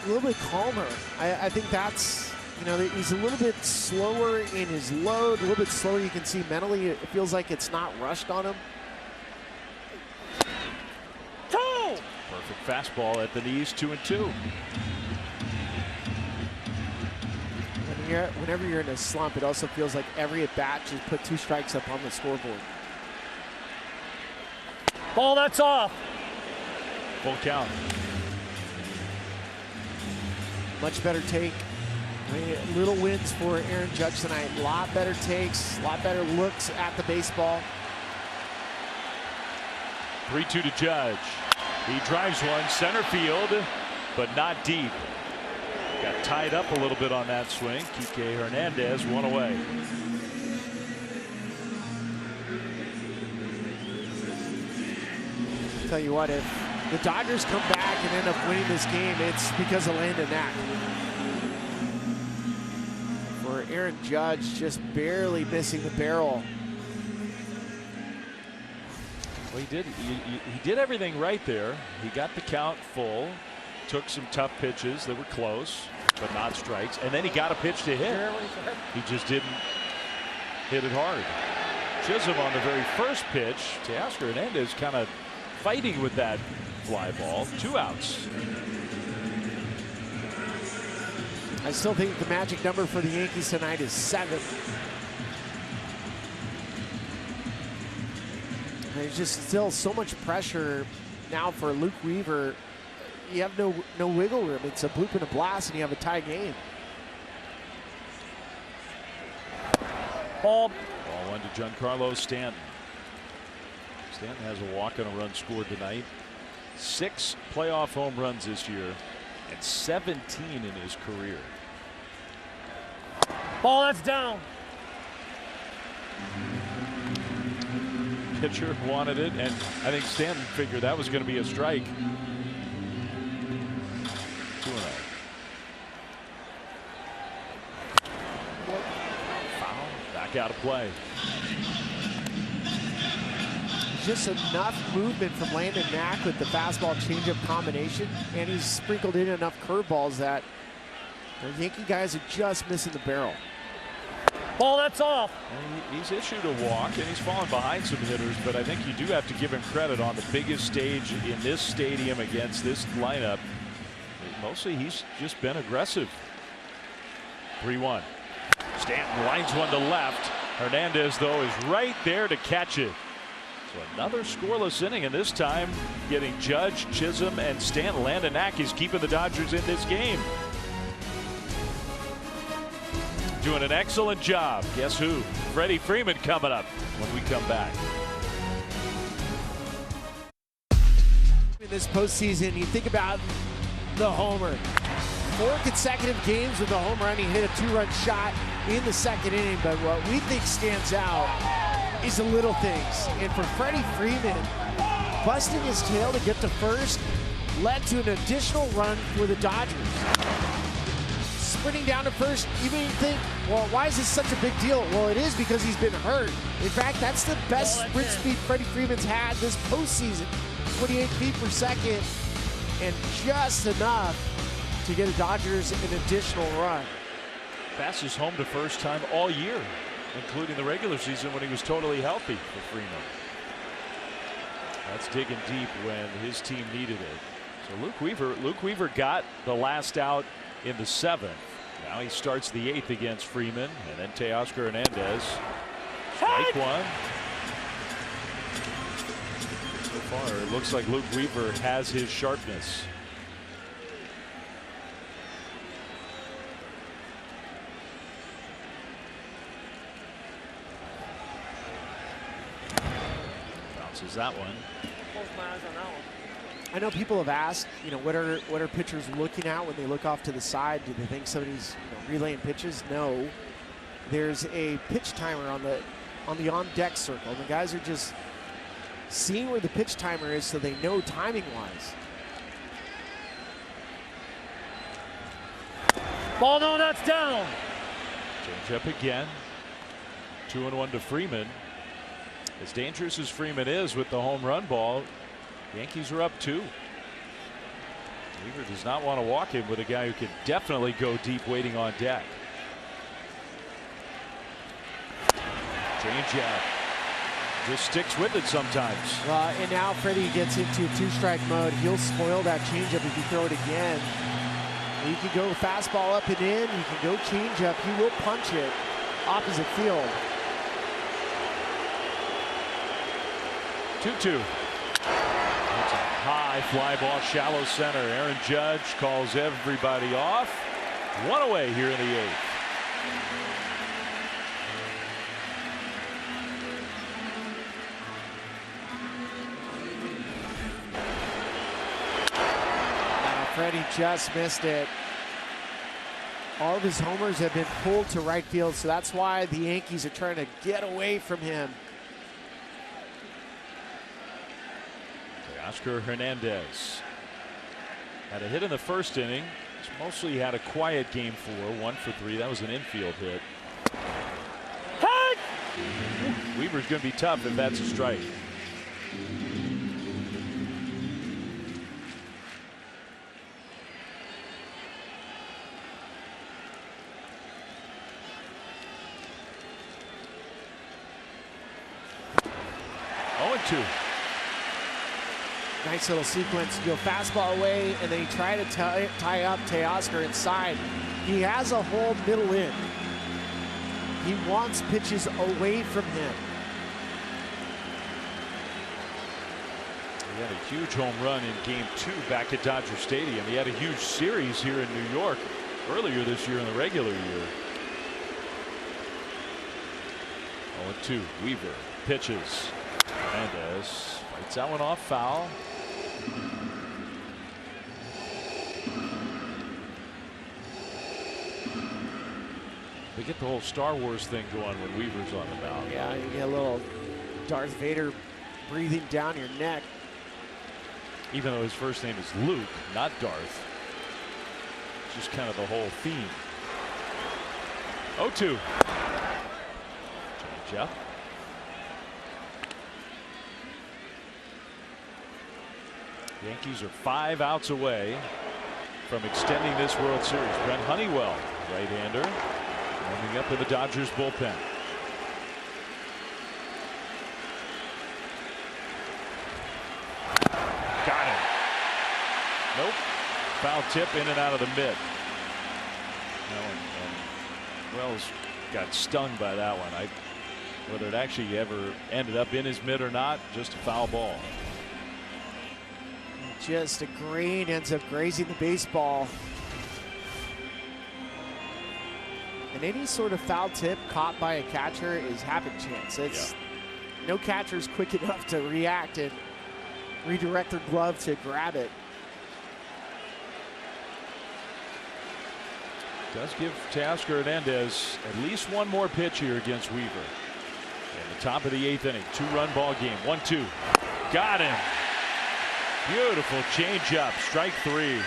A little bit calmer. I think that's, you know, he's a little bit slower in his load, a little bit slower. You can see mentally it feels like it's not rushed on him. Perfect fastball at the knees, 2-2. Whenever you're in a slump, it also feels like every at bat just put 2 strikes up on the scoreboard. Ball, that's off. Full count. Much better take. I mean, little wins for Aaron Judge tonight. A lot better takes, a lot better looks at the baseball. 3-2 to Judge. He drives one center field, but not deep. Got tied up a little bit on that swing. Kike Hernandez, 1 away. Tell you what, if the Dodgers come back and end up winning this game, it's because of Landon Knack. For Aaron Judge, just barely missing the barrel. Well, he did everything right there. He got the count full, took some tough pitches that were close, but not strikes, and then he got a pitch to hit. He just didn't hit it hard. Chisholm on the very first pitch. Teoscar Hernandez kind of fighting with that fly ball. 2 outs. I still think the magic number for the Yankees tonight is 7. There's just still so much pressure now for Luke Weaver. You have no wiggle room. It's a bloop and a blast, and you have a tie game. Ball. Ball 1 to Giancarlo Stanton. Stanton has a walk and a run scored tonight. 6 playoff home runs this year and 17 in his career. Ball, that's down. Pitcher wanted it, and I think Stanton figured that was going to be a strike. 2-0. Foul. Back out of play. Just enough movement from Landon Knack with the fastball changeup combination, and he's sprinkled in enough curveballs that the Yankee guys are just missing the barrel. Ball, that's off. And he's issued a walk, and he's fallen behind some hitters, but I think you do have to give him credit on the biggest stage in this stadium against this lineup. Mostly he's just been aggressive. 3-1. Stanton lines one to left. Hernandez, though, is right there to catch it. So another scoreless inning, and this time getting Judge, Chisholm, and Stanton. Landon is keeping the Dodgers in this game. Doing an excellent job. Guess who? Freddie Freeman coming up when we come back. In this postseason, you think about the homer. 4 consecutive games with a home run. He hit a 2-run shot in the second inning, but what we think stands out is the little things. And for Freddie Freeman, busting his tail to get to first led to an additional run for the Dodgers. Sprinting down to first, even you think, well, why is this such a big deal? Well, it is because he's been hurt. In fact, that's the best sprint speed Freddie Freeman's had this postseason. 28 feet per second, and just enough to get the Dodgers an additional run. Fastest home to first time all year, including the regular season when he was totally healthy for Freeman. That's digging deep when his team needed it. So Luke Weaver got the last out in the 7th. Now he starts the 8th against Freeman, and then Teoscar Hernandez. Strike one. So far, it looks like Luke Weaver has his sharpness. Bounces that one. I know people have asked, what are pitchers looking at when they look off to the side? Do they think somebody's relaying pitches? No. There's a pitch timer on the on-deck circle. The guys are just seeing where the pitch timer is so they know timing-wise. Ball, no, that's down. Change up again. 2-1 to Freeman. As dangerous as Freeman is with the home run ball, Yankees are up 2. Weaver does not want to walk him with a guy who can definitely go deep waiting on deck. Change up. Just sticks with it sometimes. And now Freddie gets into 2-strike mode. He'll spoil that changeup if you throw it again. You can go fastball up and in. You can go changeup. He will punch it opposite field. 2-2. It's a high fly ball, shallow center. Aaron Judge calls everybody off. 1 away here in the 8th. Freddie just missed it. All of his homers have been pulled to right field, so that's why the Yankees are trying to get away from him. Oscar Hernandez had a hit in the first inning. He's mostly had a quiet game 4, 1 for 3. That was an infield hit. Weaver's going to be tough if that's a strike. Nice little sequence. You go fastball away, and then you try to tie up Teoscar inside. He has a whole middle in. He wants pitches away from him. He had a huge home run in Game 2 back at Dodger Stadium. He had a huge series here in New York earlier this year in the regular year. 0-2. Weaver pitches. Hernandez fights that one off, foul. They get the whole Star Wars thing going when Weaver's on the mound. Yeah, you get a little Darth Vader breathing down your neck. Even though his first name is Luke, not Darth. It's just kind of the whole theme. 0-2. Change up. Yankees are 5 outs away from extending this World Series. Brent Honeywell, right-hander, warming up in the Dodgers bullpen. Got him. Nope. Foul tip in and out of the mid. And Wells got stung by that one. Whether it actually ever ended up in his mitt or not, just a foul ball. Just a grain ends up grazing the baseball. And any sort of foul tip caught by a catcher is happen chance. It's no catcher's quick enough to react and redirect their glove to grab it. Does give Teoscar Hernandez at least one more pitch here against Weaver. In the top of the 8th inning, 2-run ball game. 1-2. Got him. Beautiful changeup. Strike 3.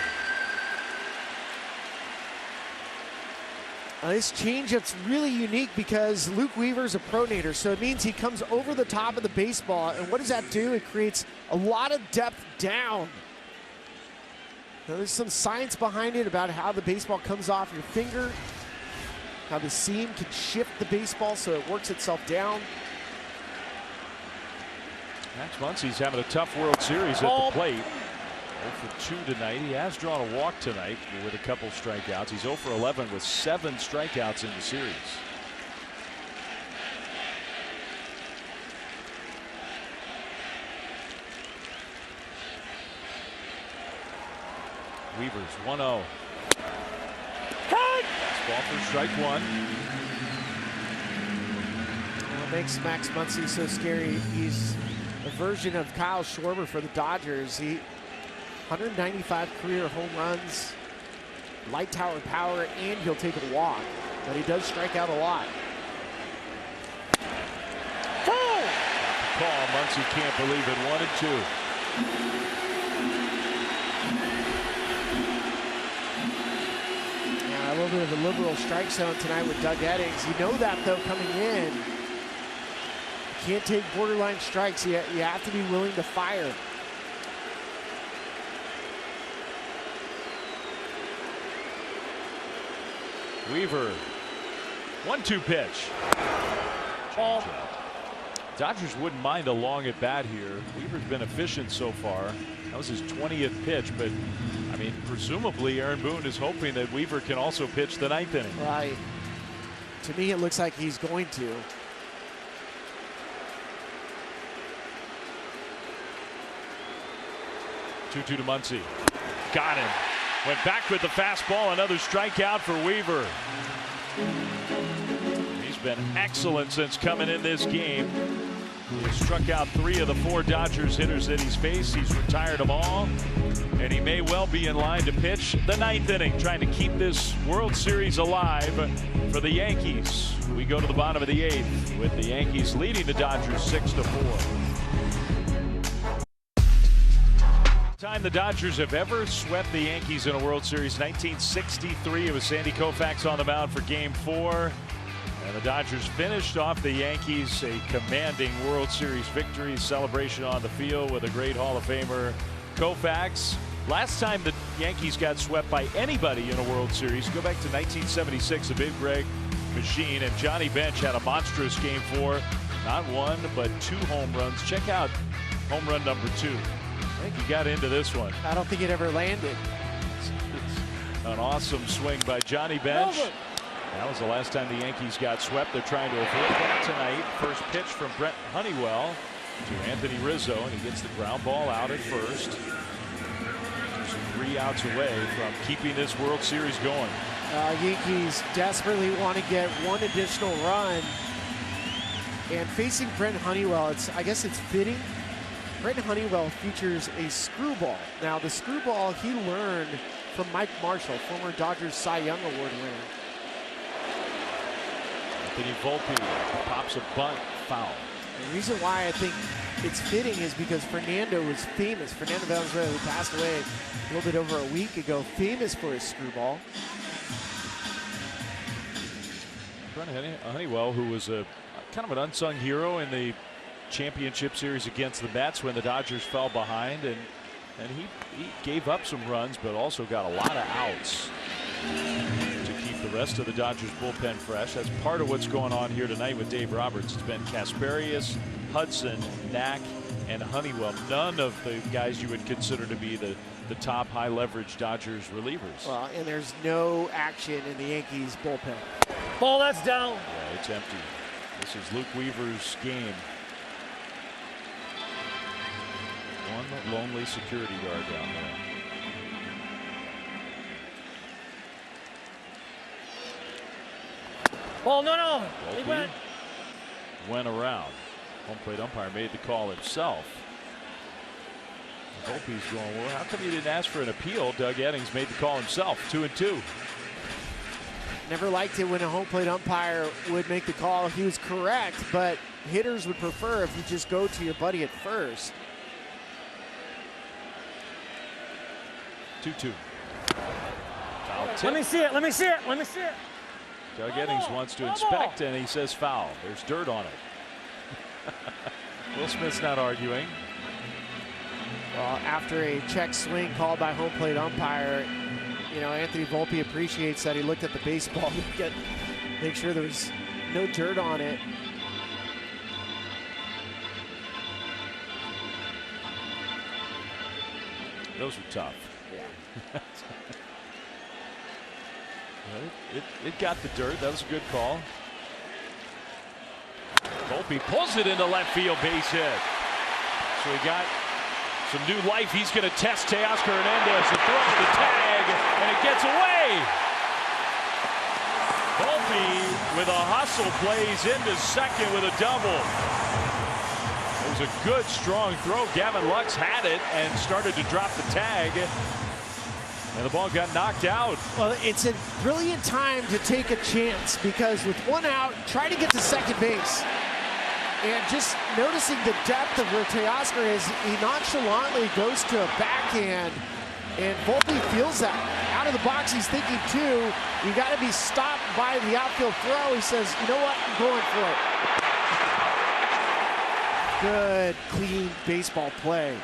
This changeup's really unique because Luke Weaver's a pronator, so it means he comes over the top of the baseball, and what does that do? It creates a lot of depth down. Now, there's some science behind it about how the baseball comes off your finger, how the seam can shift the baseball so it works itself down. Max Muncy's having a tough World Series at the plate. 0 for 2 tonight. He has drawn a walk tonight with a couple strikeouts. He's 0 for 11 with 7 strikeouts in the series. Weaver's 1-0. Ball for strike 1. What makes Max Muncy so scary? He's a version of Kyle Schwarber for the Dodgers. He 195 career home runs, light tower power, and he'll take a walk. But he does strike out a lot. Call. Muncy can't believe it. 1-2. A little bit of a liberal strike zone tonight with Doug Eddings. You know that, though, coming in. You can't take borderline strikes. You have to be willing to fire. Weaver. 1-2 pitch. Dodgers wouldn't mind a long at bat here. Weaver's been efficient so far. That was his 20th pitch, but I mean, presumably Aaron Boone is hoping that Weaver can also pitch the 9th inning. Right. To me, it looks like he's going to. Two to Muncy. Got him. Went back with the fastball. Another strikeout for Weaver. He's been excellent since coming in this game. He has struck out 3 of the 4 Dodgers hitters that he's faced. He's retired them all. And he may well be in line to pitch the 9th inning, trying to keep this World Series alive for the Yankees. We go to the bottom of the 8th with the Yankees leading the Dodgers 6-4. Time the Dodgers have ever swept the Yankees in a World Series, 1963. It was Sandy Koufax on the mound for Game 4. And the Dodgers finished off the Yankees, a commanding World Series victory. Celebration on the field with a great Hall of Famer, Koufax. Last time the Yankees got swept by anybody in a World Series, go back to 1976, the Big Greg machine, and Johnny Bench had a monstrous Game 4. Not 1, but 2 home runs. Check out home run number 2. I think he got into this one. I don't think it ever landed. An awesome swing by Johnny Bench. That was the last time the Yankees got swept. They're trying to avoid that tonight. First pitch from Brent Honeywell to Anthony Rizzo, and he gets the ground ball out at first. Just 3 outs away from keeping this World Series going. Yankees desperately want to get 1 additional run. And facing Brent Honeywell, I guess it's fitting. Brent Honeywell features a screwball. Now, the screwball he learned from Mike Marshall, former Dodgers Cy Young Award winner. Anthony Volpe pops a bunt, foul. The reason why I think it's fitting is because Fernando was famous. Fernando Valenzuela, who passed away a little bit over a week ago, famous for his screwball. Brent Honeywell, who was a kind of an unsung hero in the championship series against the Mets when the Dodgers fell behind, and he gave up some runs, but also got a lot of outs to keep the rest of the Dodgers bullpen fresh. That's part of what's going on here tonight with Dave Roberts. It's been Kasparius, Hudson, Knack, and Honeywell. None of the guys you would consider to be the top high leverage Dodgers relievers. Well, and there's no action in the Yankees bullpen. Ball, that's down. Yeah, it's empty. This is Luke Weaver's game. One lonely security guard down there. Ball, no. He Volpe went around. Home plate umpire made the call himself. Volpe's going, well, how come you didn't ask for an appeal? Doug Eddings made the call himself. 2-2. Never liked it when a home plate umpire would make the call. He was correct, but hitters would prefer if you just go to your buddy at first. 2-2. Foul tip. Let me see it. Doug Eddings wants to inspect, and he says foul. There's dirt on it. Will Smith's not arguing. Well, after a check swing called by home plate umpire, you know, Anthony Volpe appreciates that he looked at the baseball to make sure there was no dirt on it. Those were tough. Yeah. It got the dirt. That was a good call. Volpe pulls it into left field, base hit. So he got some new life. He's going to test Teoscar Hernandez to throw the tag, and it gets away. Volpe with a hustle plays into second with a double. It was a good, strong throw. Gavin Lux had it and started to drop the tag. And the ball got knocked out. Well, it's a brilliant time to take a chance because with one out, try to get to second base. And just noticing the depth of where Teoscar is, he nonchalantly goes to a backhand, and Volpe feels that. Out of the box, he's thinking too, you got to be stopped by the outfield throw. He says, you know what, I'm going for it. Good, clean baseball play.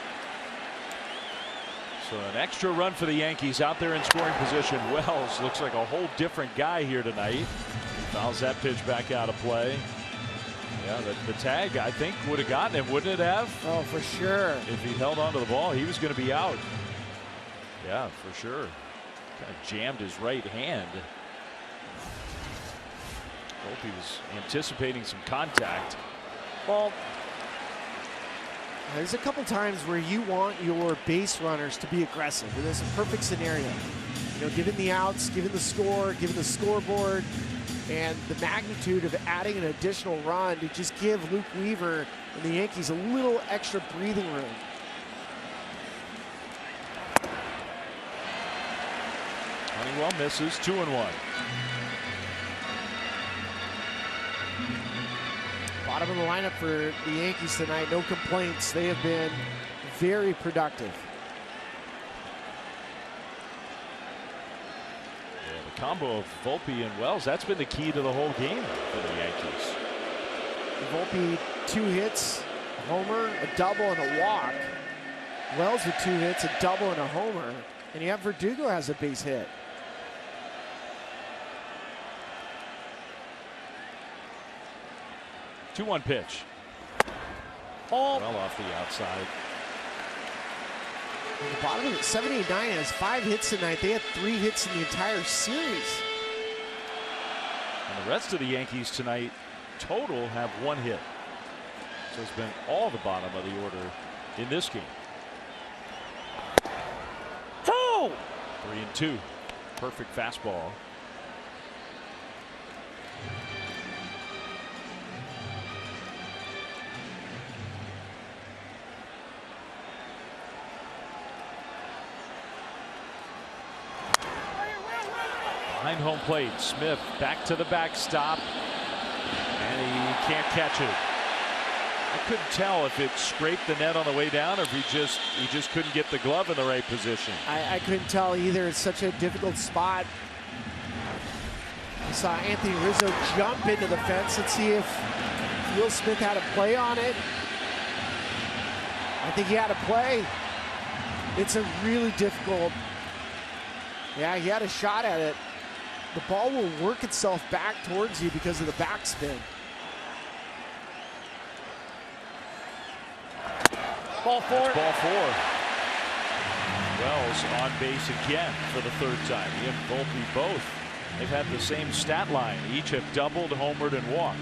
So an extra run for the Yankees out there in scoring position. Wells looks like a whole different guy here tonight. Fouls that pitch back out of play. Yeah, the tag, I think, would have gotten him, wouldn't it have? Oh, for sure. If he held onto the ball, he was going to be out. Yeah, for sure. Kind of jammed his right hand. Volpe was anticipating some contact. Well, there's a couple times where you want your base runners to be aggressive, and it's a perfect scenario. You know, given the outs, given the score, given the scoreboard, and the magnitude of adding an additional run to just give Luke Weaver and the Yankees a little extra breathing room. Honeywell misses, 2-1. Bottom of the lineup for the Yankees tonight, no complaints. They have been very productive. Yeah, the combo of Volpe and Wells, that's been the key to the whole game for the Yankees. Volpe, 2 hits, a homer, a double, and a walk. Wells with 2 hits, a double, and a homer. And you have Verdugo has a base hit. Two-one pitch. All Well off the outside. on the bottom of it, 7-8-9 has 5 hits tonight. They had 3 hits in the entire series. And the rest of the Yankees tonight total have 1 hit. So it's been all the bottom of the order in this game. 2. 3-2. Perfect fastball. Behind home plate, Smith back to the backstop, and he can't catch it. I couldn't tell if it scraped the net on the way down or if he just couldn't get the glove in the right position. I couldn't tell either. It's such a difficult spot. We saw Anthony Rizzo jump into the fence. Let's see if Will Smith had a play on it. I think he had a play. It's a really difficult. Yeah, he had a shot at it. The ball will work itself back towards you because of the backspin. Ball 4. That's ball 4. Wells on base again for the 3rd time. He and Volpe both They've had the same stat line. Each have doubled, homered, and walked.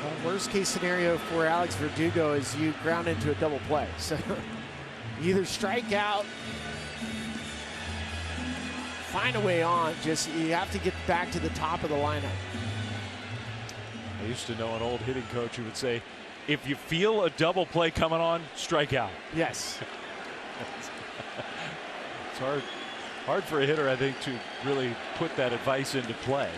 Well, worst case scenario for Alex Verdugo is you ground into a double play. So you either strike out, find a way on, just you have to get back to the top of the lineup. I used to know an old hitting coach who would say, if you feel a double play coming on, strike out. Yes. It's hard for a hitter, I think, to really put that advice into play.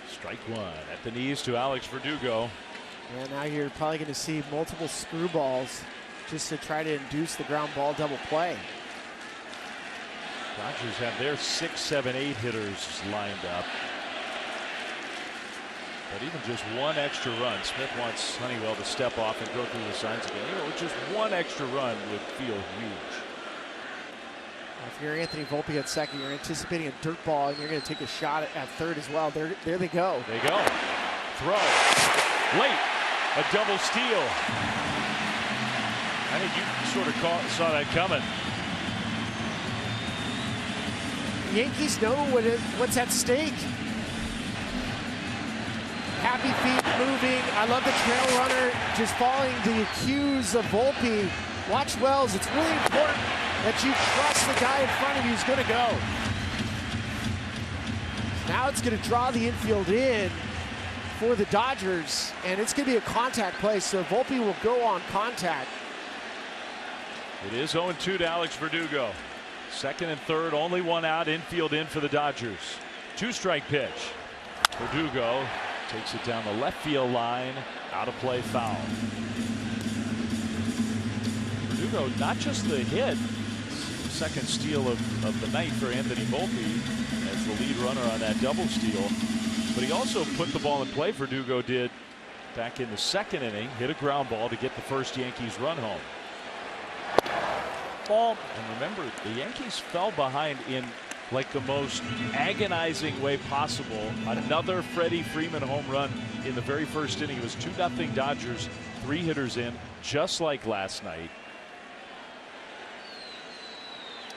Strike one at the knees to Alex Verdugo. And now you're probably going to see multiple screwballs just to try to induce the ground ball double play. Dodgers have their 6, 7, 8 hitters lined up. But even just one extra run, Smith wants Honeywell to step off and go through the signs again. You know, just one extra run would feel huge. If you're Anthony Volpe at second, you're anticipating a dirt ball, and you're going to take a shot at third as well. There they go. They go. Throw. Late. A double steal. I think you sort of saw that coming. The Yankees know what's at stake. Happy feet moving. I love the trail runner just following the cues of Volpe. Watch Wells. It's really important that you trust the guy in front of you is going to go. Now it's going to draw the infield in for the Dodgers, and it's going to be a contact play, so Volpe will go on contact. It is 0-2 to Alex Verdugo. Second and third, only one out, infield in for the Dodgers. 2-strike pitch. Verdugo takes it down the left field line, out of play, foul. Verdugo, not just the hit, second steal of the night for Anthony Volpe as the lead runner on that double steal, but he also put the ball in play. Verdugo did back in the second inning, hit a ground ball to get the first Yankees run home. Ball. And remember, the Yankees fell behind in like the most agonizing way possible. Another Freddie Freeman home run in the very first inning. It was 2-0 Dodgers, 3 hitters in, just like last night.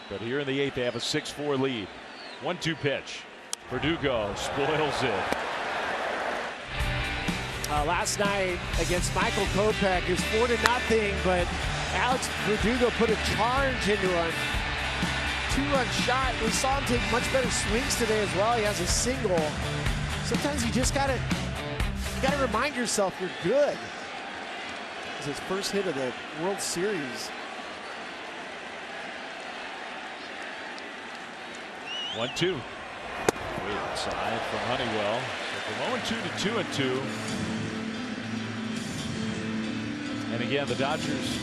But here in the 8th, they have a 6-4 lead. 1-2 pitch. Verdugo spoils it. Last night against Michael Kopech, it was 4-0, but Alex Verdugo put a charge into a 2-run shot. We saw him take much better swings today as well. He has a single. Sometimes you just gotta remind yourself you're good. It's his first hit of the World Series. 1-2. Great inside from Honeywell. So from 0-2 to 2-2. And again, the Dodgers,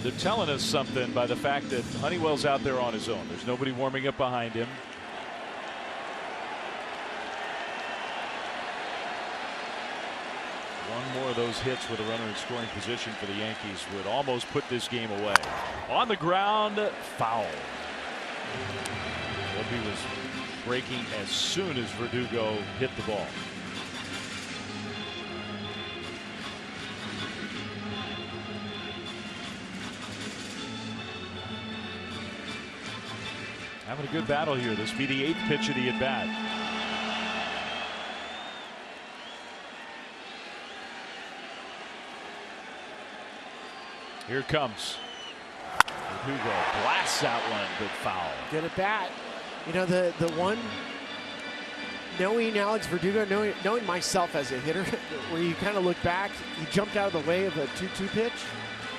they're telling us something by the fact that Honeywell's out there on his own. There's nobody warming up behind him. One more of those hits with a runner in scoring position for the Yankees would almost put this game away. On the ground, foul. Volpe was breaking as soon as Verdugo hit the ball. Having a good battle here. This will be the 8th pitch of the at-bat. Here it comes. Verdugo blasts that one, but foul. Good at bat. You know, the one, knowing Alex Verdugo, knowing myself as a hitter, where you kind of look back, you jumped out of the way of a 2-2 pitch,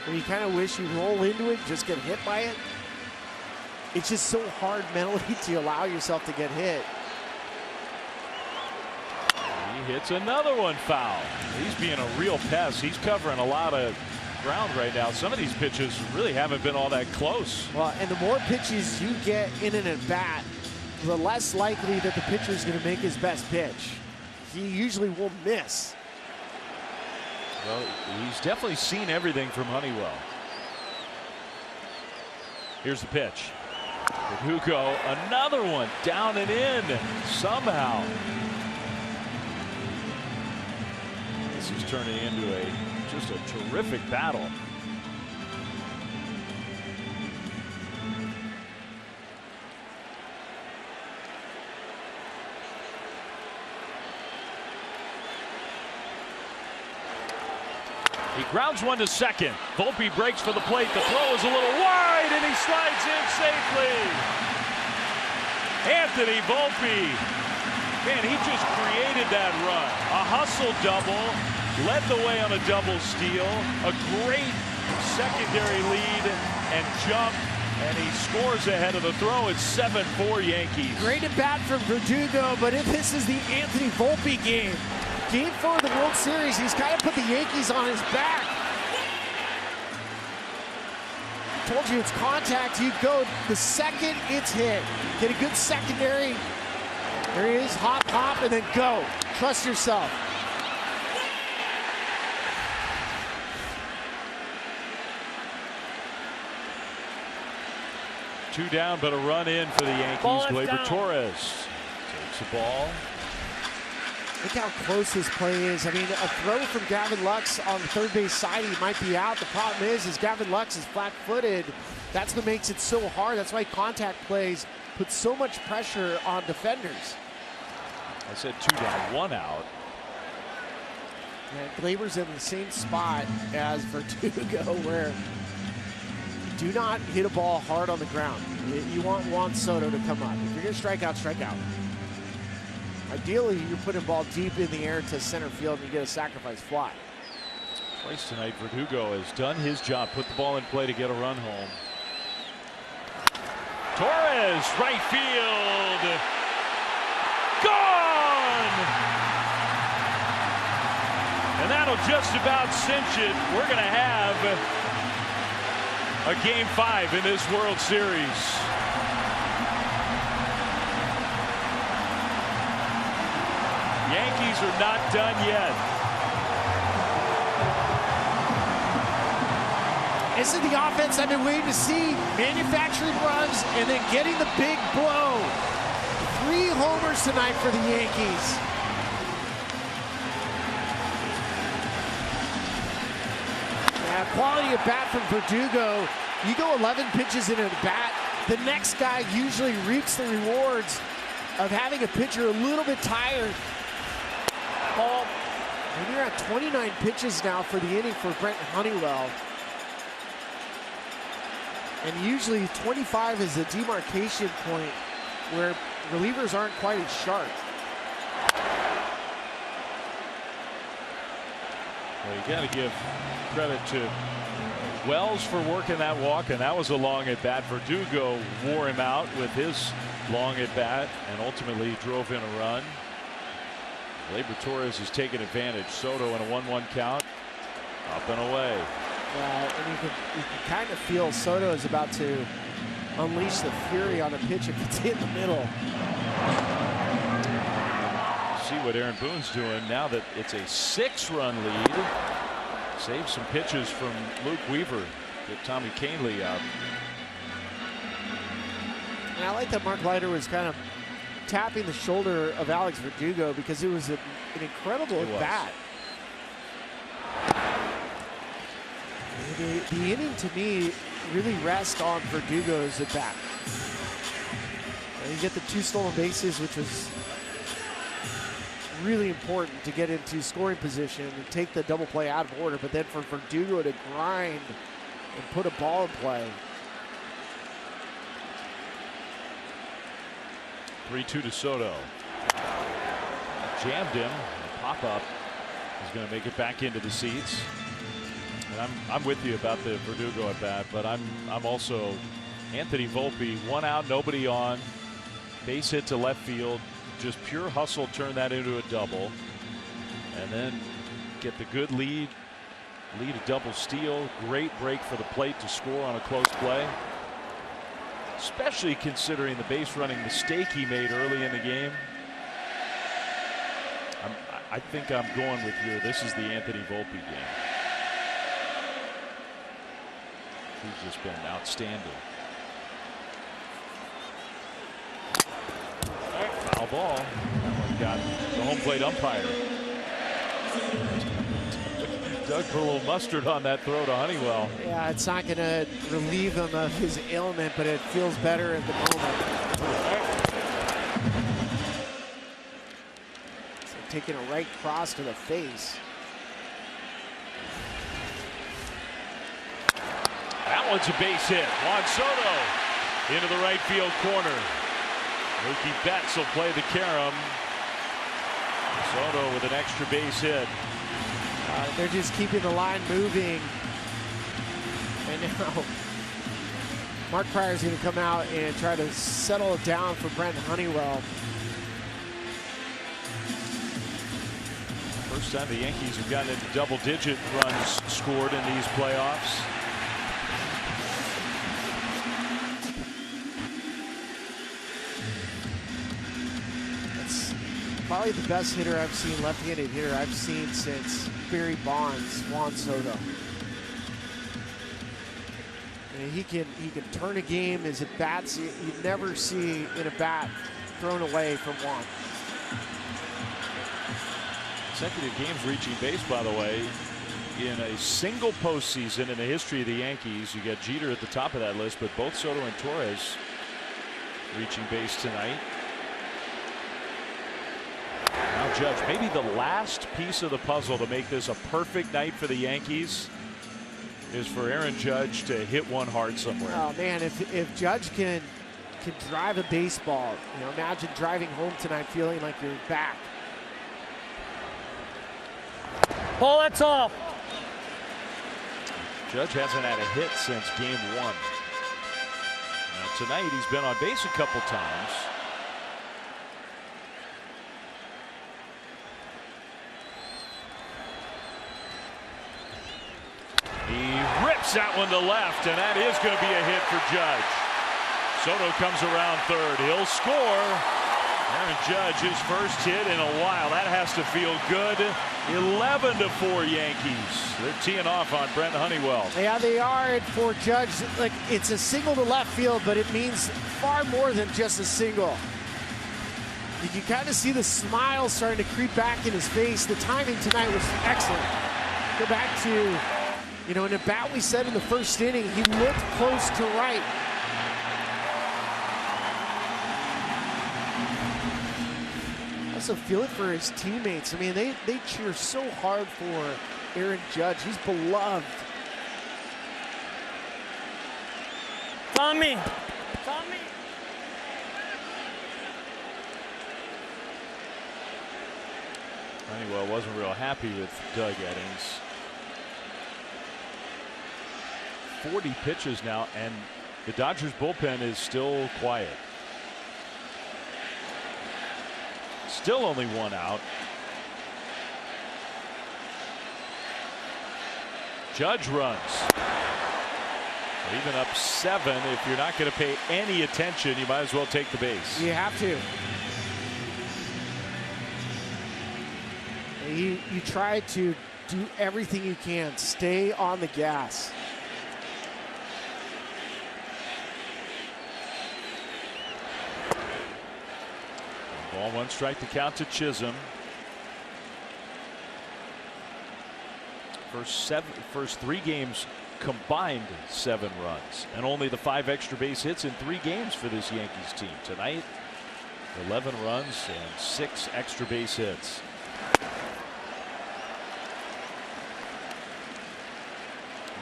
where you kind of wish you roll into it, just get hit by it. It's just so hard mentally to allow yourself to get hit. He hits another one foul. He's being a real pest. He's covering a lot of ground right now. Some of these pitches really haven't been all that close. Well, and the more pitches you get in an at-bat, the less likely that the pitcher is going to make his best pitch. He usually will miss. Well, he's definitely seen everything from Honeywell. Here's the pitch. Verdugo, another one down and in somehow. This is turning into just a terrific battle. He grounds one to second. Volpe breaks for the plate. The throw is a little wide, and he slides in safely. Anthony Volpe. Man, he just created that run. A hustle double. Led the way on a double steal. A great secondary lead and jump. And he scores ahead of the throw. It's 7-4 Yankees. Great at bat from Verdugo, but if this is the Anthony Volpe game, Game 4 of the World Series, he's kind of put the Yankees on his back. Told you it's contact. You go the second it's hit. Get a good secondary. There he is, hop, hop, and then go. Trust yourself. Two down, but a run in for the Yankees. Gleyber Torres takes the ball. Look how close this play is. I mean, a throw from Gavin Lux on the third base side, he might be out. The problem is Gavin Lux is flat-footed. That's what makes it so hard. That's why contact plays put so much pressure on defenders. I said two down, one out. And Gleyber's in the same spot as Verdugo, where you do not hit a ball hard on the ground. You want Juan Soto to come up. If you're going to strike out, strike out. Ideally, you're putting the ball deep in the air to center field and you get a sacrifice fly. Twice tonight, Verdugo has done his job, put the ball in play to get a run home. Torres, right field. Gone! And that'll just about cinch it. We're going to have a Game 5 in this World Series. Yankees are not done yet. This is the offense I've been waiting to see. Manufacturing runs and then getting the big blow. 3 homers tonight for the Yankees. Quality of bat from Verdugo. You go 11 pitches in a bat, the next guy usually reaps the rewards of having a pitcher a little bit tired. And you're at 29 pitches now for the inning for Brent Honeywell. And usually 25 is a demarcation point where relievers aren't quite as sharp. Well, you got to give credit to Wells for working that walk, and that was a long at bat. Verdugo wore him out with his long at bat and ultimately drove in a run. Gleyber Torres has taken advantage. Soto in a 1-1 count. Up and away. And you can kind of feel Soto is about to unleash the fury on a pitch if it's in the middle. See what Aaron Boone's doing now that it's a 6-run lead. Save some pitches from Luke Weaver. Get Tommy Kahnle out. And I like that Mark Leiter was kind of tapping the shoulder of Alex Verdugo because it was an incredible at bat. The inning to me really rests on Verdugo's at bat. And you get the 2 stolen bases, which was really important to get into scoring position and take the double play out of order, but then for Verdugo to grind and put a ball in play. 3-2 to Soto. Jammed him. Pop up. He's going to make it back into the seats. And I'm with you about the Verdugo at bat, but I'm also Anthony Volpe. 1 out, nobody on. Base hit to left field. Just pure hustle, turn that into a double. And then get the good lead a double steal. Great break for the plate to score on a close play. Especially considering the base running mistake he made early in the game. I think I'm going with you. This is the Anthony Volpe game. He's just been outstanding. Foul ball. That one got the home plate umpire. Doug put a little mustard on that throw to Honeywell. Yeah, it's not going to relieve him of his ailment, but it feels better at the moment. So taking a right cross to the face. That one's a base hit. Juan Soto into the right field corner. Mookie Betts will play the carom. Soto with an extra base hit. They're just keeping the line moving. And now Mark Pryor's going to come out and try to settle it down for Brent Honeywell. First time the Yankees have gotten into double-digit runs scored in these playoffs. That's probably the best hitter I've seen, left-handed hitter I've seen since Barry Bonds, Juan Soto. And he can turn a game. His at bats you never see in a bat thrown away from Juan. Consecutive games reaching base, by the way, in a single postseason in the history of the Yankees. You got Jeter at the top of that list, but both Soto and Torres reaching base tonight. Now Judge, maybe the last piece of the puzzle to make this a perfect night for the Yankees is for Aaron Judge to hit one hard somewhere. Oh man, if Judge can drive a baseball, you know, imagine driving home tonight feeling like you're back. Ball, that's off. Judge hasn't had a hit since game 1. Now tonight he's been on base a couple times. He rips that one to left, and that is going to be a hit for Judge. Soto comes around third. He'll score. Aaron Judge, his first hit in a while. That has to feel good. 11-4 Yankees. They're teeing off on Brent Honeywell. Yeah, they are. And for Judge, like, it's a single to left field, but it means far more than just a single. You can kind of see the smile starting to creep back in his face. The timing tonight was excellent. Go back to, you know, in a bat we said in the first inning, he looked close to right. Also feel it for his teammates. I mean, they cheer so hard for Aaron Judge. He's beloved. Tommy. Tommy. Honeywell wasn't real happy with Doug Eddings. 40 pitches now, and the Dodgers bullpen is still quiet. Still only one out. Judge runs. Even up 7, if you're not going to pay any attention, you might as well take the base. You have to. You try to do everything you can. Stay on the gas. Ball 1 strike to count to Chisholm. First 3 games combined 7 runs, and only the 5 extra base hits in 3 games for this Yankees team. Tonight 11 runs and 6 extra base hits.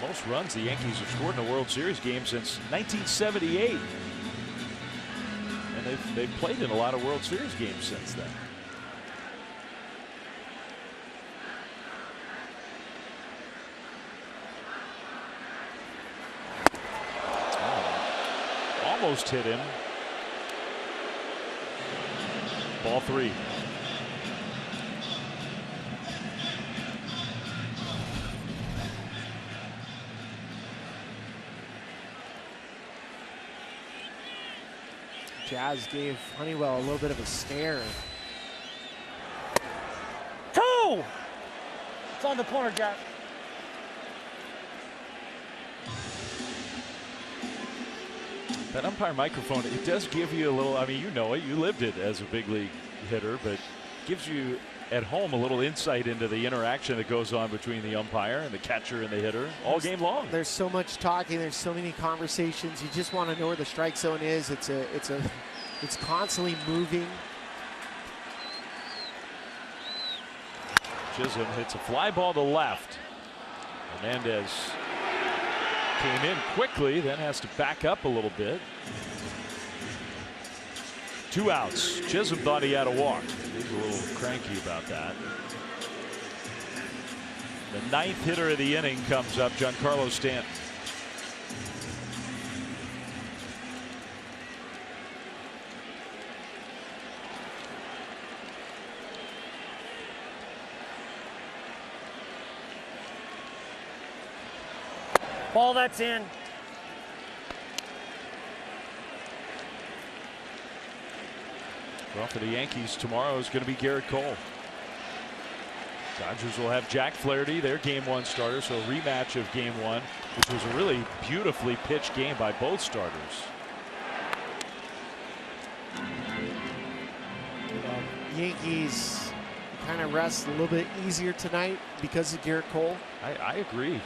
Most runs the Yankees have scored in a World Series game since 1978. And they've played in a lot of World Series games since then. Almost hit him. Ball 3. Jazz gave Honeywell a little bit of a stare. 2. It's on the corner, Jack. That umpire microphone, it does give you a little, I mean, you know it, you lived it as a big league hitter, but gives you at home a little insight into the interaction that goes on between the umpire and the catcher and the hitter all game long. There's so much talking. There's so many conversations. You just want to know where the strike zone is. It's constantly moving. Chisholm hits a fly ball to left. Hernandez came in quickly, then has to back up a little bit. 2 outs. Chisholm thought he had a walk. He's a little cranky about that. The 9th hitter of the inning comes up, Giancarlo Stanton. Ball, that's in. Well, for the Yankees, tomorrow is going to be Garrett Cole. Dodgers will have Jack Flaherty, their Game 1 starter, so a rematch of Game 1, which was a really beautifully pitched game by both starters. Yankees kind of rest a little bit easier tonight because of Garrett Cole. I agree.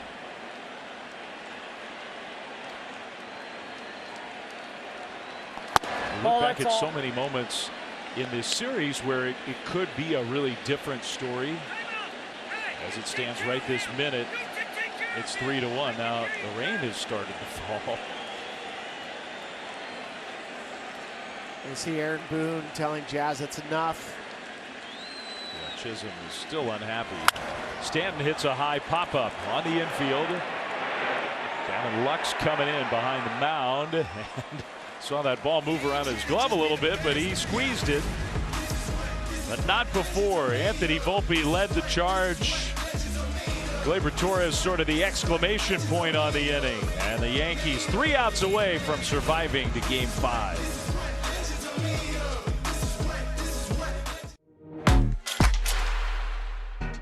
Look back at so many moments in this series where it could be a really different story. As it stands right this minute, it's 3-1. Now the rain has started to fall. You see Aaron Boone telling Jazz it's enough. Yeah, Chisholm is still unhappy. Stanton hits a high pop-up on the infield. Gavin Lux coming in behind the mound. And saw that ball move around his glove a little bit, but he squeezed it. But not before. Anthony Volpe led the charge. Gleyber Torres sort of the exclamation point on the inning. And the Yankees 3 outs away from surviving to Game 5.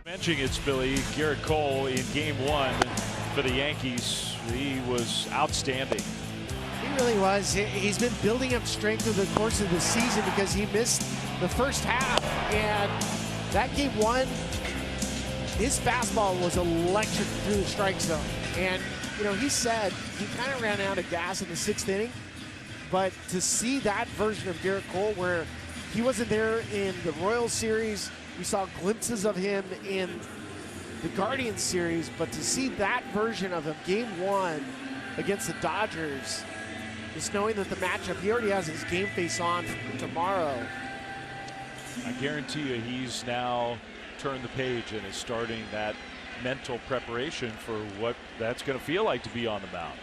Mentioning it, Billy, Garrett Cole in Game 1 for the Yankees. He was outstanding. He really was. He's been building up strength over the course of the season because he missed the first half. And that Game 1, his fastball was electric through the strike zone. And, you know, he said he kind of ran out of gas in the 6th inning. But to see that version of Garrett Cole where he wasn't there in the Royals series, we saw glimpses of him in the Guardians series, but to see that version of him Game 1 against the Dodgers, just knowing that the matchup, he already has his game face on tomorrow. I guarantee you he's now turned the page and is starting that mental preparation for what that's going to feel like to be on the mound.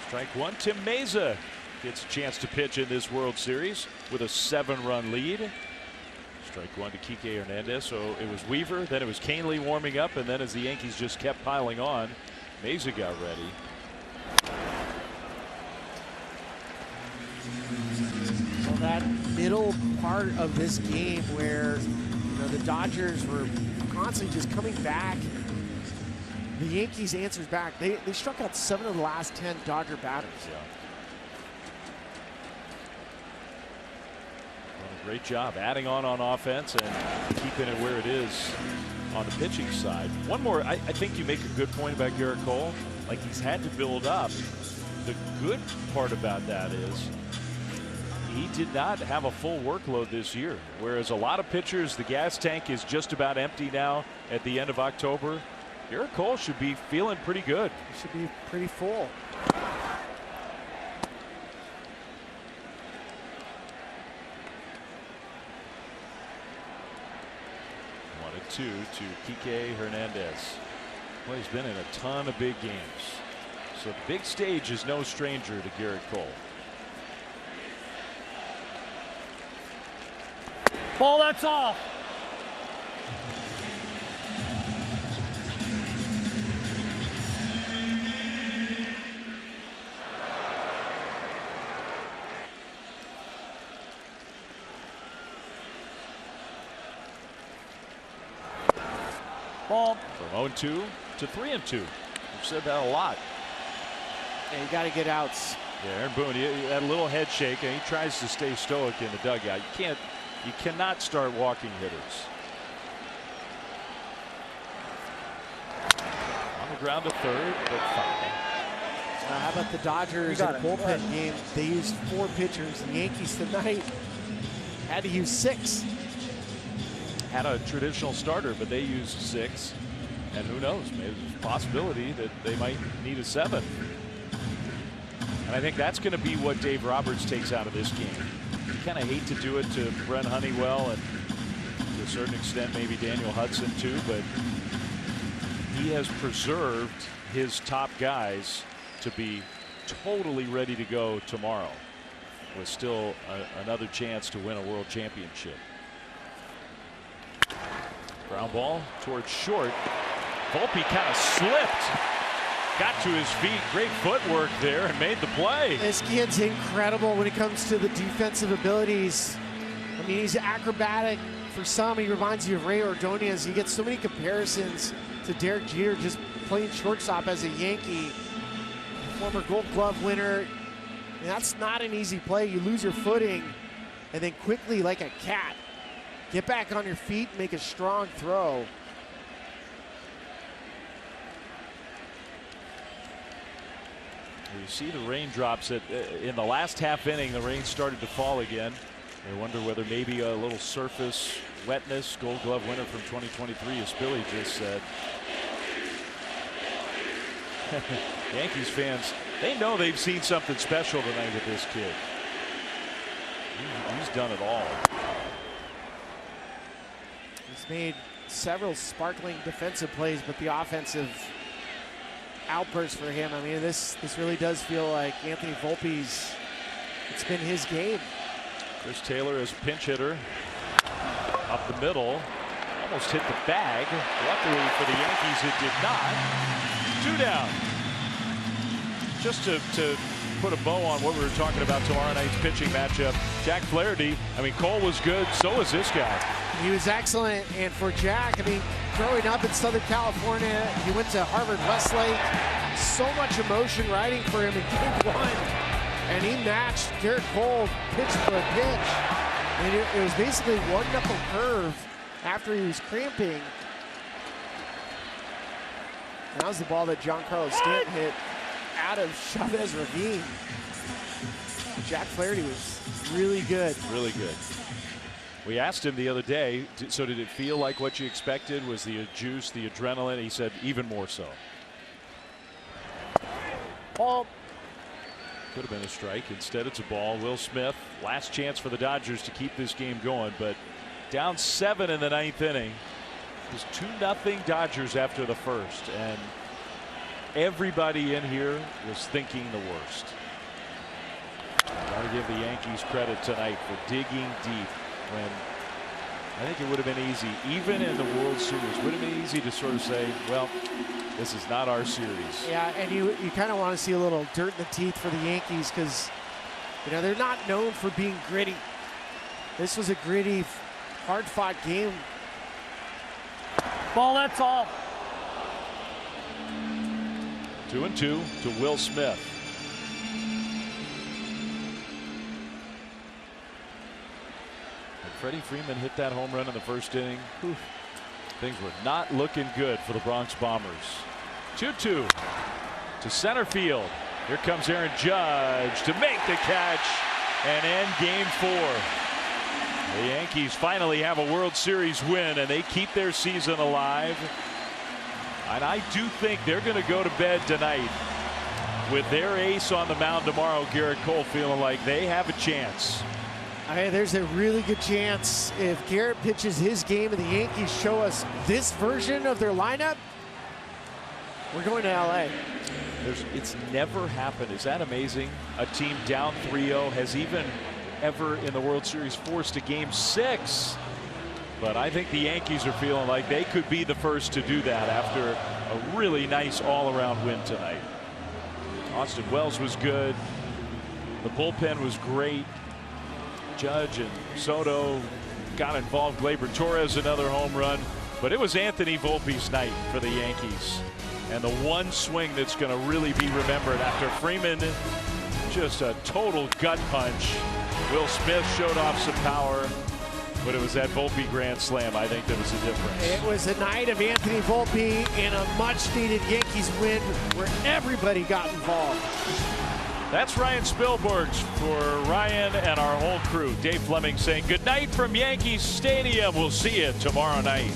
Strike 1, Tim Meza gets a chance to pitch in this World Series with a 7-run lead. Strike 1 to Kike Hernandez. So it was Weaver, then it was Canely warming up, and then as the Yankees just kept piling on, Meza got ready. So that middle part of this game where, you know, the Dodgers were constantly just coming back, the Yankees answers back. They struck out 7 of the last 10 Dodger batters. Yeah. Well, a great job adding on offense and keeping it where it is on the pitching side. One more, I think you make a good point about Garrett Cole. Like, he's had to build up. The good part about that is he did not have a full workload this year, whereas a lot of pitchers, the gas tank is just about empty now at the end of October. Garrett Cole should be feeling pretty good. He should be pretty full. One and 2 to Kike Hernandez. Well, he's been in a ton of big games, so the big stage is no stranger to Garrett Cole. Ball, that's off. Ball. From 0-2 to 3-2. We've said that a lot. Yeah, you got to get outs. Aaron Boone, he had a little head shake, and he tries to stay stoic in the dugout. You cannot start walking hitters. On the ground to third, but foul. How about the Dodgers in the bullpen game? They used 4 pitchers. The Yankees tonight had to use 6. Had a traditional starter, but they used 6. And who knows, maybe there's a possibility that they might need a 7. And I think that's going to be what Dave Roberts takes out of this game. You kind of hate to do it to Brent Honeywell and to a certain extent maybe Daniel Hudson too, but he has preserved his top guys to be totally ready to go tomorrow with still another chance to win a world championship. Ground ball towards short. Volpe kind of slipped, got to his feet, great footwork there, and made the play. This kid's incredible when it comes to the defensive abilities. I mean, he's acrobatic. For some, he reminds you of Ray Ordonez. He gets so many comparisons to Derek Jeter just playing shortstop as a Yankee. Former Gold Glove winner. And that's not an easy play. You lose your footing, and then quickly, like a cat, get back on your feet, make a strong throw. You see the raindrops in the last half inning. The rain started to fall again. I wonder whether maybe a little surface wetness. Gold Glove winner from 2023, as Billy just said. Yankees fans, they know they've seen something special tonight with this kid. He's done it all. He's made several sparkling defensive plays, but the offensive outburst for him, I mean, this really does feel like Anthony Volpe's, it's been his game. Chris Taylor is pinch hitter. Up the middle. Almost hit the bag. Luckily for the Yankees, it did not. 2 down. Just to put a bow on what we were talking about tomorrow night's pitching matchup, Jack Flaherty, I mean, Cole was good, so was this guy. He was excellent, and for Jack, I mean, growing up in Southern California, he went to Harvard Westlake. So much emotion riding for him in game 1, and he matched Garrett Cole pitch for a pitch. And it was basically one knuckle curve after he was cramping. And that was the ball that Giancarlo Stanton hit out of Chavez Ravine. Jack Flaherty was really good. Really good. We asked him the other day, so did it feel like what you expected? Was the juice, the adrenaline? He said even more so. Ball. Could have been a strike. Instead, it's a ball. Will Smith, last chance for the Dodgers to keep this game going, but down 7 in the 9th inning. It was 2-0 Dodgers after the first, and everybody in here was thinking the worst. Got to give the Yankees credit tonight for digging deep when I think it would have been easy, even in the World Series, would have been easy to sort of say, well, this is not our series. Yeah, and you kind of want to see a little dirt in the teeth for the Yankees because, you know, they're not known for being gritty. This was a gritty, hard-fought game. Ball, that's all. 2-2 to Will Smith. And Freddie Freeman hit that home run in the first inning. Oof. Things were not looking good for the Bronx Bombers. 2-2 to center field. Here comes Aaron Judge to make the catch and end game 4. The Yankees finally have a World Series win, and they keep their season alive. And I do think they're going to go to bed tonight with their ace on the mound tomorrow, Garrett Cole, feeling like they have a chance. There's a really good chance if Garrett pitches his game and the Yankees show us this version of their lineup, we're going to LA. It's never happened. Is that amazing? A team down 3-0 has even ever in the World Series forced a game 6. But I think the Yankees are feeling like they could be the first to do that after a really nice all-around win tonight. Austin Wells was good. The bullpen was great. Judge and Soto got involved. Gleyber Torres another home run, but it was Anthony Volpe's night for the Yankees, and the one swing that's going to really be remembered after Freeman just a total gut punch. Will Smith showed off some power, but it was that Volpe grand slam, I think, that was the difference. It was a night of Anthony Volpe and a much-needed Yankees win where everybody got involved. That's Ryan Spilbergs for Ryan and our whole crew. Dave Fleming saying good night from Yankees Stadium. We'll see you tomorrow night.